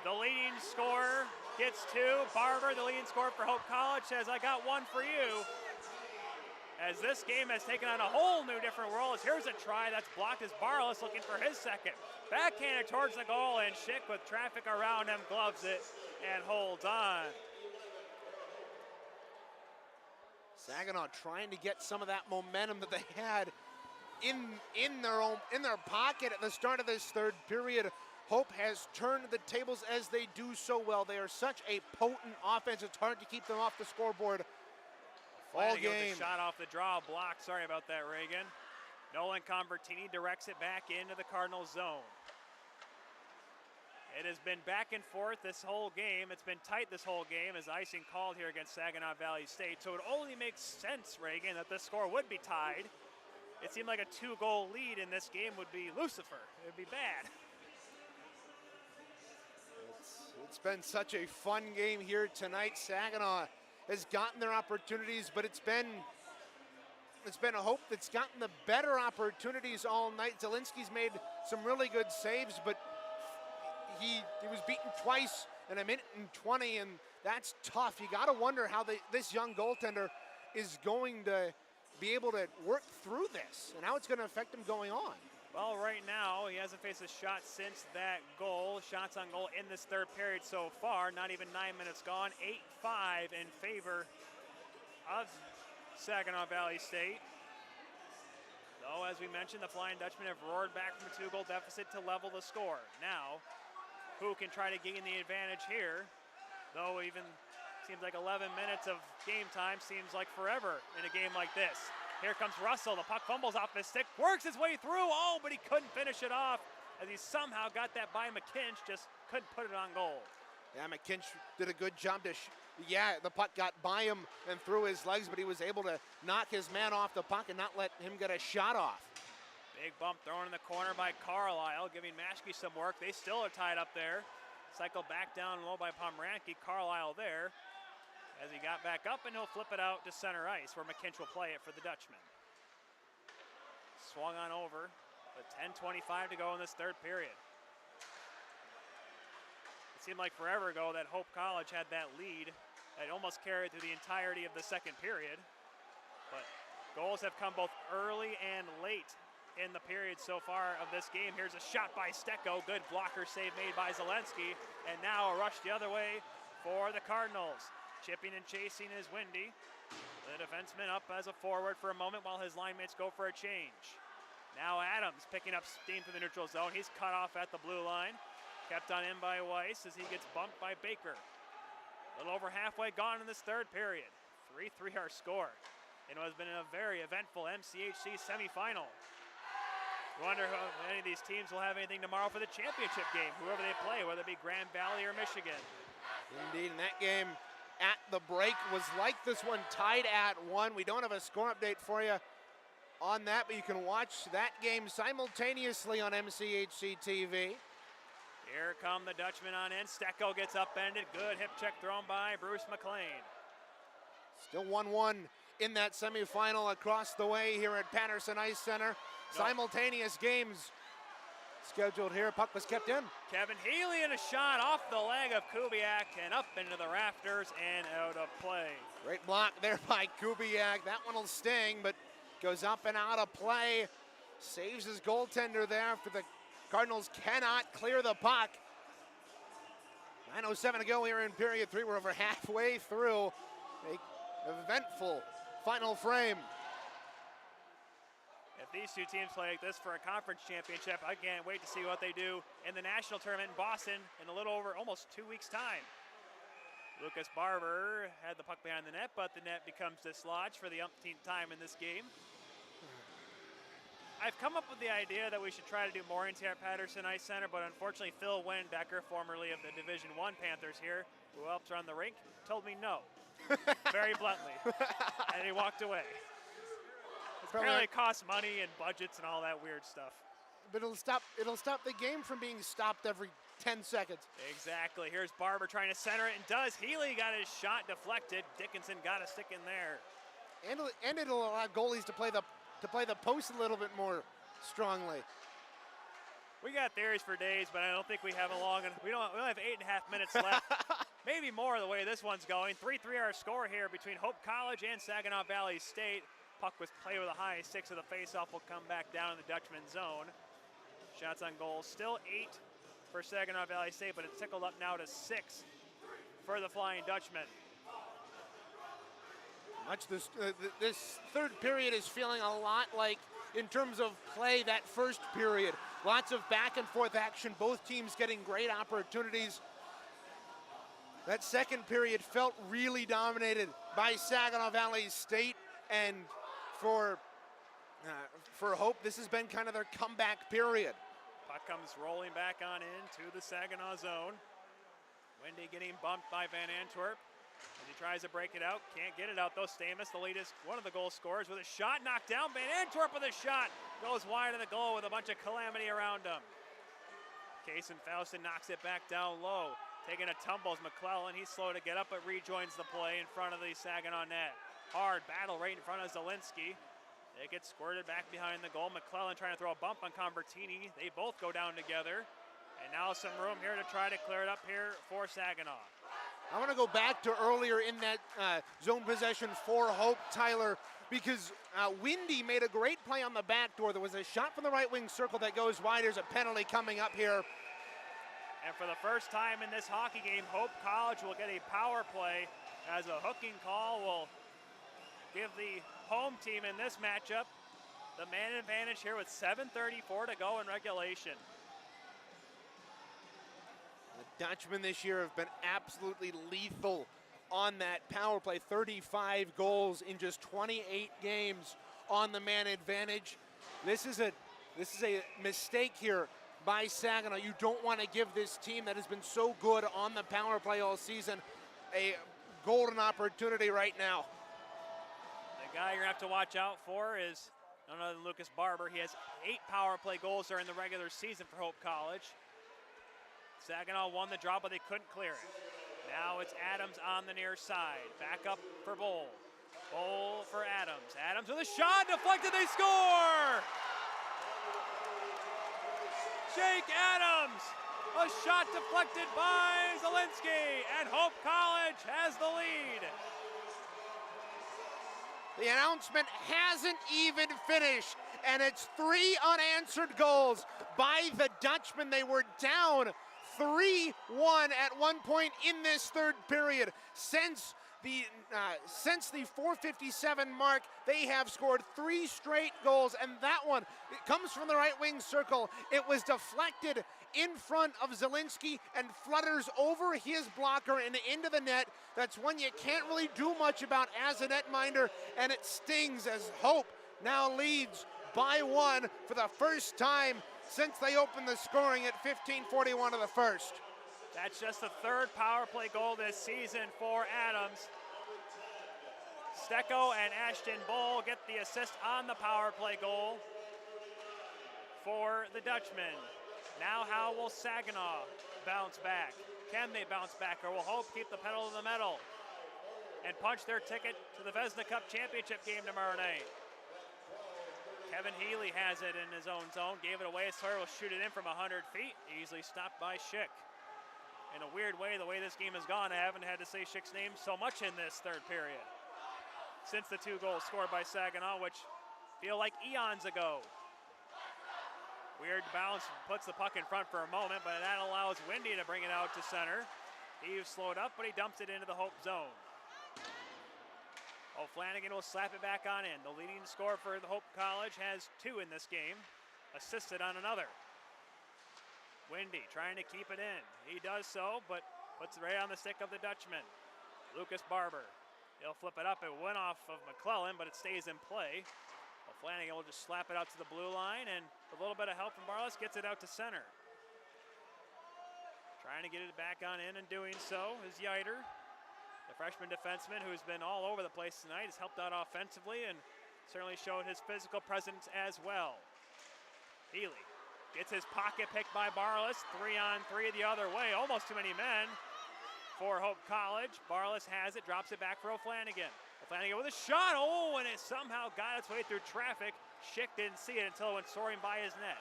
the leading scorer, gets 2. Barber, the leading scorer for Hope College, says, I got one for you. As this game has taken on a whole new different world, as here's a try that's blocked as Barless looking for his second. Backhanded towards the goal, and Schick with traffic around him gloves it and holds on. Saginaw trying to get some of that momentum that they had in their pocket at the start of this third period. Hope has turned the tables as they do so well. They are such a potent offense. It's hard to keep them off the scoreboard all game. Shot off the draw, block. Sorry about that, Reagan. Nolan Convertini directs it back into the Cardinals zone. It has been back and forth this whole game. It's been tight this whole game as icing called here against Saginaw Valley State. So it only makes sense, Reagan, that this score would be tied. It seemed like a 2-goal lead in this game would be Lucifer. It would be bad. It's been such a fun game here tonight. Saginaw has gotten their opportunities, but it's been a Hope that's gotten the better opportunities all night. Zielinski's made some really good saves, but he was beaten twice in a minute and 20, and that's tough. You got to wonder how this young goaltender is going to be able to work through this and how it's going to affect him going on. Well, right now, he hasn't faced a shot since that goal. Shots on goal in this third period so far. Not even 9 minutes gone. 8-5 in favor of Saginaw Valley State. Though, as we mentioned, the Flying Dutchmen have roared back from a 2-goal deficit to level the score. Now, who can try to gain the advantage here? Though even seems like 11 minutes of game time seems like forever in a game like this. Here comes Russell, the puck fumbles off his stick, works his way through, but he couldn't finish it off as he somehow got that by McKinch, just couldn't put it on goal. Yeah, McKinch did a good job the puck got by him and through his legs, but he was able to knock his man off the puck and not let him get a shot off. Big bump thrown in the corner by Carlisle, giving Maschke some work. They still are tied up there. Cycle back down low by Pomeranke, Carlisle there. As he got back up, and he'll flip it out to center ice where McKinch will play it for the Dutchmen. swung on over with 10:25 to go in this third period. It seemed like forever ago that Hope College had that lead that almost carried through the entirety of the second period. But goals have come both early and late in the period so far of this game. Here's a shot by Stecco. Good blocker save made by Zelensky. And now a rush the other way for the Cardinals. Chipping and chasing is Windy. The defenseman up as a forward for a moment while his line mates go for a change. Now Adams picking up steam through the neutral zone. He's cut off at the blue line. Kept on in by Weiss as he gets bumped by Baker. A little over halfway gone in this third period. 3-3 our score. And it has been a very eventful MCHC semifinal. I wonder if any of these teams will have anything tomorrow for the championship game, whoever they play, whether it be Grand Valley or Michigan. Indeed, and that game at the break was like this one, tied at 1. We don't have a score update for you on that, but you can watch that game simultaneously on MCHC TV. Here come the Dutchmen on in. Stecco gets upended. Good hip check thrown by Bruce McLean. Still 1-1 in that semifinal across the way here at Patterson Ice Center. Simultaneous games scheduled here. Puck was kept in. Kevin Healy and a shot off the leg of Kubiak and up into the rafters and out of play. Great block there by Kubiak. That one will sting, but goes up and out of play. Saves his goaltender there for the Cardinals. Cannot clear the puck. 9:07 to go here in period 3. We're over halfway through an eventful final frame. If these two teams play like this for a conference championship, I can't wait to see what they do in the national tournament in Boston in a little over almost 2 weeks' time. Lucas Barber had the puck behind the net, but the net becomes dislodged for the umpteenth time in this game. I've come up with the idea that we should try to do mornings here at Patterson Ice Center, but unfortunately Phil Wenbecker, formerly of the Division I Panthers here, who helps run the rink, told me no, very bluntly, and he walked away. Apparently it costs money and budgets and all that weird stuff. But it'll stop the game from being stopped every 10 seconds. Exactly. Here's Barber trying to center it and does. Healy got his shot deflected. Dickinson got a stick in there. And it'll allow goalies to play the post a little bit more strongly. We got theories for days, but I don't think we have a long. We only have 8.5 minutes left. Maybe more the way this one's going. 3-3 our score here between Hope College and Saginaw Valley State. Puck was played with a high 6 of the faceoff will come back down in the Dutchman zone. Shots on goal, still 8 for Saginaw Valley State, but it's tickled up now to 6 for the Flying Dutchmen. This third period is feeling a lot like, in terms of play, that first period. Lots of back and forth action, both teams getting great opportunities. That second period felt really dominated by Saginaw Valley State, and for Hope, this has been kind of their comeback period. Puck comes rolling back on into the Saginaw zone. Wendy getting bumped by Van Antwerp as he tries to break it out. Can't get it out though. Stamus, the lead, is one of the goal scorers with a shot knocked down. Van Antwerp with a shot goes wide of the goal with a bunch of calamity around him. Kason Faustin knocks it back down low. Taking a tumble is McClellan. He's slow to get up, but rejoins the play in front of the Saginaw net. Hard battle right in front of Zielinski. They get squirted back behind the goal. McClellan trying to throw a bump on Convertini. They both go down together. And now some room here to try to clear it up here for Saginaw. I want to go back to earlier in that zone possession for Hope, Tyler, because Windy made a great play on the back door. There was a shot from the right wing circle that goes wide. There's a penalty coming up here. And for the first time in this hockey game, Hope College will get a power play as a hooking call will give the home team in this matchup the man advantage here with 7:34 to go in regulation. The Dutchmen this year have been absolutely lethal on that power play. 35 goals in just 28 games on the man advantage. This is a mistake here by Saginaw. You don't want to give this team that has been so good on the power play all season a golden opportunity right now. The guy you're going to have to watch out for is none other than Lucas Barber. He has 8 power play goals during the regular season for Hope College. Saginaw won the draw, but they couldn't clear it. Now it's Adams on the near side. Back up for Bowl. Bowl for Adams. Adams with a shot, deflected, they score! Jake Adams. A shot deflected by Zielinski, and Hope College has the lead. The announcement hasn't even finished, and it's 3 unanswered goals by the Dutchmen. They were down 3-1 at one point in this third period. Since the 4:57 mark, they have scored 3 straight goals, and that one, it comes from the right wing circle. It was deflected in front of Zielinski and flutters over his blocker and into the net. That's one you can't really do much about as a netminder, and it stings as Hope now leads by 1 for the first time since they opened the scoring at 15:41 of the first. That's just the 3rd power play goal this season for Adams. Stecco and Ashton Bull get the assist on the power play goal for the Dutchmen. Now how will Saginaw bounce back? Can they bounce back, or will Hope keep the pedal to the metal and punch their ticket to the Vezina Cup championship game tomorrow night? Kevin Healy has it in his own zone, gave it away. Sawyer will shoot it in from 100 feet, easily stopped by Schick. In a weird way, the way this game has gone, I haven't had to say Schick's name so much in this third period since the 2 goals scored by Saginaw, which feel like eons ago. Weird bounce, puts the puck in front for a moment, but that allows Windy to bring it out to center. He's slowed up, but he dumps it into the Hope zone. O'Flanagan will slap it back on in. The leading scorer for the Hope College has 2 in this game, assisted on another. Windy trying to keep it in. He does so, but puts it right on the stick of the Dutchman. Lucas Barber. He'll flip it up. It went off of McClellan, but it stays in play. Flanagan will just slap it out to the blue line, and a little bit of help from Barles gets it out to center. Trying to get it back on in, and doing so is Yiter. The freshman defenseman who's been all over the place tonight has helped out offensively and certainly showed his physical presence as well. Healy gets his pocket picked by Barles. 3-on-3 the other way. Almost too many men for Hope College. Barles has it, drops it back for O'Flanagan. O'Flanagan with a shot. Oh, and it somehow got its way through traffic. Schick didn't see it until it went soaring by his net.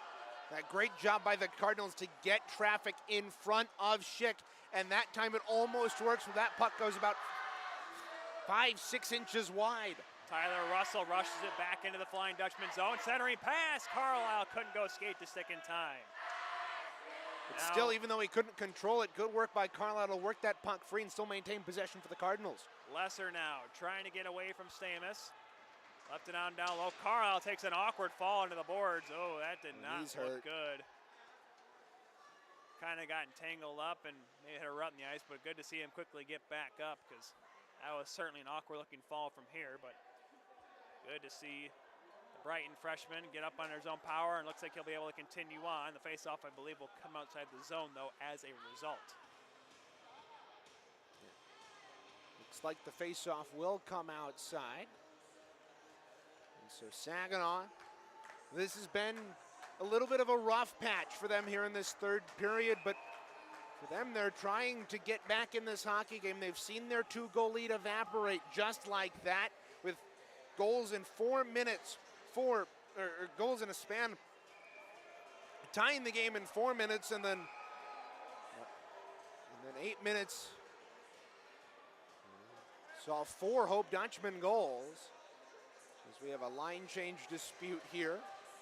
That great job by the Cardinals to get traffic in front of Schick, and that time it almost works. That puck goes about 5-6 inches wide. Tyler Russell rushes it back into the Flying Dutchman zone. Centering pass. Carlisle couldn't go skate to stick in time. But still, even though he couldn't control it, good work by Carlisle to work that puck free and still maintain possession for the Cardinals. Lesser now trying to get away from Stamus. Left it on down low. Carlisle takes an awkward fall into the boards. Oh, that did not look good. Kind of got entangled up and may have hit a rut in the ice, but good to see him quickly get back up because that was certainly an awkward looking fall from here, but good to see the Brighton freshman get up under his own power, and looks like he'll be able to continue on. The faceoff, I believe, will come outside the zone, though, as a result. Looks like the faceoff will come outside. And so Saginaw, this has been a little bit of a rough patch for them here in this third period, but for them, they're trying to get back in this hockey game. They've seen their 2-goal lead evaporate just like that, with goals in 4 minutes, or goals in a span, tying the game in 4 minutes, and then 8 minutes. Saw 4 Hope Dutchman goals, as we have a line change dispute here.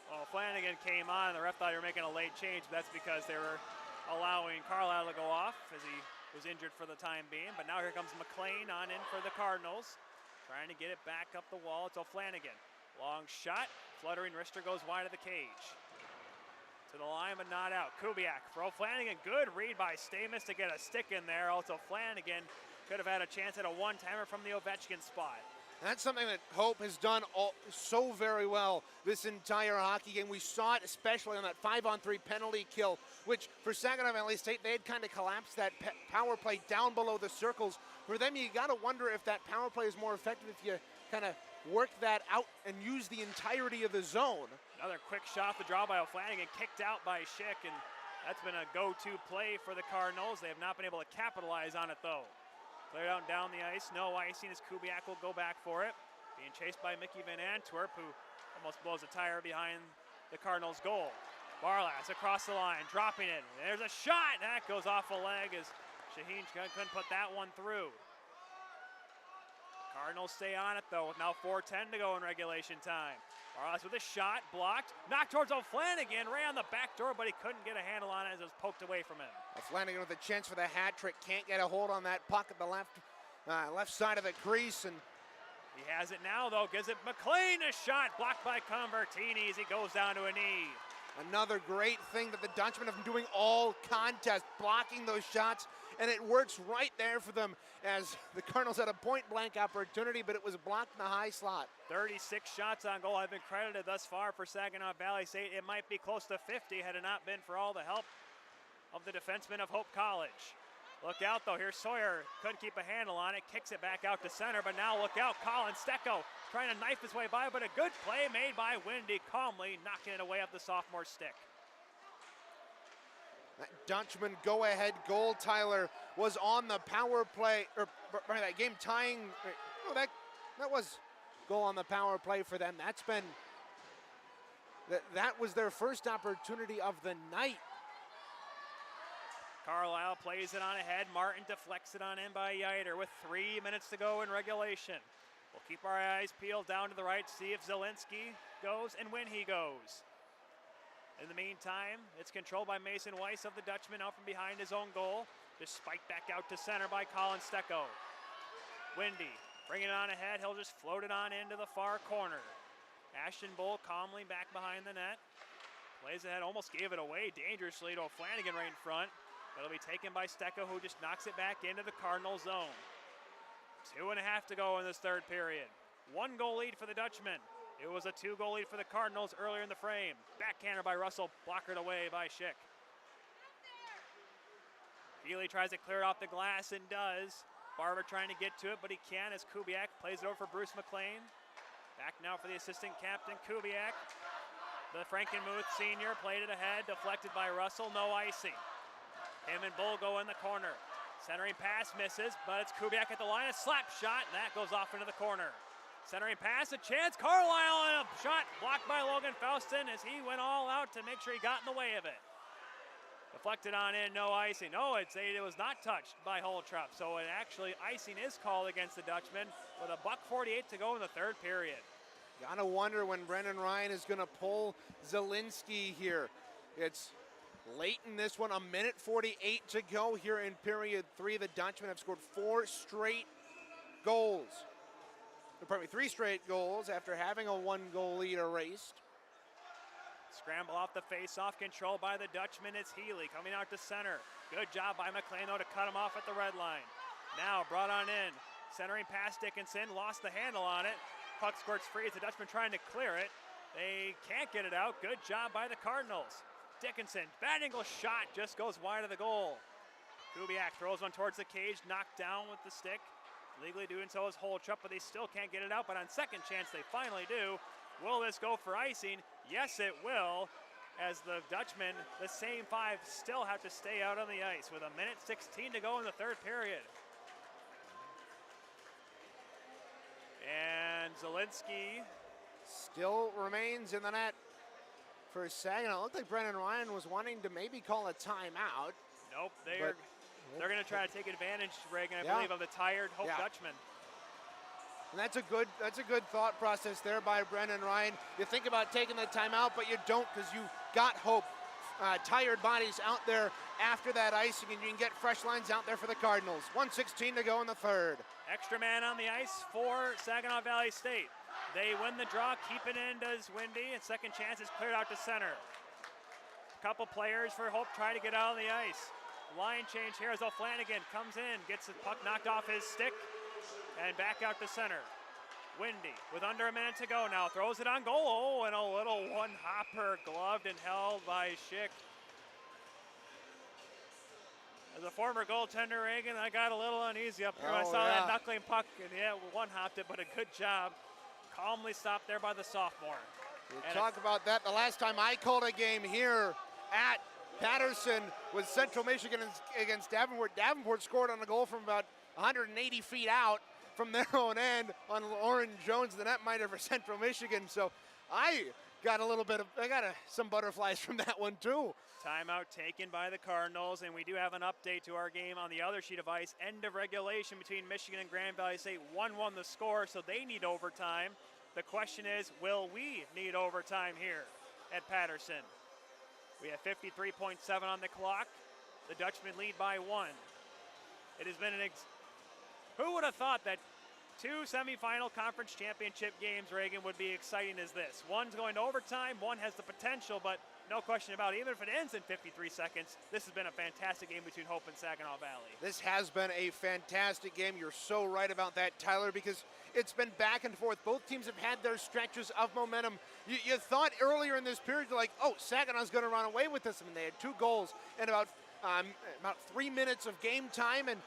Well, Flanagan came on, and the ref thought they were making a late change, but that's because they were allowing Carlisle to go off as he was injured for the time being. But now here comes McLean on in for the Cardinals, trying to get it back up the wall. It's O'Flanagan. Long shot, fluttering wrister goes wide of the cage. To the line, but not out. Kubiak for O'Flanagan. Good read by Stamus to get a stick in there. Also, Flanagan could have had a chance at a one-timer from the Ovechkin spot. That's something that Hope has done so very well this entire hockey game. We saw it especially on that 5-on-3 penalty kill, which for Saginaw Valley State, they had kind of collapsed that power play down below the circles. For them, you got to wonder if that power play is more effective if you kind of work that out and use the entirety of the zone. Another quick shot, the draw by O'Flanagan, kicked out by Schick, and that's been a go-to play for the Cardinals. They have not been able to capitalize on it, though. Cleared out down the ice, no icing as Kubiak will go back for it. Being chased by Mickey Van Antwerp, who almost blows a tire behind the Cardinals' goal. Barlas across the line, dropping it. There's a shot. That goes off a leg as Shaheen couldn't put that one through. Cardinals stay on it though with now 4:10 to go in regulation time. Barlas with a shot, blocked, knocked towards O'Flanagan, ran the back door, but he couldn't get a handle on it as it was poked away from him. O'Flanagan with a chance for the hat trick, can't get a hold on that puck at the left side of the crease, and he has it now though, gives it McLean a shot, blocked by Convertini as he goes down to a knee. another great thing that the Dutchmen have been doing all contest, blocking those shots, and it works right there for them as the Cardinals had a point-blank opportunity, but it was blocked in the high slot. 36 shots on goal have been credited thus far for Saginaw Valley State. It might be close to 50 had it not been for all the help of the defensemen of Hope College. Look out though, here's Sawyer, couldn't keep a handle on it, kicks it back out to center, but now look out, Colin Stecco trying to knife his way by, but a good play made by Windy, calmly knocking it away up the sophomore stick. That Dutchman go-ahead goal, Tyler, was on the power play, or that game tying, no, that was goal on the power play for them. That's been, that was their first opportunity of the night. Carlisle plays it on ahead. Martin deflects it on in by Yiter with 3 minutes to go in regulation. We'll keep our eyes peeled down to the right, see if Zielinski goes and when he goes. In the meantime, it's controlled by Mason Weiss of the Dutchman out from behind his own goal. Just spiked back out to center by Colin Stecco. Windy bringing it on ahead. He'll just float it on into the far corner. Ashton Bull calmly back behind the net. Plays ahead, almost gave it away dangerously to O'Flanagan right in front. It'll be taken by Stecco, who just knocks it back into the Cardinal zone. 2.5 to go in this third period. 1 goal lead for the Dutchmen. It was a 2-goal lead for the Cardinals earlier in the frame. Backhander by Russell, blockered away by Schick. Healy tries to clear it off the glass and does. Barber trying to get to it, but he can't as Kubiak plays it over for Bruce McLean. Back now for the assistant captain, Kubiak. The Frankenmuth senior played it ahead, deflected by Russell, no icing. Him and Bull go in the corner. Centering pass misses, but it's Kubiak at the line, a slap shot, and that goes off into the corner. Centering pass, a chance, Carlisle, and a shot blocked by Logan Faustin as he went all out to make sure he got in the way of it. Deflected on in, no icing. No, it was not touched by Holtrop, so it actually, icing is called against the Dutchmen with a $1:48 to go in the third period. Gotta wonder when Brendan Ryan is gonna pull Zielinski here. It's late in this one, 1:48 to go here in period 3. The Dutchmen have scored 4 straight goals. Pardon me, 3 straight goals after having a 1-goal lead erased. Scramble off the face-off, controlled by the Dutchman. It's Healy coming out to center. Good job by McLean though to cut him off at the red line. Now brought on in, centering past Dickinson, lost the handle on it. Puck squirts free as the Dutchman trying to clear it. They can't get it out. Good job by the Cardinals. Dickinson, bad angle shot, just goes wide of the goal. Kubiak throws one towards the cage, knocked down with the stick. Legally doing so is Holtrup, but they still can't get it out, but on second chance they finally do. Will this go for icing? Yes, it will, as the Dutchmen, the same 5, still have to stay out on the ice with 1:16 to go in the third period. And Zielinski still remains in the net for Saginaw. It looked like Brendan Ryan was wanting to maybe call a timeout. Nope, they're going to try to take advantage, Reagan, I believe, of the tired Hope Dutchman. And that's a good thought process there by Brendan Ryan. You think about taking the timeout, but you don't because you got Hope tired bodies out there after that icing, and you can get fresh lines out there for the Cardinals. 1:16 to go in the third. Extra man on the ice for Saginaw Valley State. They win the draw, keep it in, does Windy, and second chance is cleared out to center. A couple players for Hope try to get out on the ice. Line change here as O'Flanagan comes in, gets the puck knocked off his stick, and back out to center. Windy with under a minute to go now, throws it on goal. Oh, and a little one-hopper gloved and held by Schick. As a former goaltender, Reagan, I got a little uneasy up here. I saw that knuckling puck, and one-hopped it, but a good job. Calmly stopped there by the sophomore. We'll talk about that. The last time I called a game here at Patterson was Central Michigan against Davenport. Davenport scored on a goal from about 180 feet out from their own end on Lauren Jones, the netminder for Central Michigan. So I got a little bit of, some butterflies from that one too. Timeout taken by the Cardinals, and we do have an update to our game on the other sheet of ice. End of regulation between Michigan and Grand Valley State. 1-1 the score, so they need overtime. The question is, will we need overtime here at Patterson? We have 53.7 on the clock. The Dutchmen lead by 1. It has been who would have thought that 2 semifinal conference championship games, Reagan, would be exciting as this? One's going to overtime, one has the potential, but no question about it, even if it ends in 53 seconds, this has been a fantastic game between Hope and Saginaw Valley. This has been a fantastic game. You're so right about that, Tyler, because it's been back and forth. Both teams have had their stretches of momentum. You thought earlier in this period, like, oh, Saginaw's going to run away with this. I mean, they had 2 goals in about 3 minutes of game time, and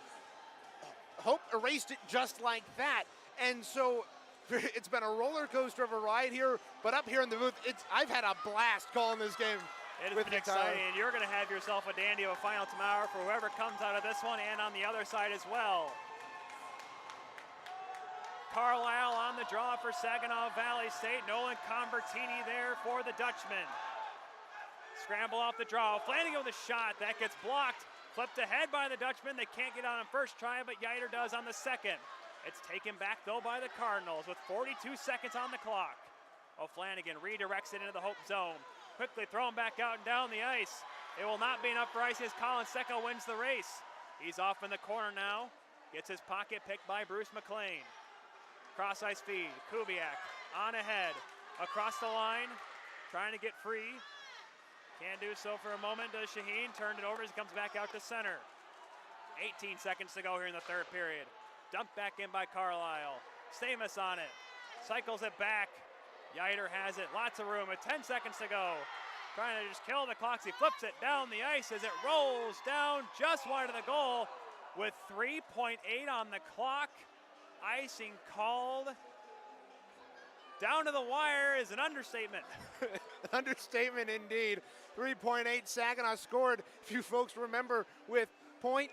Hope erased it just like that. And so it's been a roller coaster of a ride here, but up here in the booth, I've had a blast calling this game. It has been exciting, and you're going to have yourself a dandy of a final tomorrow for whoever comes out of this one and on the other side as well. Carlisle on the draw for Saginaw Valley State. Nolan Convertini there for the Dutchmen. Scramble off the draw. Flanagan with a shot. That gets blocked. Flipped ahead by the Dutchmen. They can't get on first try, but Yider does on the second. It's taken back, though, by the Cardinals with 42 seconds on the clock. O'Flanagan redirects it into the Hope zone. Quickly thrown back out and down the ice. It will not be enough for ice as Colin Secco wins the race. He's off in the corner now. Gets his pocket picked by Bruce McLean. Cross ice feed. Kubiak on ahead. Across the line. Trying to get free. Can't do so for a moment. Does Shaheen. Turned it over as he comes back out to center. 18 seconds to go here in the third period. Dumped back in by Carlisle. Stamus on it. Cycles it back. Yider has it. Lots of room. With 10 seconds to go. Trying to just kill the clock. He flips it down the ice as it rolls down just wide of the goal with 3.8 on the clock. Icing called. Down to the wire is an understatement. Understatement indeed. 3.8 Saginaw scored, if you folks remember, with 0.6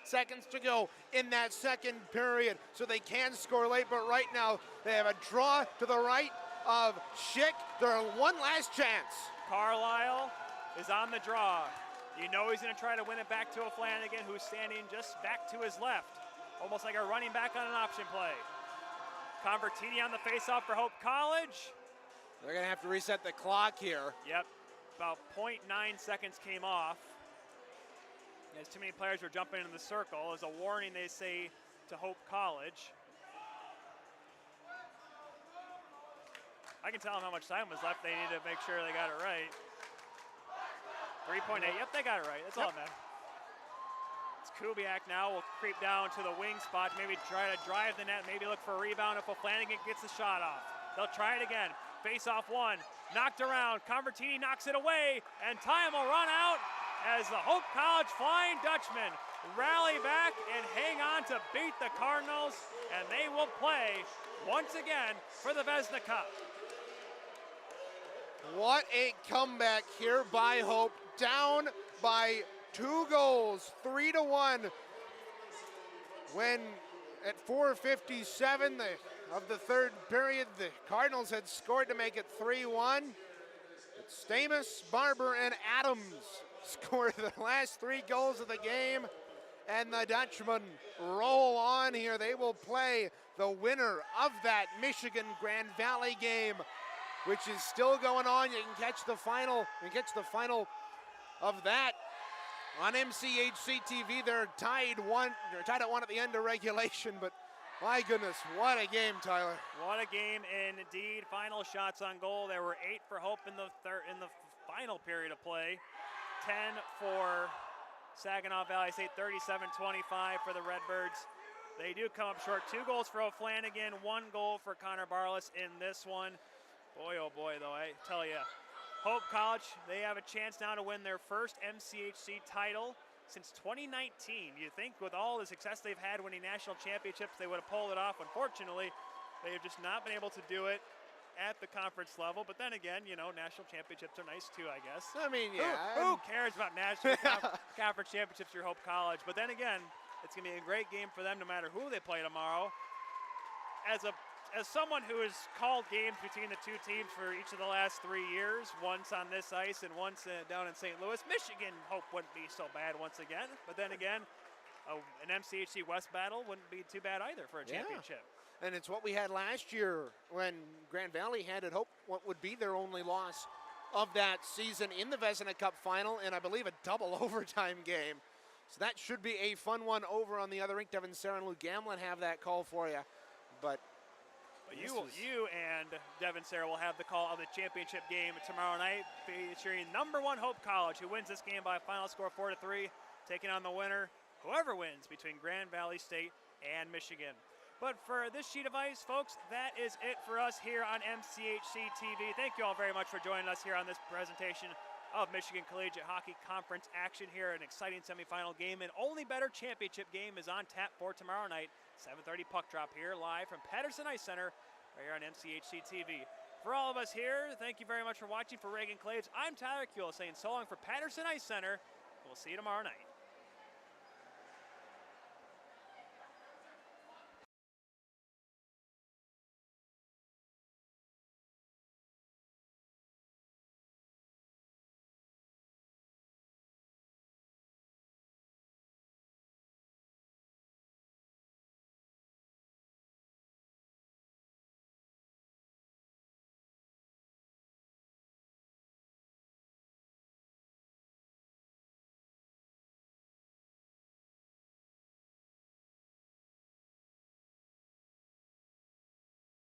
seconds to go in that second period. So they can score late, but right now they have a draw to the right of Schick. They're one last chance. Carlisle is on the draw. You know he's going to try to win it back to O'Flanagan, who's standing just back to his left, almost like a running back on an option play. Convertini on the faceoff for Hope College. They're going to have to reset the clock here. Yep, about 0.9 seconds came off. As too many players were jumping in the circle. As a warning, they say, to Hope College. I can tell them how much time was left. They need to make sure they got it right. 3.8, yep, they got it right. That's all that matters. It's Kubiak now will creep down to the wing spot, maybe try to drive the net, maybe look for a rebound if O'Flanagan gets the shot off. They'll try it again. Face off one, knocked around. Convertini knocks it away, and time will run out as the Hope College Flying Dutchmen rally back and hang on to beat the Cardinals, and they will play once again for the Vezina Cup. What a comeback here by Hope, down by 2 goals, 3-1. When at 4:57 of the third period, the Cardinals had scored to make it 3-1. Stamus, Barber, and Adams scored the last 3 goals of the game, and the Dutchmen roll on here. They will play the winner of that Michigan Grand Valley game, which is still going on. You can catch the final. You can catch the final of that on MCHC TV. They're tied at 1 at the end of regulation, but my goodness, what a game, Tyler. What a game indeed. Final shots on goal. There were 8 for Hope in the final period of play. 10 for Saginaw Valley State, 37-25 for the Redbirds. They do come up short. 2 goals for O'Flanagan, 1 goal for Connor Barless in this one. Boy, oh boy, though, I tell you. Hope College, they have a chance now to win their first MCHC title since 2019. You think with all the success they've had winning national championships, they would have pulled it off. Unfortunately, they have just not been able to do it at the conference level. But then again, you know, national championships are nice too, I guess. I mean, yeah. Who cares about national conference championships? Your Hope College. But then again, it's going to be a great game for them no matter who they play tomorrow. As a as someone who has called games between the two teams for each of the last 3 years, once on this ice and once down in St. Louis, Michigan hope wouldn't be so bad once again. But then again, an MCHC West battle wouldn't be too bad either for a championship. And it's what we had last year when Grand Valley handed Hope what would be their only loss of that season in the Vezina Cup final, and I believe a double overtime game. So that should be a fun one over on the other rink. Devin Sarah and Lou Gamlin have that call for you. But you and Devin Sarah will have the call of the championship game tomorrow night, featuring #1 Hope College, who wins this game by a final score 4-3, taking on the winner, whoever wins, between Grand Valley State and Michigan. But for this sheet of ice, folks, that is it for us here on MCHC TV. Thank you all very much for joining us here on this presentation of Michigan Collegiate Hockey Conference action here. An exciting semifinal game. An only better championship game is on tap for tomorrow night. 7:30 puck drop here live from Patterson Ice Center right here on MCHC TV. For all of us here, thank you very much for watching. For Reagan Claves, I'm Tyler Kuehl saying so long for Patterson Ice Center. We'll see you tomorrow night.